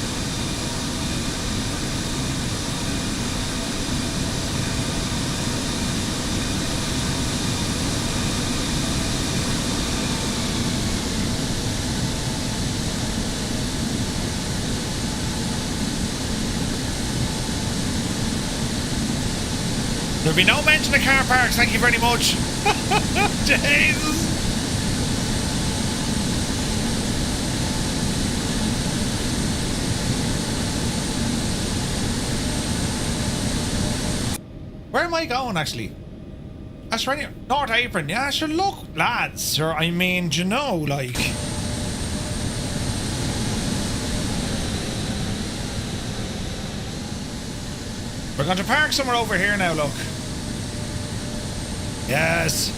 There'll be no mention of car parks, thank you very much. Jesus. Where am I going, actually? Australia, North Apron. Yeah, sure, look, lads, sir, I mean, you know, like... We're going to park somewhere over here now, look. Yes.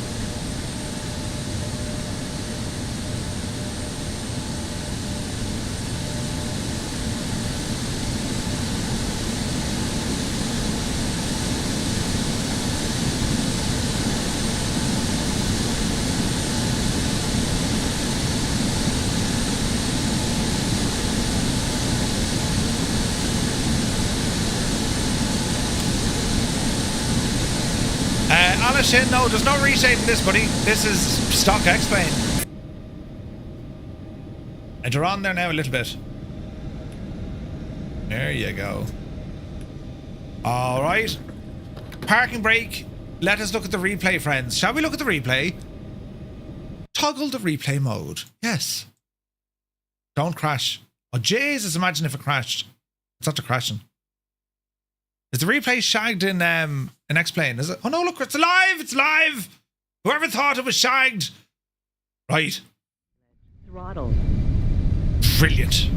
Shin. No, there's no reshaping this, buddy. This is stock X-Plane. And you're on there now a little bit. There you go. All right. Parking brake. Let us look at the replay, friends. Shall we look at the replay? Toggle the replay mode. Yes. Don't crash. Oh, Jesus, imagine if it crashed. It's not crashing. Is the replay shagged in X-Plane? Is it? Oh no, look, it's alive! It's live! Whoever thought it was shagged. Right. Throttle. Brilliant.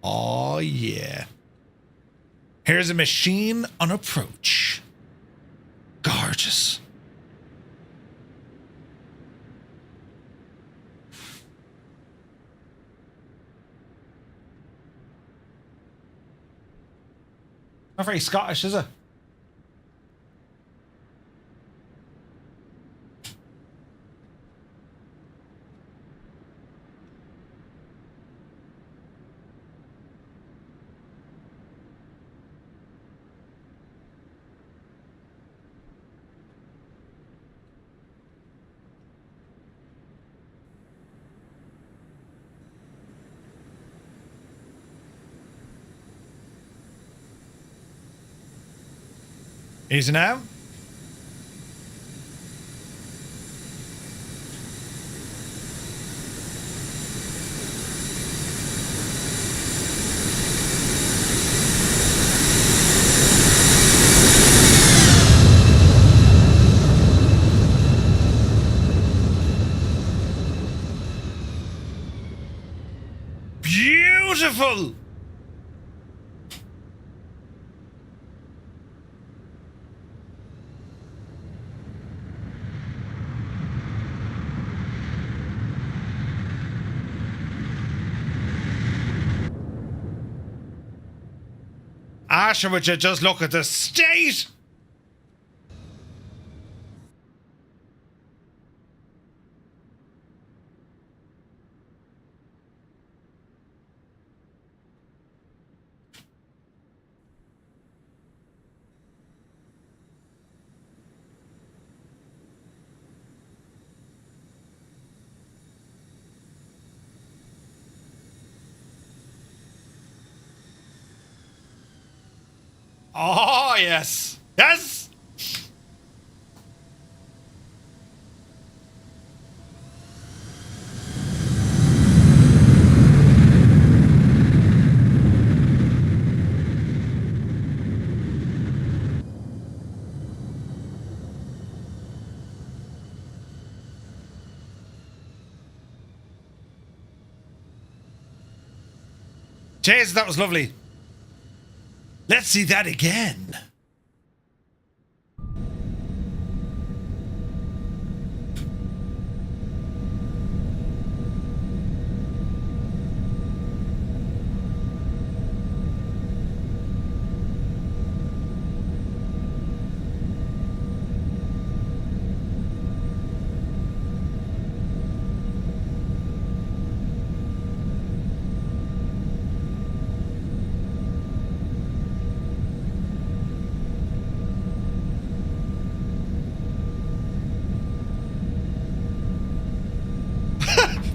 Oh yeah. Here's a machine on approach. Gorgeous. Not very Scottish, is it? Easy now. Beautiful. Asher, would you just look at the state? Oh, yes. Yes. Jeez, that was lovely. Let's see that again.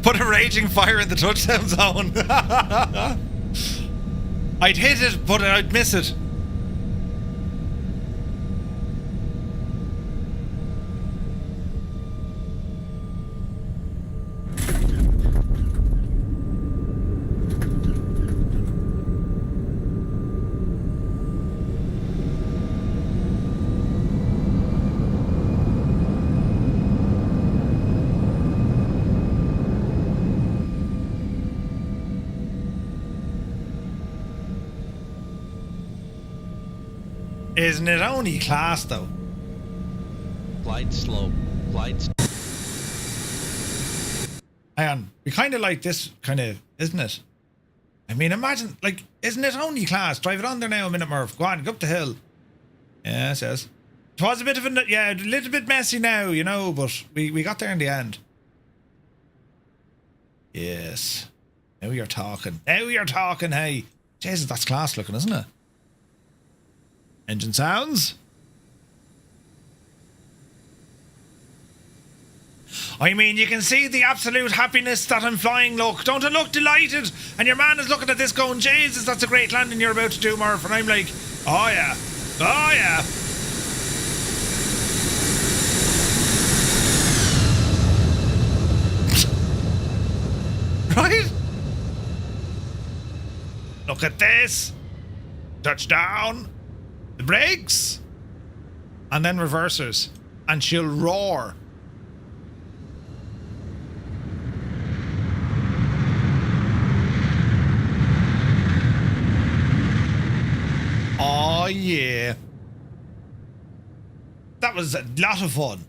Put a raging fire in the touchdown zone. I'd hit it, but I'd miss it. Isn't it only class though? Glide slow. Glide slow. Hang on. We kind of like this kind of, isn't it? I mean, imagine, like, isn't it only class? Drive it on there now a minute, Murph. Go on, go up the hill. Yeah, it says. It was a bit of a, yeah, a little bit messy now, you know, but we got there in the end. Yes. Now you're talking. Now you're talking, hey. Jesus, that's class looking, isn't it? Engine sounds. I mean, you can see the absolute happiness that I'm flying, look. Don't I look delighted? And your man is looking at this going, Jesus, that's a great landing you're about to do, Murph. And I'm like, oh yeah, oh yeah. Right? Look at this. Touchdown. The brakes. And then reversers. And she'll roar. Oh yeah. That was a lot of fun.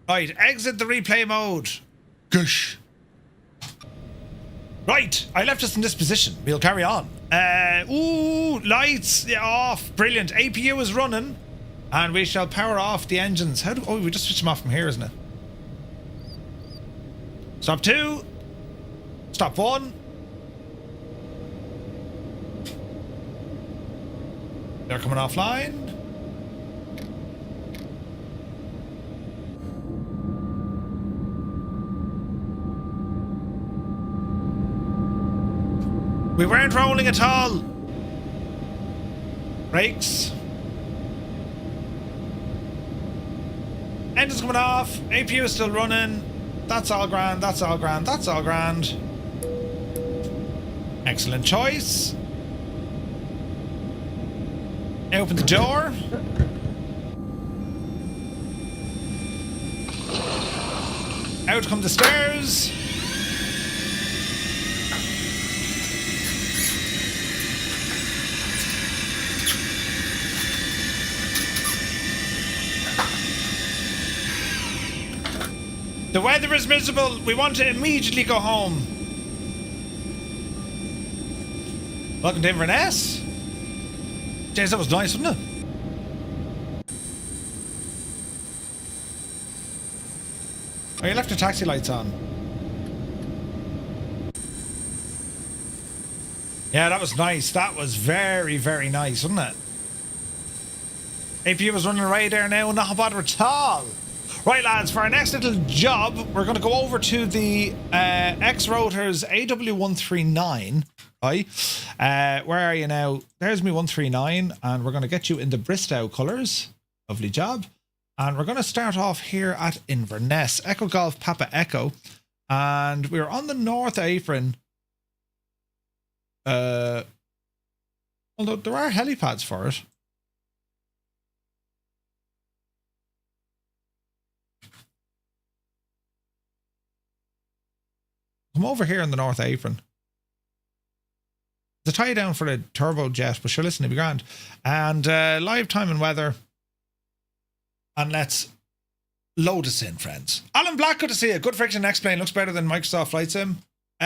Right, exit the replay mode. Gosh. Right, I left us in this position. We'll carry on. Ooh, lights off. Brilliant. APU is running. And we shall power off the engines. How do... Oh, we just switch them off from here, isn't it? Stop 2. Stop 1. They're coming offline. We weren't rolling at all. Brakes. Engines coming off. APU is still running. That's all grand. That's all grand. That's all grand. Excellent choice. Open the door. Out come the stairs. The weather is miserable. We want to immediately go home. Welcome to Inverness. Jeez, that was nice, wasn't it? Oh, you left your taxi lights on. Yeah, that was nice. That was very, very nice, wasn't it? APU was running right there now, not a bother at all. Right, lads, for our next little job, we're going to go over to the X-Rotors AW139. Right? Where are you now? There's me 139, and we're going to get you in the Bristow colours. Lovely job. And we're going to start off here at Inverness. Echo Golf Papa Echo. And we're on the North Apron. Although there are helipads for it. Come over here in the North Apron. The tie down for the turbojet, but sure, listen, it'll be grand. And live time and weather. And let's load us in, friends. Alan Black, good to see you. Good friction X-Plane looks better than Microsoft Flight Sim.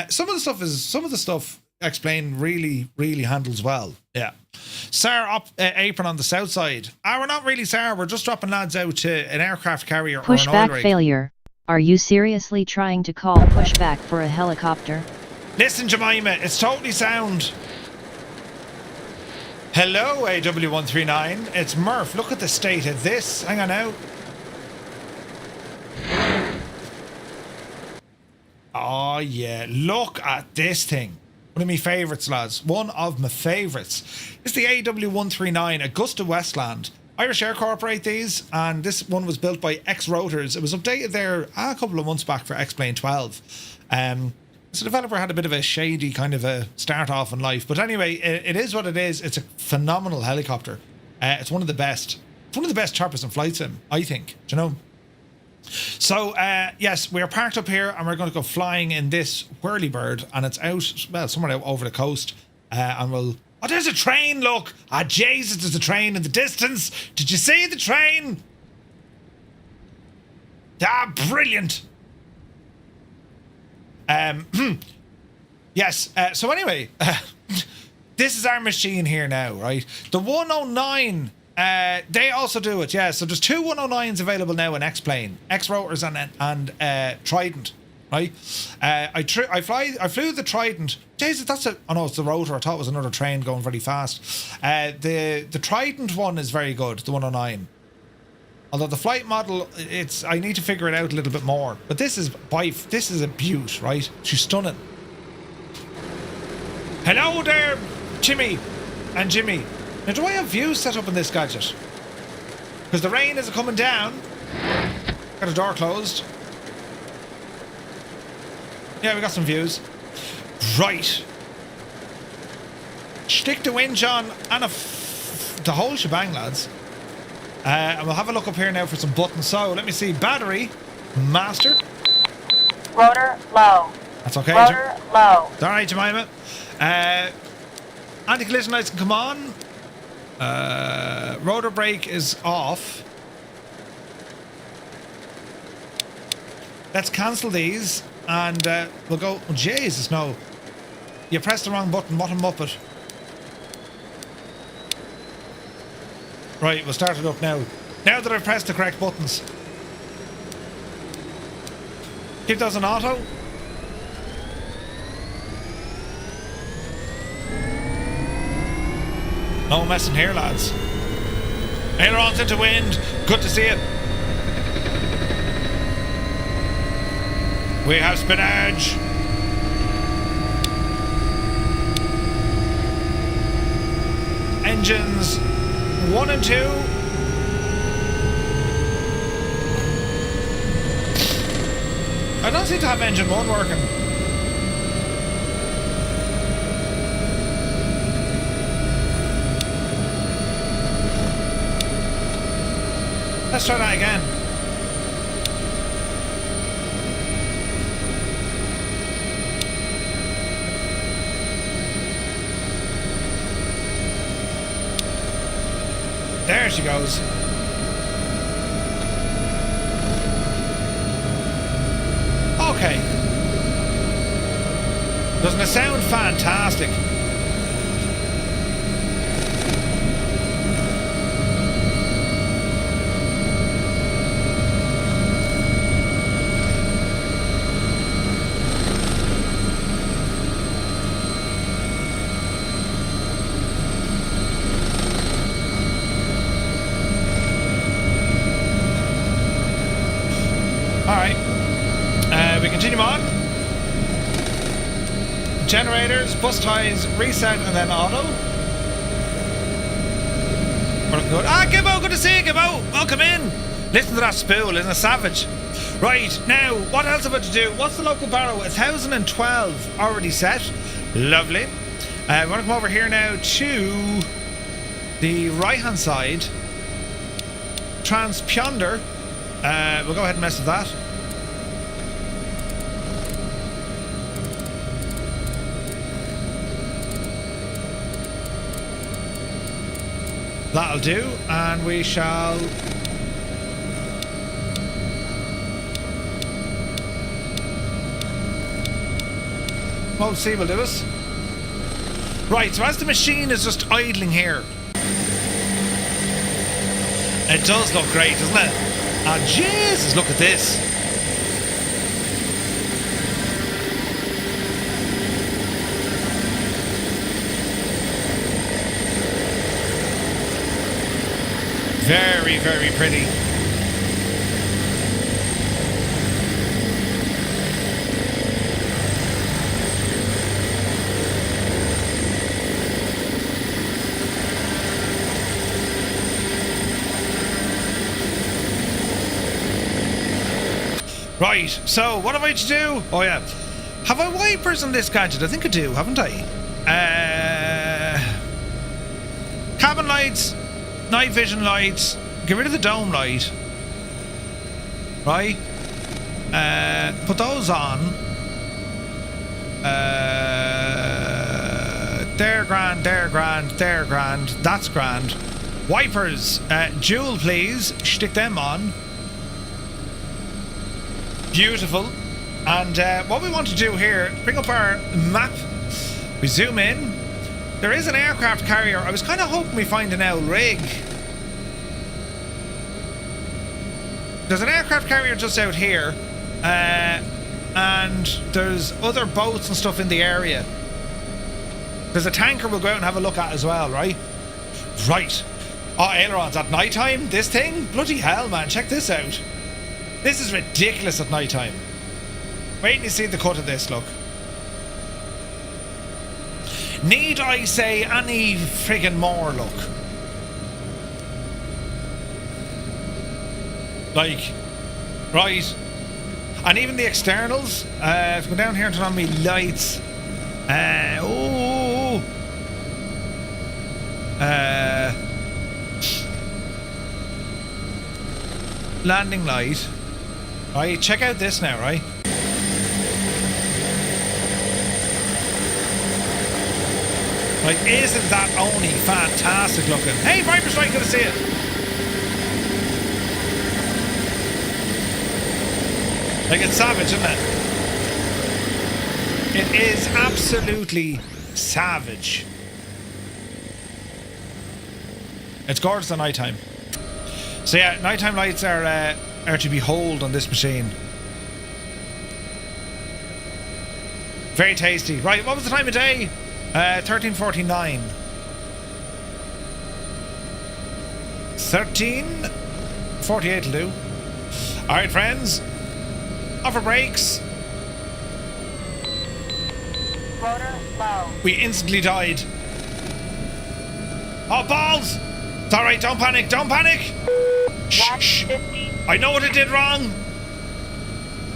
Some of the stuff X-Plane really handles well. Yeah. SAR apron on the south side. We're not really SAR. We're just dropping lads out to an aircraft carrier or an oil Pushback rig. failure. Are you seriously trying to call pushback for a helicopter? Listen, Jemima, it's totally sound. Hello, AW139. It's Murph. Look at the state of this. Hang on out. Oh, yeah. Look at this thing. One of my favourites, lads. One of my favourites. It's the AW139 Augusta Westland. Irish Air Corporate these, and this one was built by X-Rotors. It was updated there a couple of months back for X-Plane 12. So the developer had a bit of a shady kind of a start off in life. But anyway, it is what it is. It's a phenomenal helicopter. It's one of the best. It's one of the best choppers in Flight Sim, I think. Do you know? So, yes, we're parked up here and we're going to go flying in this whirlybird. And it's out, well, somewhere out over the coast. And we'll... Oh, there's a train, look. Ah, Jesus, there's a train in the distance. Did you see the train? Ah, brilliant. Yes, so anyway, this is our machine here now, right? The 109, they also do it, yeah. So there's two 109s available now in X-Plane. X-Rotors and Trident. Right, I flew the Trident. Jesus, that's a... Oh no, it's the rotor. I thought it was another train going very fast. The Trident one is very good, the 109. Although the flight model, I need to figure it out a little bit more. But this is a beaut, right? She's stunning. Hello there, Jimmy and Jimmy. Now, do I have views set up in this gadget? Because the rain is coming down. Got the door closed. Yeah, we got some views. Right. Stick the winch on and the whole shebang, lads. And we'll have a look up here now for some buttons. So, let me see. Battery. Master. Rotor low. That's okay. Rotor low. Alright, Jemima. Anti-collision lights can come on. Rotor brake is off. Let's cancel these. And we'll go... Oh, Jesus, no. You pressed the wrong button. What a muppet. Right, we'll start it up now. Now that I've pressed the correct buttons. Keep those in auto. No messing here, lads. Ailerons into wind. Good to see it. We have spinach. Engines 1 and 2. I don't seem to have engine 1 working. Let's try that again. There she goes. Okay. Doesn't it sound fantastic? We continue on. Generators, bus ties, reset, and then auto. We're looking good. Ah, Gibbo, good to see you, Gibbo. Welcome in. Listen to that spool, isn't it savage? Right, now, what else have I to do? What's the local barrow? 1012 already set. Lovely. We're going to come over here now to the right-hand side. Transponder. We'll go ahead and mess with that. That'll do, and we shall... Mode C will do us. Right, so as the machine is just idling here, it does look great, doesn't it? Ah, Jesus, look at this. Very, very pretty. Right, so what have I to do? Oh yeah. Have I wipers on this gadget? I think I do, haven't I? Cabin lights. Night vision lights. Get rid of the dome light. Right? Put those on. They're grand, they're grand, they're grand. That's grand. Wipers. Dual, please. Stick them on. Beautiful. And what we want to do here, bring up our map. We zoom in. There is an aircraft carrier. I was kind of hoping we find an L rig. There's an aircraft carrier just out here. And there's other boats and stuff in the area. There's a tanker we'll go out and have a look at as well, right? Right. Oh, ailerons at night time? This thing? Bloody hell, man. Check this out. This is ridiculous at night time. Wait till you see the cut of this, look. Need I say any friggin' more, look? Like, right. And even the externals. If I go down here and turn on me lights. Landing light. Right, check out this now, right? Like, isn't that only fantastic looking? Hey, Viper Strike, good to see it. Like, it's savage, isn't it? It is absolutely savage. It's gorgeous at night time. So yeah, nighttime lights are to behold on this machine. Very tasty. Right, what was the time of day? 13:49. 13:48 will do. Alright, friends. Offer brakes. Rotor low. We instantly died. Oh, balls! It's alright, don't panic, don't panic! Shh. 150. I know what I did wrong.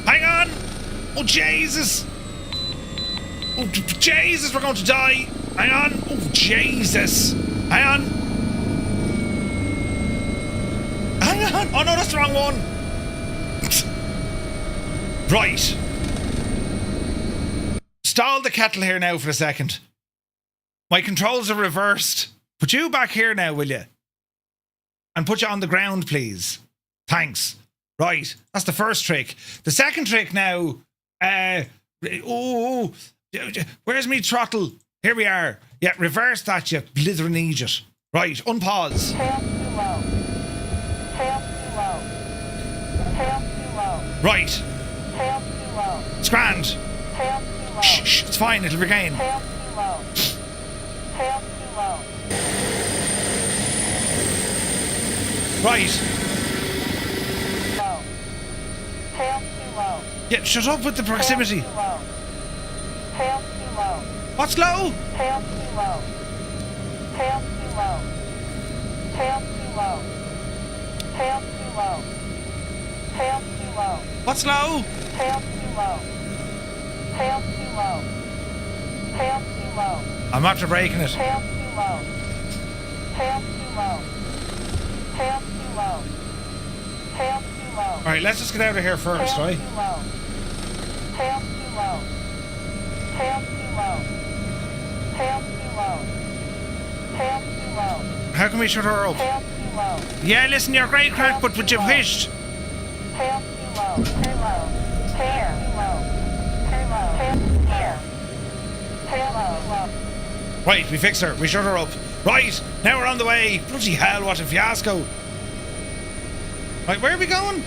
Hang on. Oh, Jesus. Oh, Jesus, we're going to die. Hang on. Oh, Jesus. Hang on. Hang on. Oh, no, that's the wrong one. Right. Stall the kettle here now for a second. My controls are reversed. Put you back here now, will you? And put you on the ground, please. Thanks. Right. That's the first trick. The second trick now. Where's me throttle? Here we are. Yeah, reverse that, you blithering idiot. Right, unpause. Tail too low. Tail too low. Tail too low. Right. Tail too low. It's grand. Tail too low. Shh, it's fine, it'll regain. Tail too low. Tail too low. Right. Low. Tail too low. Yeah, shut up with the proximity. Tail too low. Tail too low. What's low? Tail too low. Tail too low. Tail too low. Tail too low. Tail too low. What's low? Tail too low. Tail too low. Tail too low. I'm after breaking it. Tail too low. Tail too low. Tail too low. Tail too low. Alright, let's just get out of here first, Tail right? too low. Tail too low. Tail too low. Tail too low. Tail too low. How can we shut her up? Tail too low. Yeah, listen, you're great crack, but would you wished? Tail too low. Too low. Tail too low. Too low. Tail here. Tail low. Right, we fixed her. We shut her up. Right, now we're on the way. Bloody hell, what a fiasco. Right, where are we going?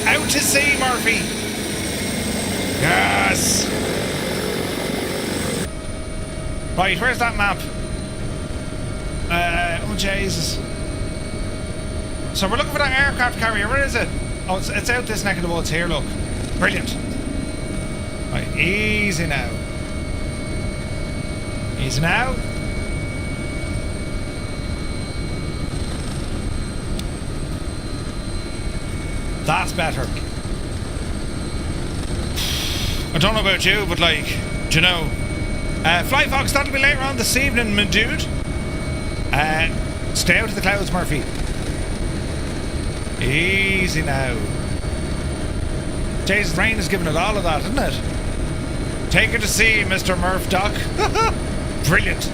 Out to sea, Murphy. Yes. Right, where's that map? Oh, Jesus. So we're looking for that aircraft carrier. Where is it? Oh, it's out this neck of the woods here, look. Brilliant. Right, easy now. Easy now. That's better. I don't know about you, but like, do you know? Fly Fox, that'll be later on this evening, my dude. Stay out of the clouds, Murphy. Easy now. Jesus, rain is giving it all of that, isn't it? Take her to sea, Mr. Murph Doc. Brilliant.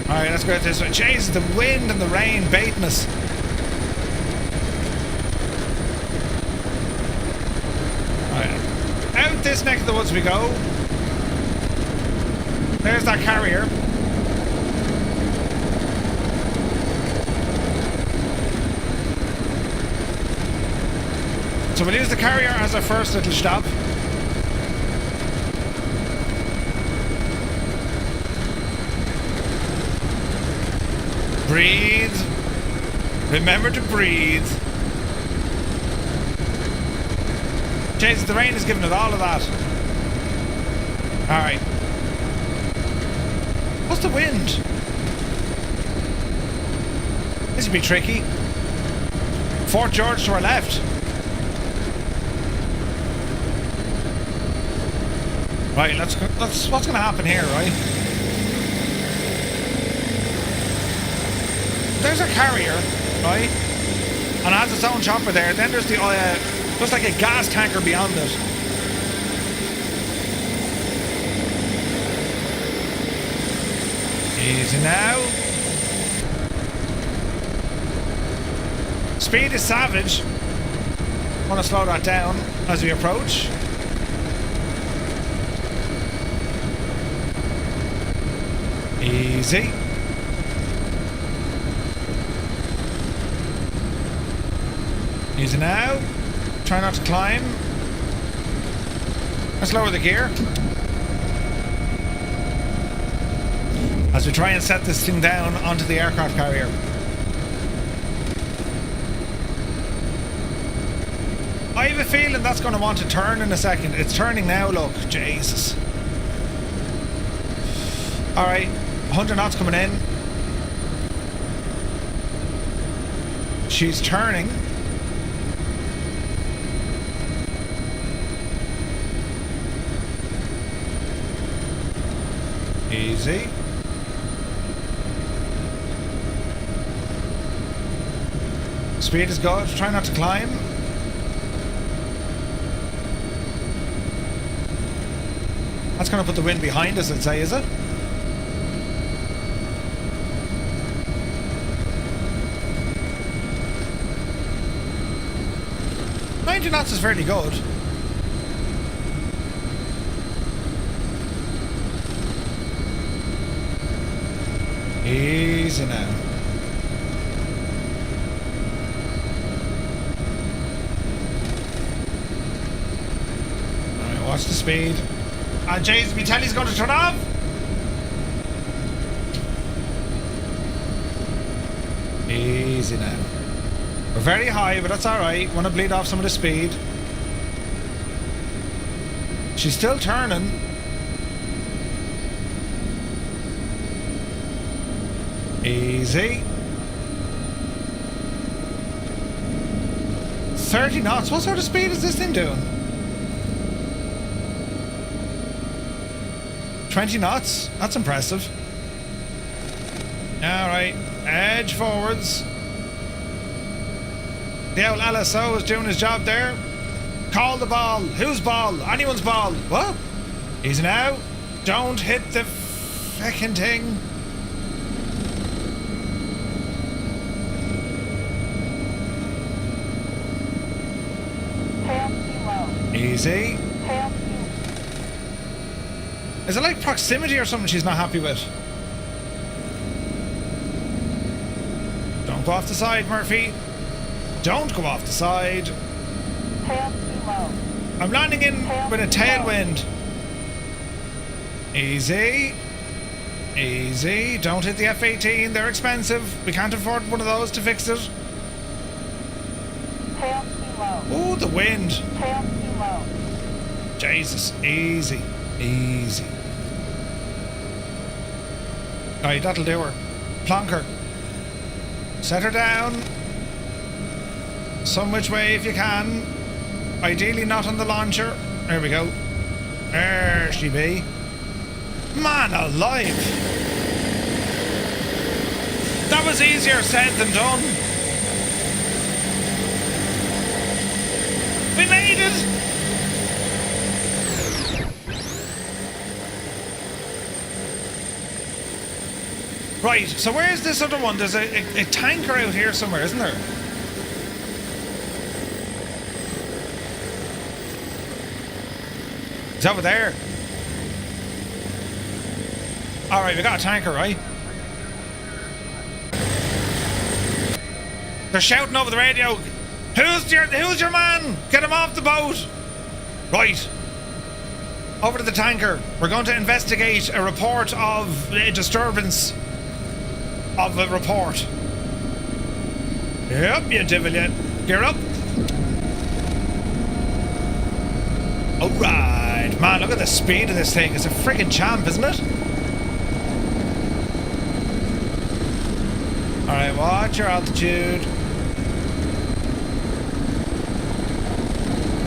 Alright, let's go this way. Jesus, the wind and the rain baiting us. Alright. Out this neck of the woods we go. There's that carrier. So we'll use the carrier as our first little stop. Breathe. Remember to breathe. Jesus, the rain is giving it all of that. Alright. What's the wind? This would be tricky. Fort George to our left. Right, let's what's going to happen here, right? There's a carrier, right? And it has its own chopper there. Then there's the looks like a gas tanker beyond it. Easy now. Speed is savage. Want to slow that down as we approach. Easy. Easy now. Try not to climb. Let's lower the gear. As we try and set this thing down onto the aircraft carrier. I have a feeling that's going to want to turn in a second. It's turning now, look. Jesus. Alright. 100 knots coming in. She's turning. Easy. Speed is good. Try not to climb. That's going to put the wind behind us, I'd say, is it? Knots is fairly good. Easy now. Alright, watch the speed. And James, me telly's going to turn off. Easy now. We're very high, but that's alright. Want to bleed off some of the speed. She's still turning. Easy. 30 knots. What sort of speed is this thing doing? 20 knots. That's impressive. Alright. Edge forwards. The old LSO is doing his job there. Call the ball. Whose ball? Anyone's ball. What? Easy now. Don't hit the feckin' thing. Easy. Is it like proximity or something she's not happy with? Don't go off the side, Murphy. Don't go off the side. I'm landing in with a tailwind. Easy. Easy. Don't hit the F-18. They're expensive. We can't afford one of those to fix it. Ooh, the wind. Jesus. Easy. Easy. Alright, that'll do her. Plonk her. Set her down. Some which way if you can. Ideally not on the launcher. There we go. There she be. Man alive! That was easier said than done. We made it! Right, so where's this other one? There's a tanker out here somewhere, isn't there? It's over there. Alright, we got a tanker, right? They're shouting over the radio. Who's your man? Get him off the boat. Right. Over to the tanker. We're going to investigate a report of a disturbance of a report. Yep, you devil, you. Gear up. Alright. Man, look at the speed of this thing. It's a freaking champ, isn't it? Alright, watch your altitude.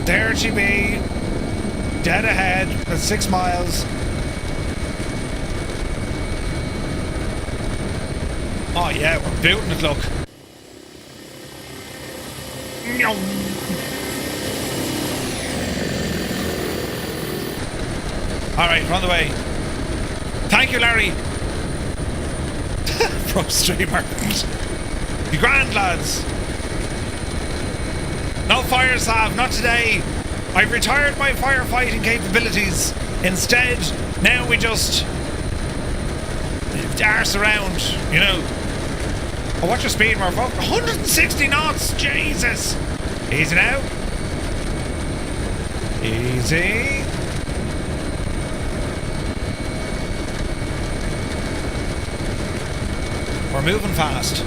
There she be. Dead ahead. That's 6 miles. Oh yeah, we're booting it, look. Alright, we're on the way. Thank you, Larry. Pro streamer. Be grand, lads. No fire salve, not today. I've retired my firefighting capabilities. Instead, now we just arse around, you know. Oh, what's your speed, Murph? 160 knots, Jesus. Easy now. Easy. We're moving fast.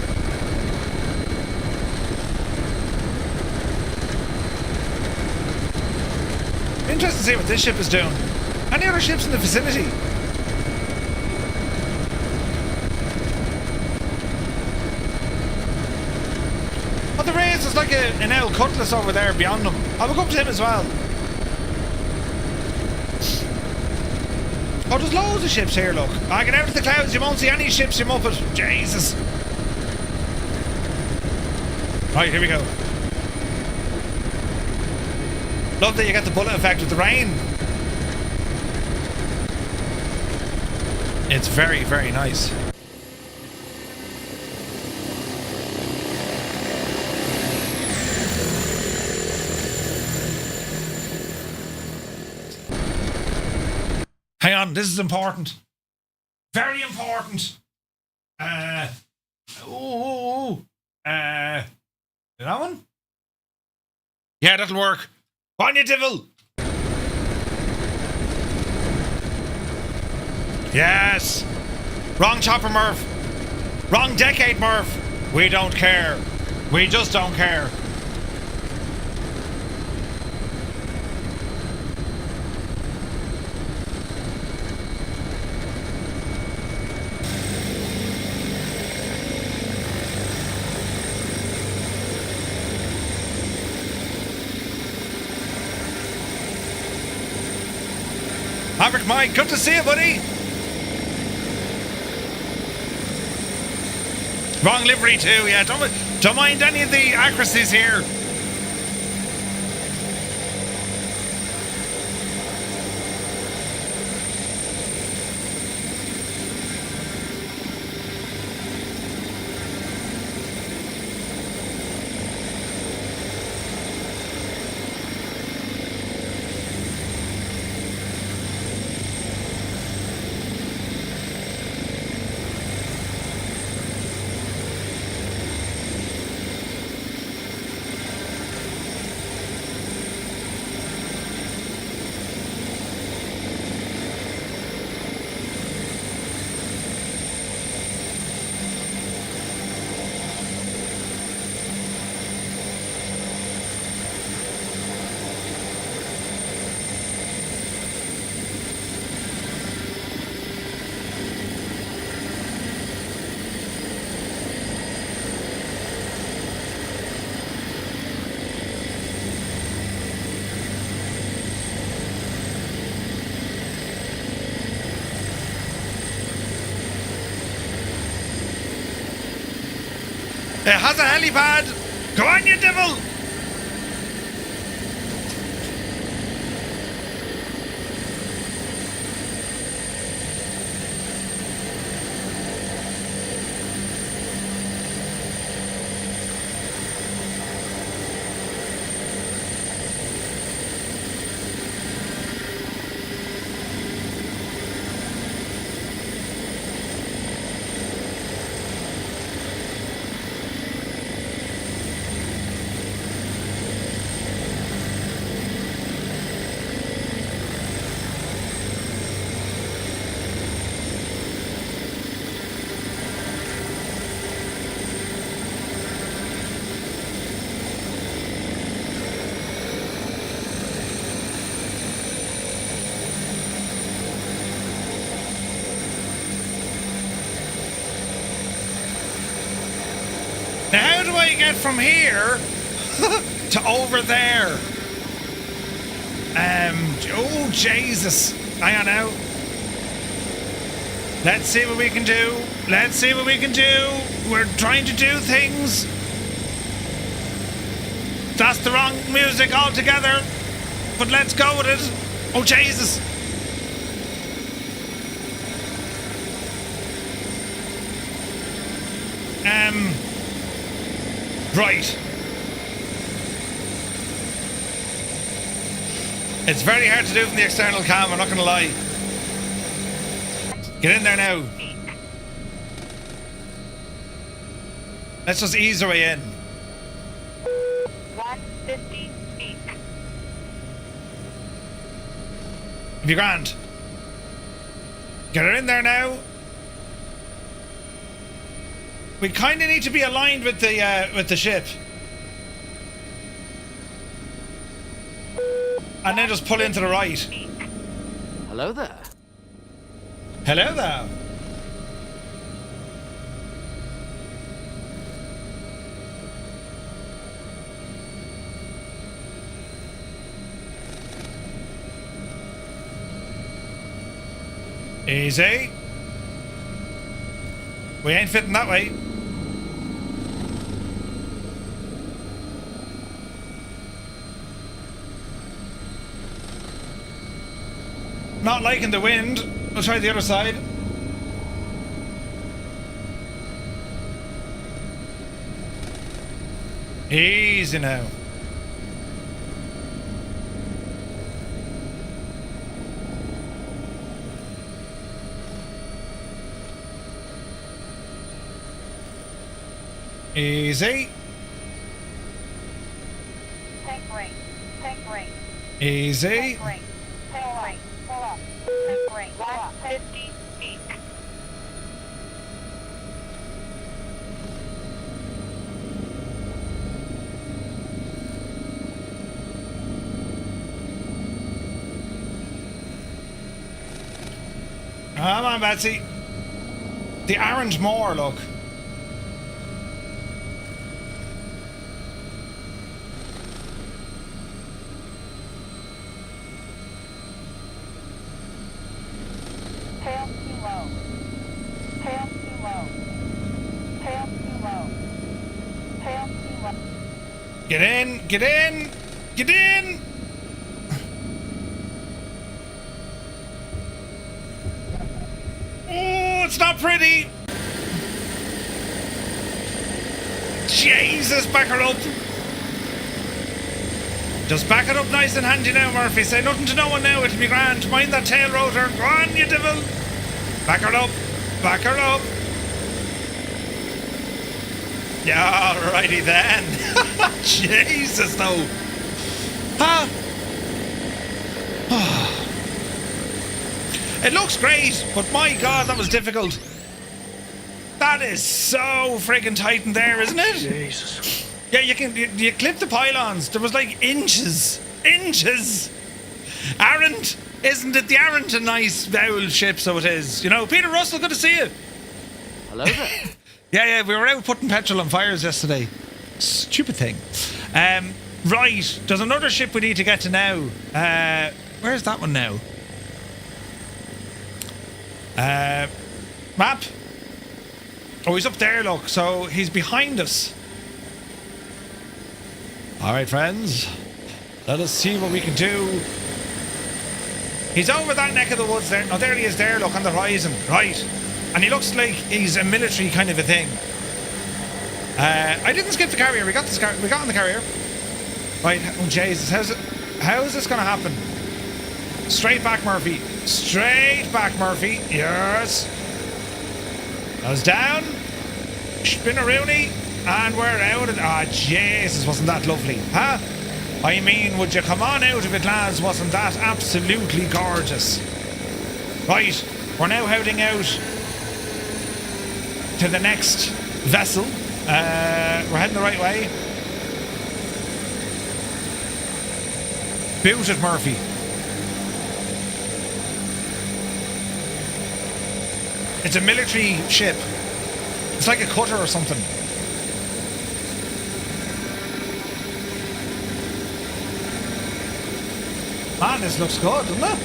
Interesting to see what this ship is doing. Any other ships in the vicinity? Oh, there is. There's like an L Cutlass over there beyond them. I'll go up to him as well. Oh, there's loads of ships here, look. I get out of the clouds, you won't see any ships, you muppet. Jesus. Right, here we go. Love that you get the bullet effect with the rain. It's very, very nice. Hang on, this is important. Very important. That one? Yeah, that'll work. On you, devil! Yes! Wrong chopper, Murph. Wrong decade, Murph. We don't care. We just don't care. Maverick Mike, good to see you, buddy. Wrong livery too, yeah. Don't mind any of the accuracies here. It has a helipad. Go on, you devil. I get from here to over there? Oh, Jesus. Hang on now. Let's see what we can do. Let's see what we can do. We're trying to do things. That's the wrong music altogether. But let's go with it. Oh, Jesus. Right. It's very hard to do from the external cam, I'm not going to lie. Get in there now. Let's just ease our way in. 150 feet. If you grand. Get her in there now. We kind of need to be aligned with the ship. And then just pull into the right. Hello there. Hello there. Easy. We ain't fitting that way. Not liking the wind. I'll try the other side. Easy now. Easy. Take right. Take right. Easy. Take right. Take right. Pull up. Take right. Pull up. 50 feet. Come on, Betsy. The orange moor, look. Tail too low. Tail too low. Tail too low. Tail too low. Get in, get in, get in. Oh, it's not pretty. Jesus, back her up. Just back it up nice and handy now, Murphy. Say nothing to no one now, it'll be grand. Mind that tail rotor. Go on, you devil. Back her up. Back her up. Yeah, alrighty then. Jesus, though. Huh? It looks great, but my God, that was difficult. That is so friggin' tight in there, isn't it? Jesus. Yeah, you clip the pylons. There was like inches. Aren't, isn't it? The aren't a nice owl ship, so it is. You know, Peter Russell, good to see you. Hello there. Yeah, we were out putting petrol on fires yesterday. Stupid thing. Right, there's another ship we need to get to now. Where's that one now? Map. Oh, he's up there, look. So he's behind us. All right, friends. Let us see what we can do. He's over that neck of the woods there. Oh, there he is there, look, on the horizon. Right. And he looks like he's a military kind of a thing. I didn't skip the carrier. We got on the carrier. Right. Oh, Jesus. How is this going to happen? Straight back, Murphy. Straight back, Murphy. Yes. Nose down. Spin-a-rooney. And we're out of... Ah, Jesus, wasn't that lovely? Huh? I mean, would you come on out of it, lads? Wasn't that absolutely gorgeous? Right. We're now heading out to the next vessel. We're heading the right way. Boot it, Murphy. It's a military ship. It's like a cutter or something. Man, this looks good, doesn't it?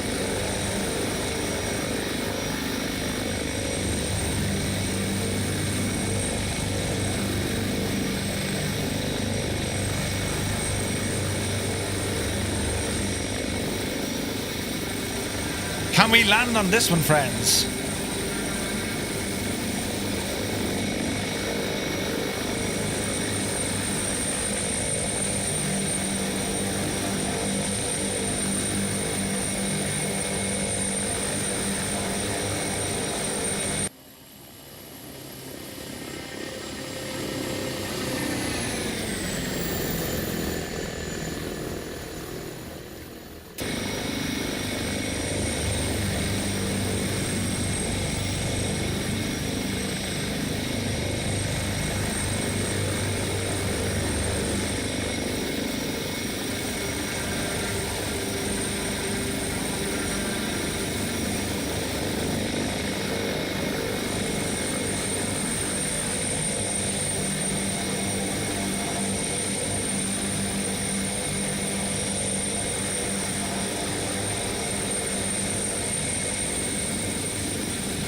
Can we land on this one, friends?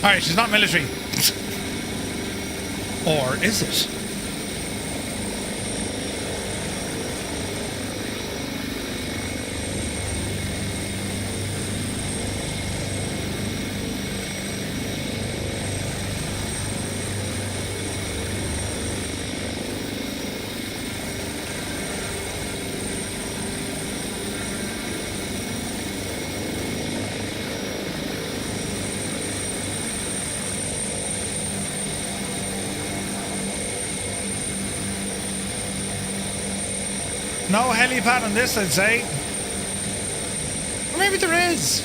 Alright, she's not military. Or is it? No helipad on this, I'd say. Or maybe there is.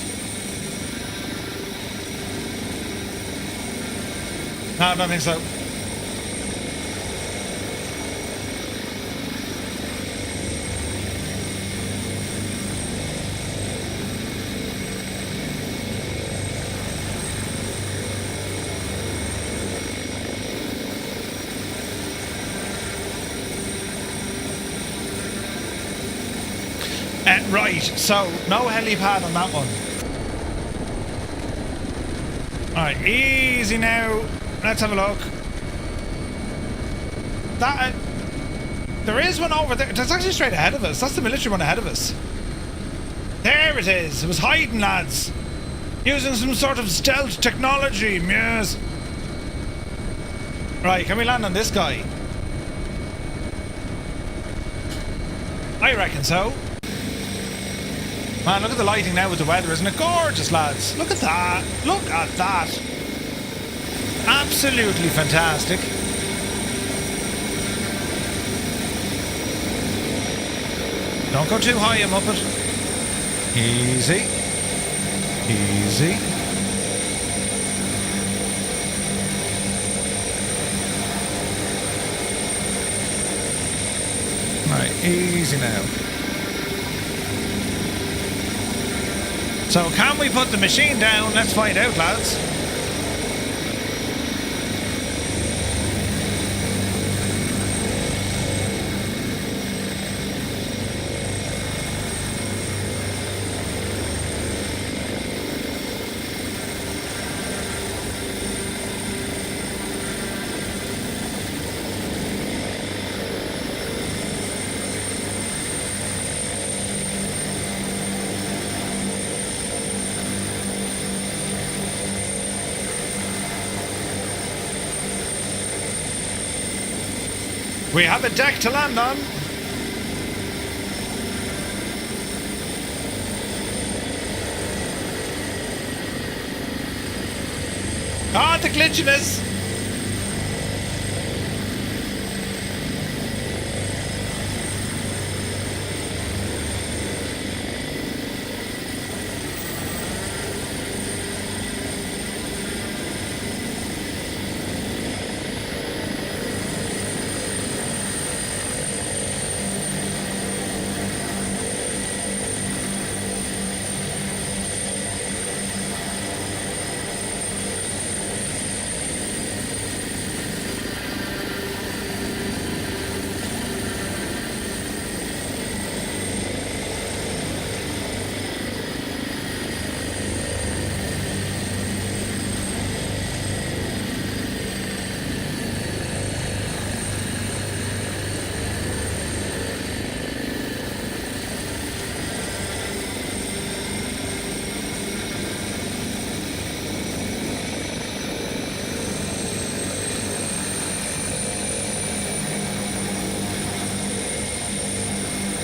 No, I don't think so. Right, so no helipad on that one. Alright, easy now. Let's have a look. That there is one over there. That's actually straight ahead of us. That's the military one ahead of us. There it is. It was hiding, lads. Using some sort of stealth technology. Yes. Right, can we land on this guy? I reckon so. Man, look at the lighting now with the weather. Isn't it gorgeous, lads? Look at that. Look at that. Absolutely fantastic. Don't go too high, you muppet. Easy. Easy. Right, easy now. So can we put the machine down? Let's find out, lads. We have a deck to land on. Ah, the glitchiness.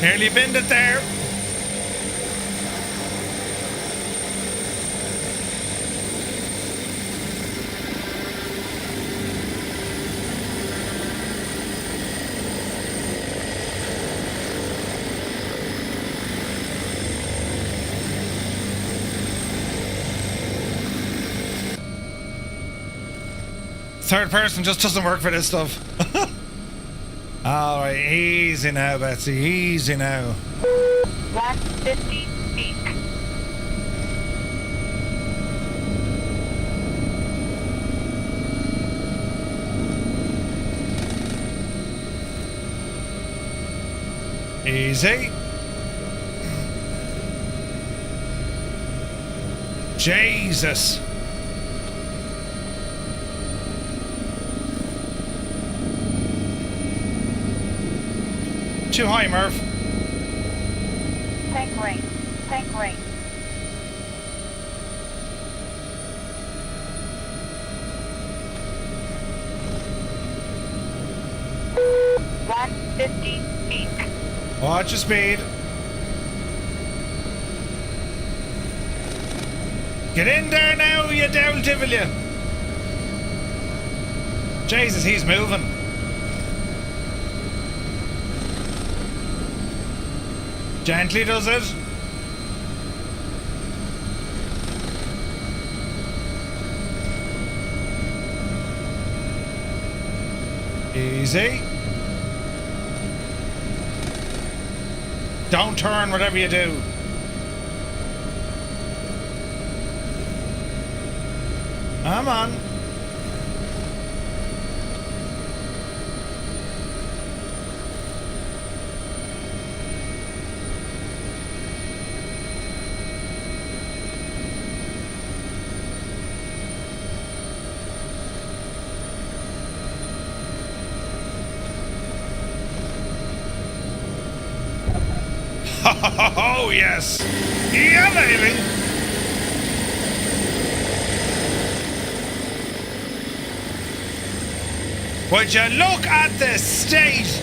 Nearly binned it there. Third person just doesn't work for this stuff. Alright, easy now, Betsy, easy now. 150 feet. Easy. Jesus. Too high, Murph. Tank range. Tank range. $150 feet. Watch your speed. Get in there now, you devil devil, you. Jesus, he's moving. Gently does it. Easy. Don't turn, whatever you do. Come on. Oh, yes. Yeah, baby. Would you look at this state?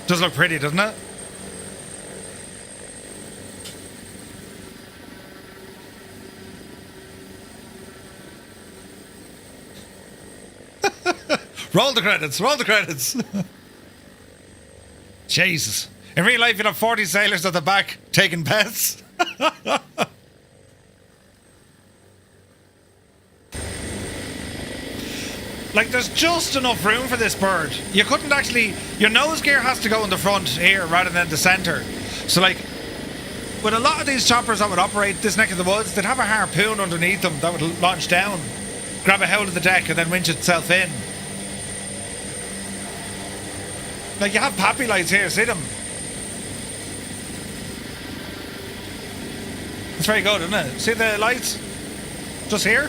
Does look pretty, doesn't it? Roll the credits, roll the credits. Jesus. In real life, you'd have 40 sailors at the back taking pets. Like, there's just enough room for this bird. You couldn't actually... Your nose gear has to go in the front here rather than the centre. So, like, with a lot of these choppers that would operate this neck of the woods, they'd have a harpoon underneath them that would launch down, grab a hold of the deck and then winch itself in. Like, you have pappy lights here, see them? It's very good, isn't it? See the lights? Just here?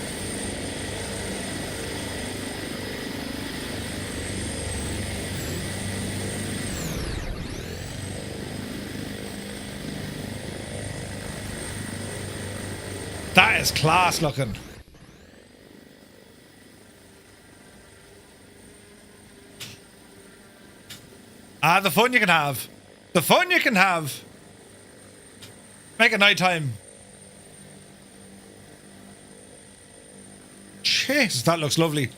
That is class looking. Ah, the fun you can have. The fun you can have. Make it nighttime. Jesus, that looks lovely.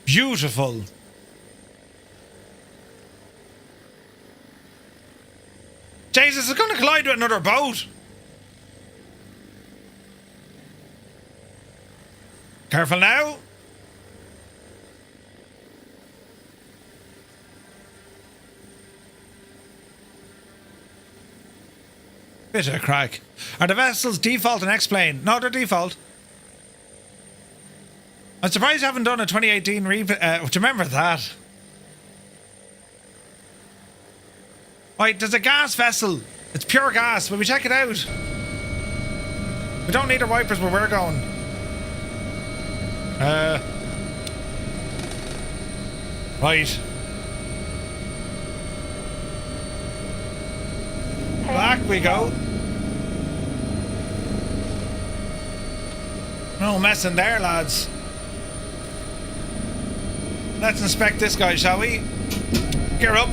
Beautiful. Jesus, it's going to collide with another boat. Careful now. Bit of a crack. Are the vessels default and X-plane? No, they're default. I'm surprised you haven't done a 2018 do you remember that? Right, there's a gas vessel. It's pure gas. Will we check it out? We don't need the wipers where we're going. Right. Back we go. No messing there, lads. Let's inspect this guy, shall we? Gear up.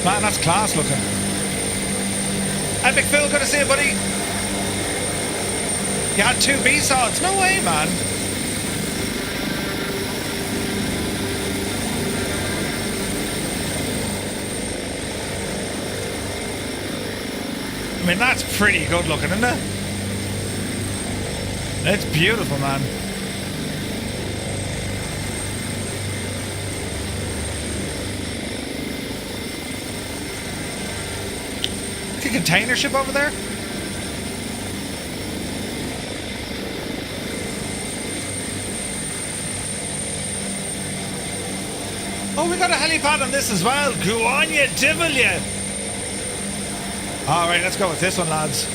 Man, that's class looking. Epic Phil, good to see you, buddy. You had 2 B-sods. No way, man. I mean, that's pretty good looking, isn't it? It's beautiful, man. Like a container ship over there? Oh, we got a helipad on this as well. Go on, you devil, you. Alright, let's go with this one, lads.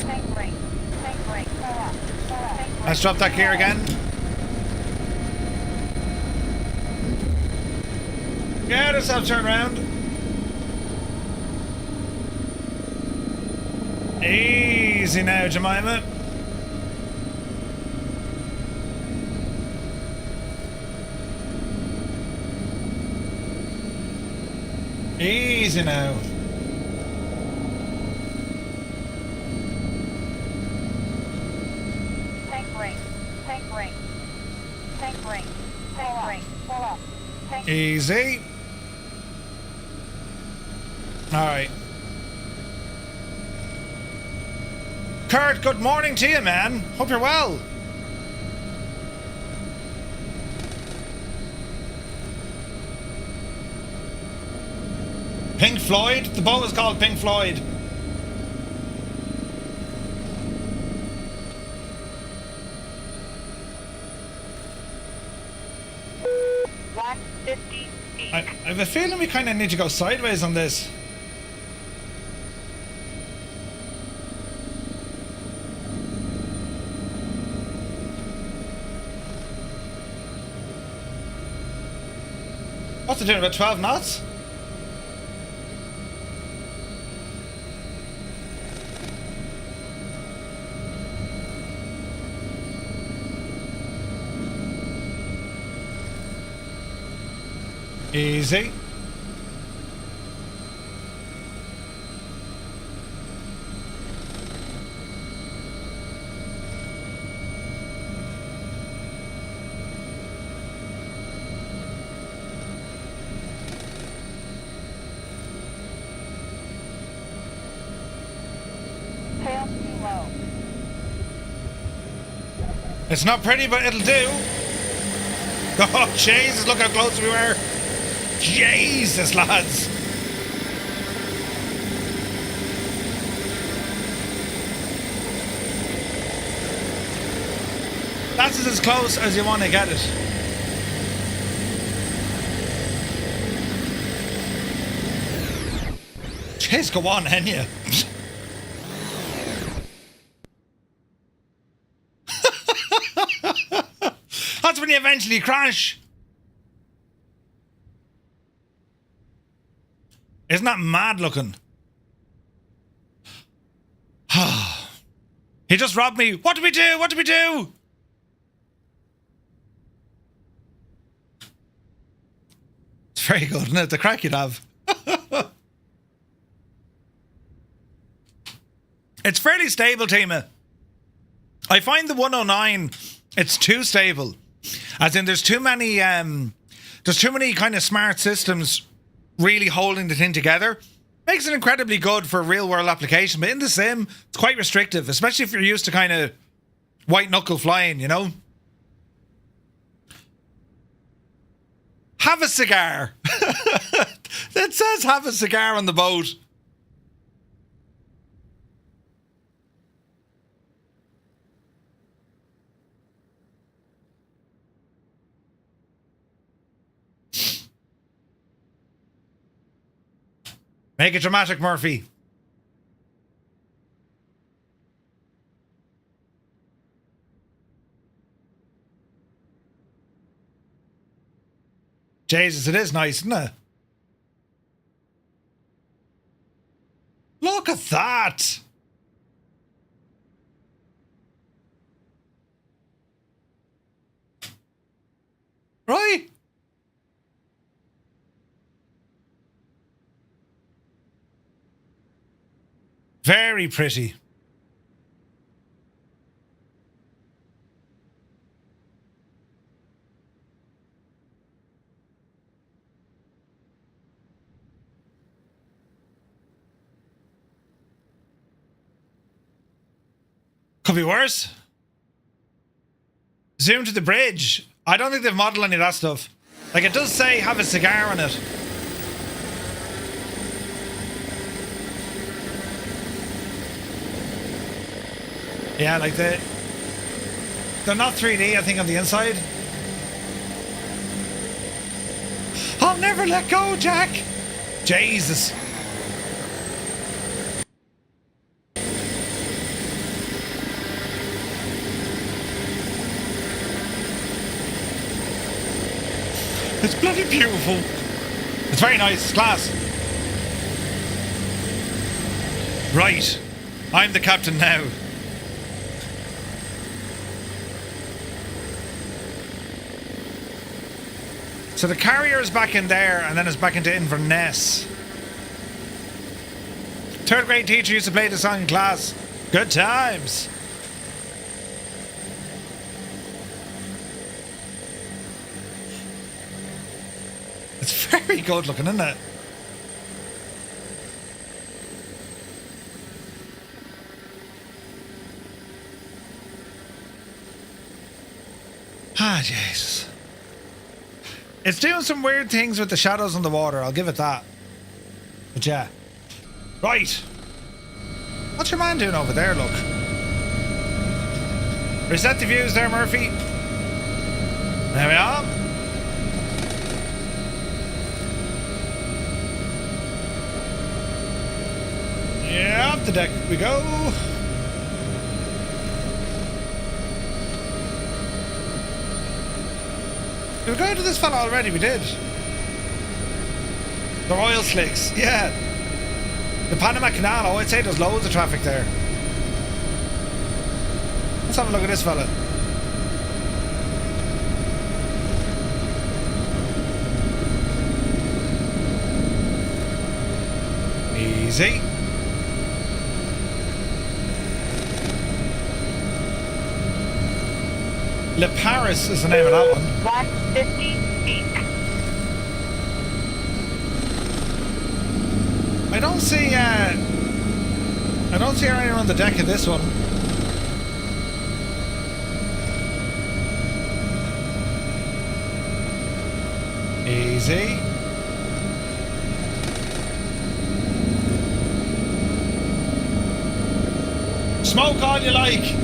Let's drop that gear again. Get ourselves turned around. Easy now, Jemima. Easy now. Easy. Alright. Kurt, good morning to you, man. Hope you're well. Pink Floyd? The boat is called Pink Floyd. I have a feeling we kind of need to go sideways on this. What's it doing, about 12 knots? Easy. It's not pretty, but it'll do. Oh, Jesus, look how close we were. Jesus, lads. That's as close as you want to get it. Jeez, go on, Enya. That's when you eventually crash. Isn't that mad looking? He just robbed me. What do we do? What do we do? very good, isn't it? The crack you'd have. It's fairly stable, Tima. I find the 109, it's too stable. As in, there's too many kind of smart systems really holding the thing together. Makes it incredibly good for real world application, but in the sim, it's quite restrictive, especially if you're used to kind of white knuckle flying, you know? Have a cigar. It says have a cigar on the boat. Make it dramatic, Murphy. Jesus, it is nice, isn't it? Look at that. Right? Very pretty. Could be worse. Zoom to the bridge. I don't think they've modeled any of that stuff. Like, it does say have a cigar on it. Yeah, like they're not 3D, I think, on the inside. I'll never let go, Jack. Jesus. It's bloody beautiful. It's very nice. It's class. Right. I'm the captain now. So the carrier is back in there, and then it's back into Inverness. Third grade teacher used to play this song in class. Good times. It's very good looking, isn't it? Ah, Jesus. It's doing some weird things with the shadows on the water, I'll give it that. But yeah. Right. What's your man doing over there, look? Reset the views there, Murphy. There we are. Yeah, up the deck we go. Did we go to this fella already? We did. The Royal Slicks, yeah. The Panama Canal, oh, I'd say there's loads of traffic there. Let's have a look at this fella. Easy. Le Paris is the name of that one. 150 feet. I don't see anyone on the deck of this one. Easy. Smoke all you like.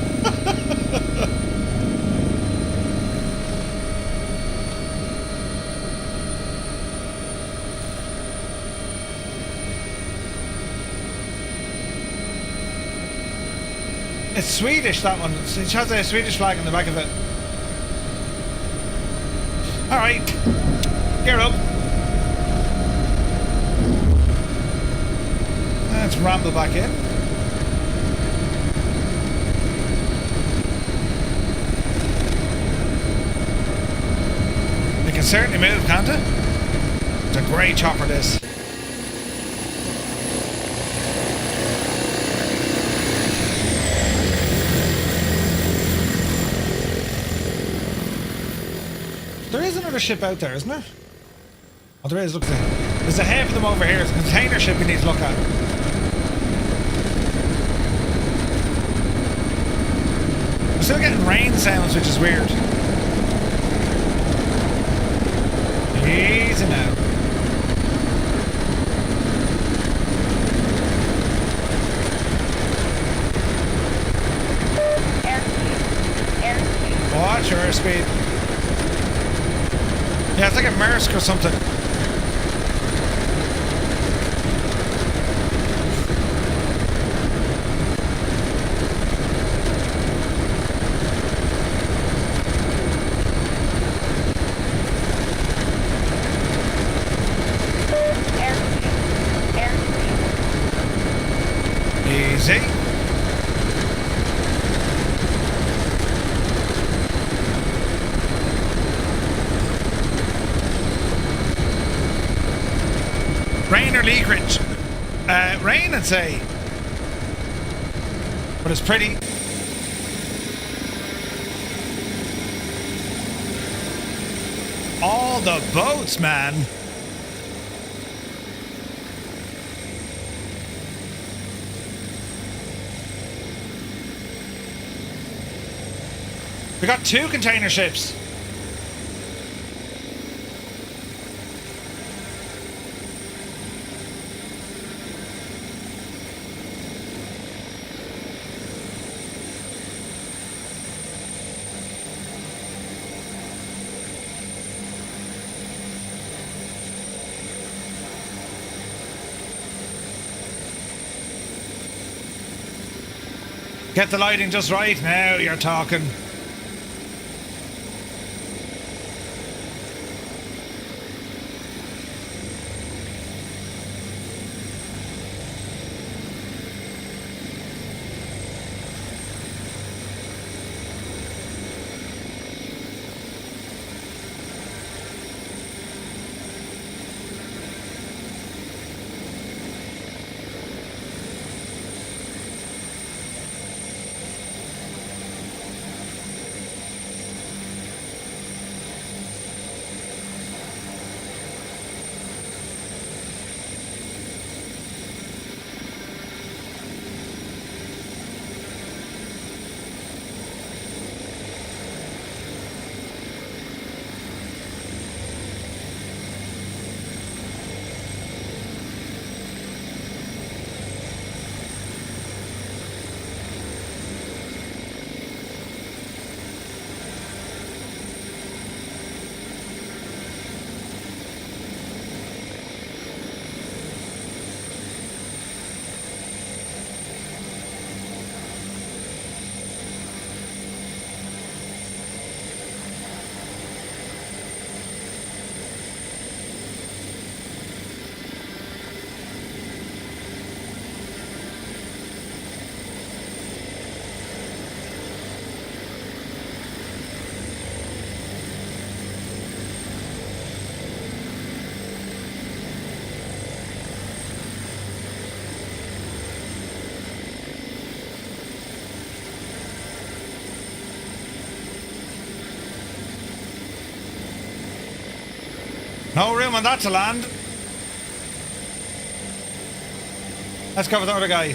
It's Swedish, that one. It has a Swedish flag on the back of it. Alright. Gear up. Let's ramble back in. It can certainly move, can't it? It's a great chopper, this. There is another ship out there, isn't there? Oh, there is, look at that. There's a half of them over here. It's a container ship we need to look at. I'm still getting rain sounds, which is weird. Easy now. Watch your airspeed. Yeah, it's like a Maersk or something. Easy. Rain or leakage? Rain, I'd say. But it's pretty. All the boats, man. We got 2 container ships. Get the lighting just right now, you're talking. No room on that to land. Let's go with the other guy.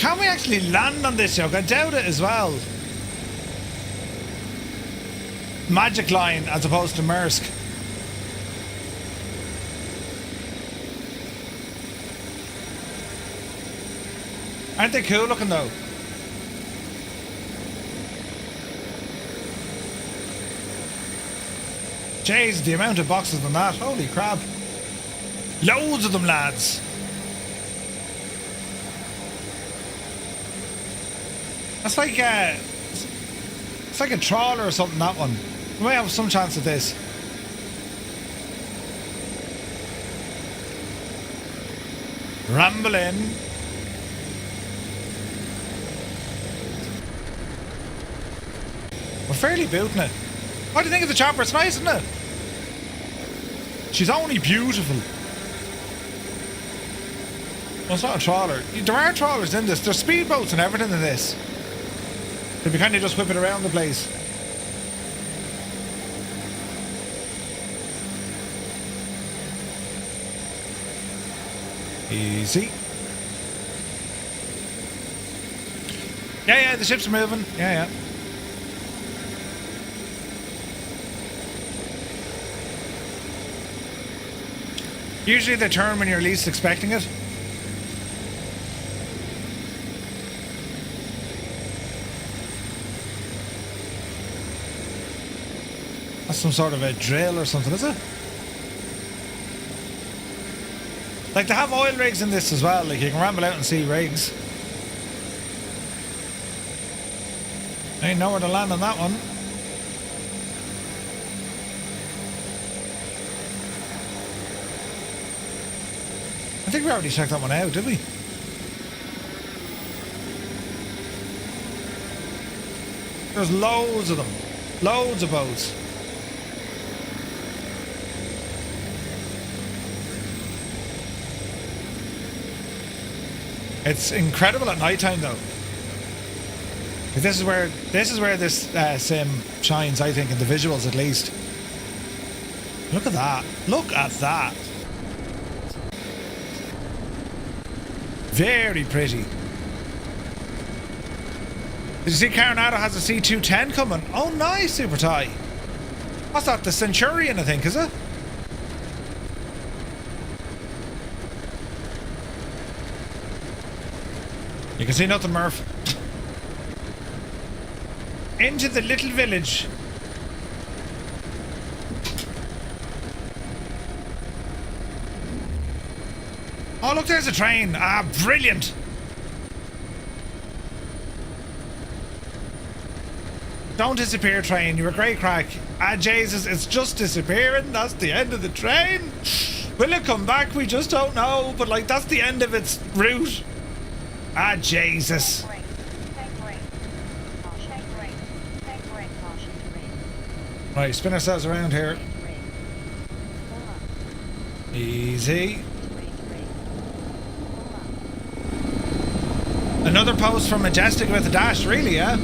Can we actually land on this joke? I doubt it as well. Magic Line as opposed to Maersk. Aren't they cool looking though? Jeez, the amount of boxes on that. Holy crap. Loads of them, lads. That's like it's like a trawler or something, that one. We might have some chance of this. Rambling. We're fairly booting it. What do you think of the chopper? It's nice, isn't it? She's only beautiful. Well, it's not a trawler. There are trawlers in this. There's speedboats and everything in this. They'd be kind of just whipping around the place. Easy. Yeah, the ships are moving. Yeah. Usually they turn when you're least expecting it. That's some sort of a drill or something, is it? Like, they have oil rigs in this as well. Like, you can ramble out and see rigs. Ain't nowhere to land on that one. I think we already checked that one out, did we? There's loads of them. Loads of boats. It's incredible at night time though. This is where this sim shines, I think, in the visuals at least. Look at that. Look at that. Very pretty. Did you see Coronado has a C210 coming? Oh, nice, Super Tie. What's that? The Centurion, I think, is it? You can see nothing, Murph. Into the little village. Oh, look, there's a train. Ah, brilliant. Don't disappear, train. You're a great crack. Ah, Jesus, it's just disappearing. That's the end of the train. Will it come back? We just don't know. But, like, that's the end of its route. Ah, Jesus. Right, spin ourselves around here. Easy. Another post from Majestic with a dash, really, yeah?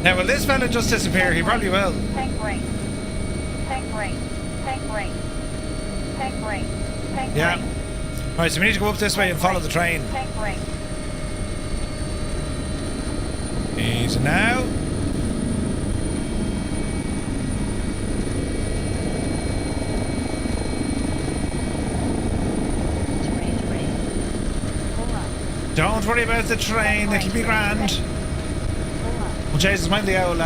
Now, will this fella just disappear? He probably will. Yeah. Right, so we need to go up this way and follow the train. Easy now. Don't worry about the train, it'll be grand. Oh, Jesus, mind the old,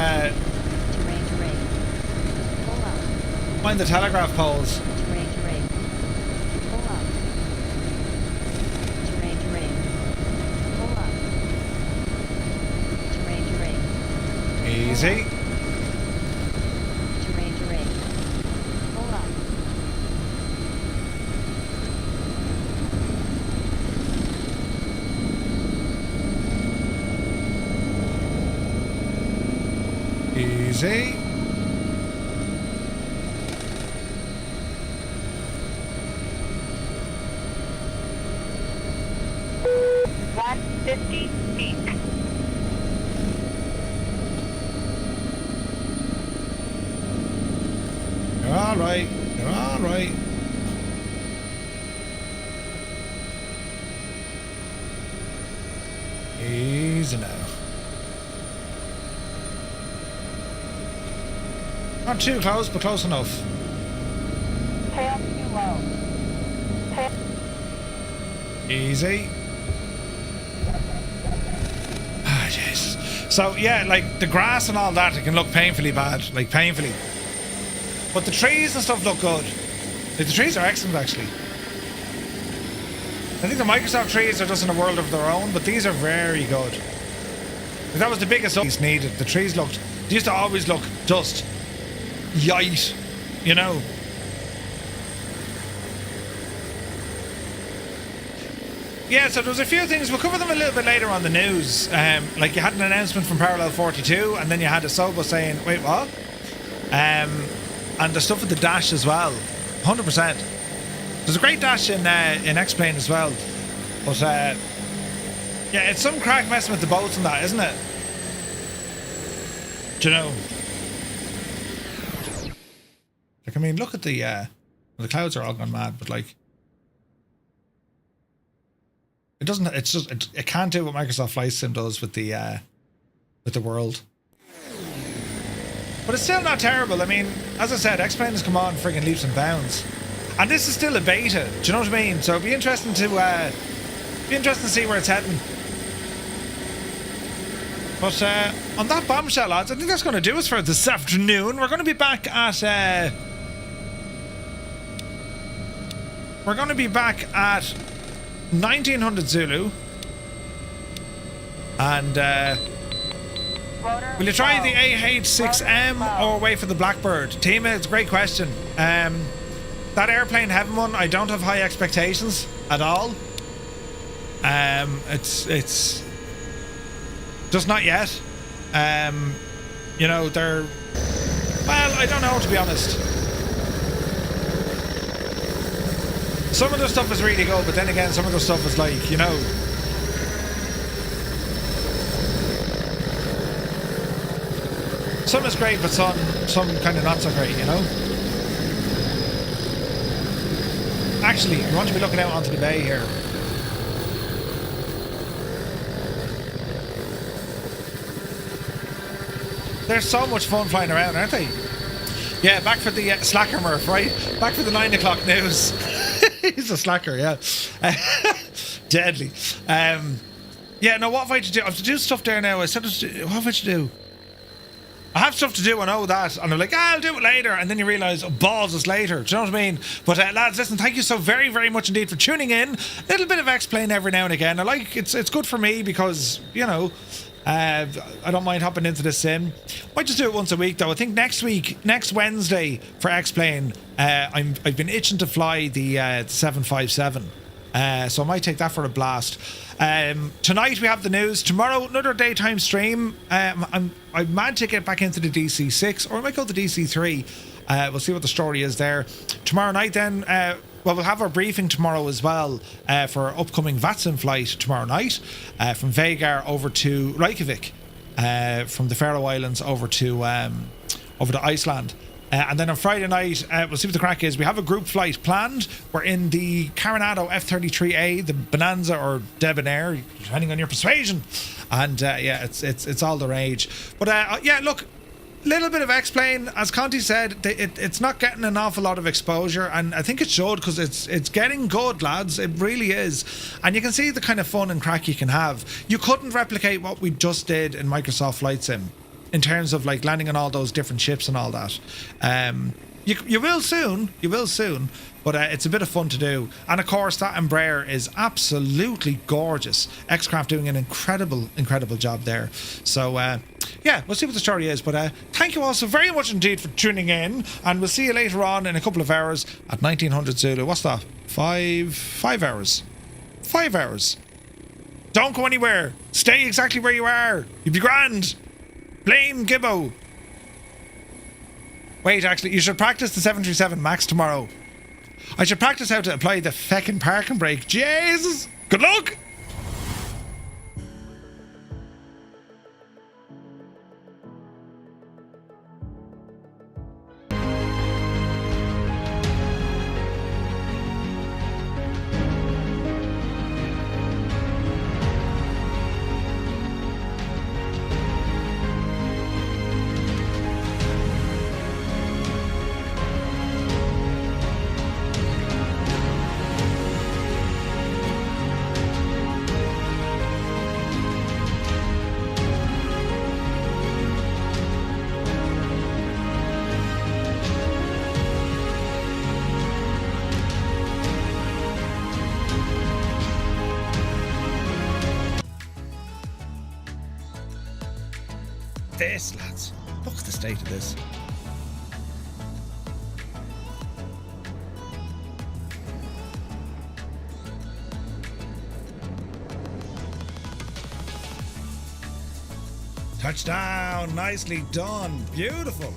mind the telegraph poles. Easy. Easy. You're all Easy now. Not too close, but close enough. Tail too low. Tail. Easy. Ah, jeez. So, yeah, like, the grass and all that, it can look painfully bad. Like, painfully. But the trees and stuff look good. Like, the trees are excellent, actually. I think the Microsoft trees are just in a world of their own, but these are very good. Like, that was the biggest piece needed. The trees looked... They used to always look just... yite. You know? Yeah, so there was a few things. We'll cover them a little bit later on the news. Like you had an announcement from Parallel 42, and then you had a Sobo saying, wait, what? And the stuff with the dash as well. 100%. There's a great dash in X-Plane as well. But, yeah, it's some crack messing with the boats and that, isn't it? Do you know? Like, I mean, look at the clouds are all gone mad, but like, it doesn't. It's just it can't do what Microsoft Flight Sim does with the world. But it's still not terrible. I mean, as I said, X-Plane has come on friggin' leaps and bounds, and this is still a beta. Do you know what I mean? So it'd be interesting to see where it's heading. But on that bombshell, lads, I think that's going to do us for this afternoon. We're going to be back at 1900 Zulu, and will you try the AH6M or wait for the Blackbird? Tima, it's a great question. That airplane heaven one, I don't have high expectations at all. It's just not yet. You know, they're, well, I don't know, to be honest. Some of the stuff is really good, but then again, some of the stuff is like, you know, some is great, but some kind of not so great, you know. Actually, we want to be looking out onto the bay here. They're so much fun flying around, aren't they? Yeah, back for the slacker Murph, right? Back for the 9 o'clock news. He's a slacker, yeah. Deadly. Yeah, no, what have I to do? I have to do stuff there now. What have I to do? I have stuff to do, I know that. And I'm like, I'll do it later. And then you realise, oh, balls is later. Do you know what I mean? But lads, listen, thank you so very, very much indeed for tuning in. A little bit of X-Plane every now and again. I like, it's good for me because, you know, I don't mind hopping into the sim. Might just do it once a week though. I think next Wednesday for X-Plane, I've been itching to fly the 757. So I might take that for a blast. Tonight we have the news. Tomorrow another daytime stream. I'm mad to get back into the DC6, or I might go to the DC3. We'll see what the story is there. Tomorrow night then, well, we'll have our briefing tomorrow as well for upcoming VATSIM flight tomorrow night from Vegar over to Reykjavik, from the Faroe Islands over to Iceland. And then on Friday night, we'll see what the crack is. We have a group flight planned. We're in the Coronado F-33A, the Bonanza or Debonair, depending on your persuasion. And yeah, it's all the rage. But yeah, look, little bit of X-Plane, as Conti said, it's not getting an awful lot of exposure, and I think it should, because it's getting good, lads. It really is. And you can see the kind of fun and crack you can have. You couldn't replicate what we just did in Microsoft Flight Sim, in terms of like landing on all those different ships and all that. You will soon, but it's a bit of fun to do. And of course, that Embraer is absolutely gorgeous. X-Craft doing an incredible job there. So yeah, we'll see what the story is. But thank you all so very much indeed for tuning in, and we'll see you later on in a couple of hours at 1900 Zulu. What's that? 5 hours. 5 hours. Don't go anywhere. Stay exactly where you are. You'll be grand. Blame Gibbo. Wait, actually, you should practice the 737 MAX tomorrow. I should practice how to apply the feckin' parking brake. Jesus! Good luck! this, lads. Look at the state of this. Touchdown, nicely done, beautiful.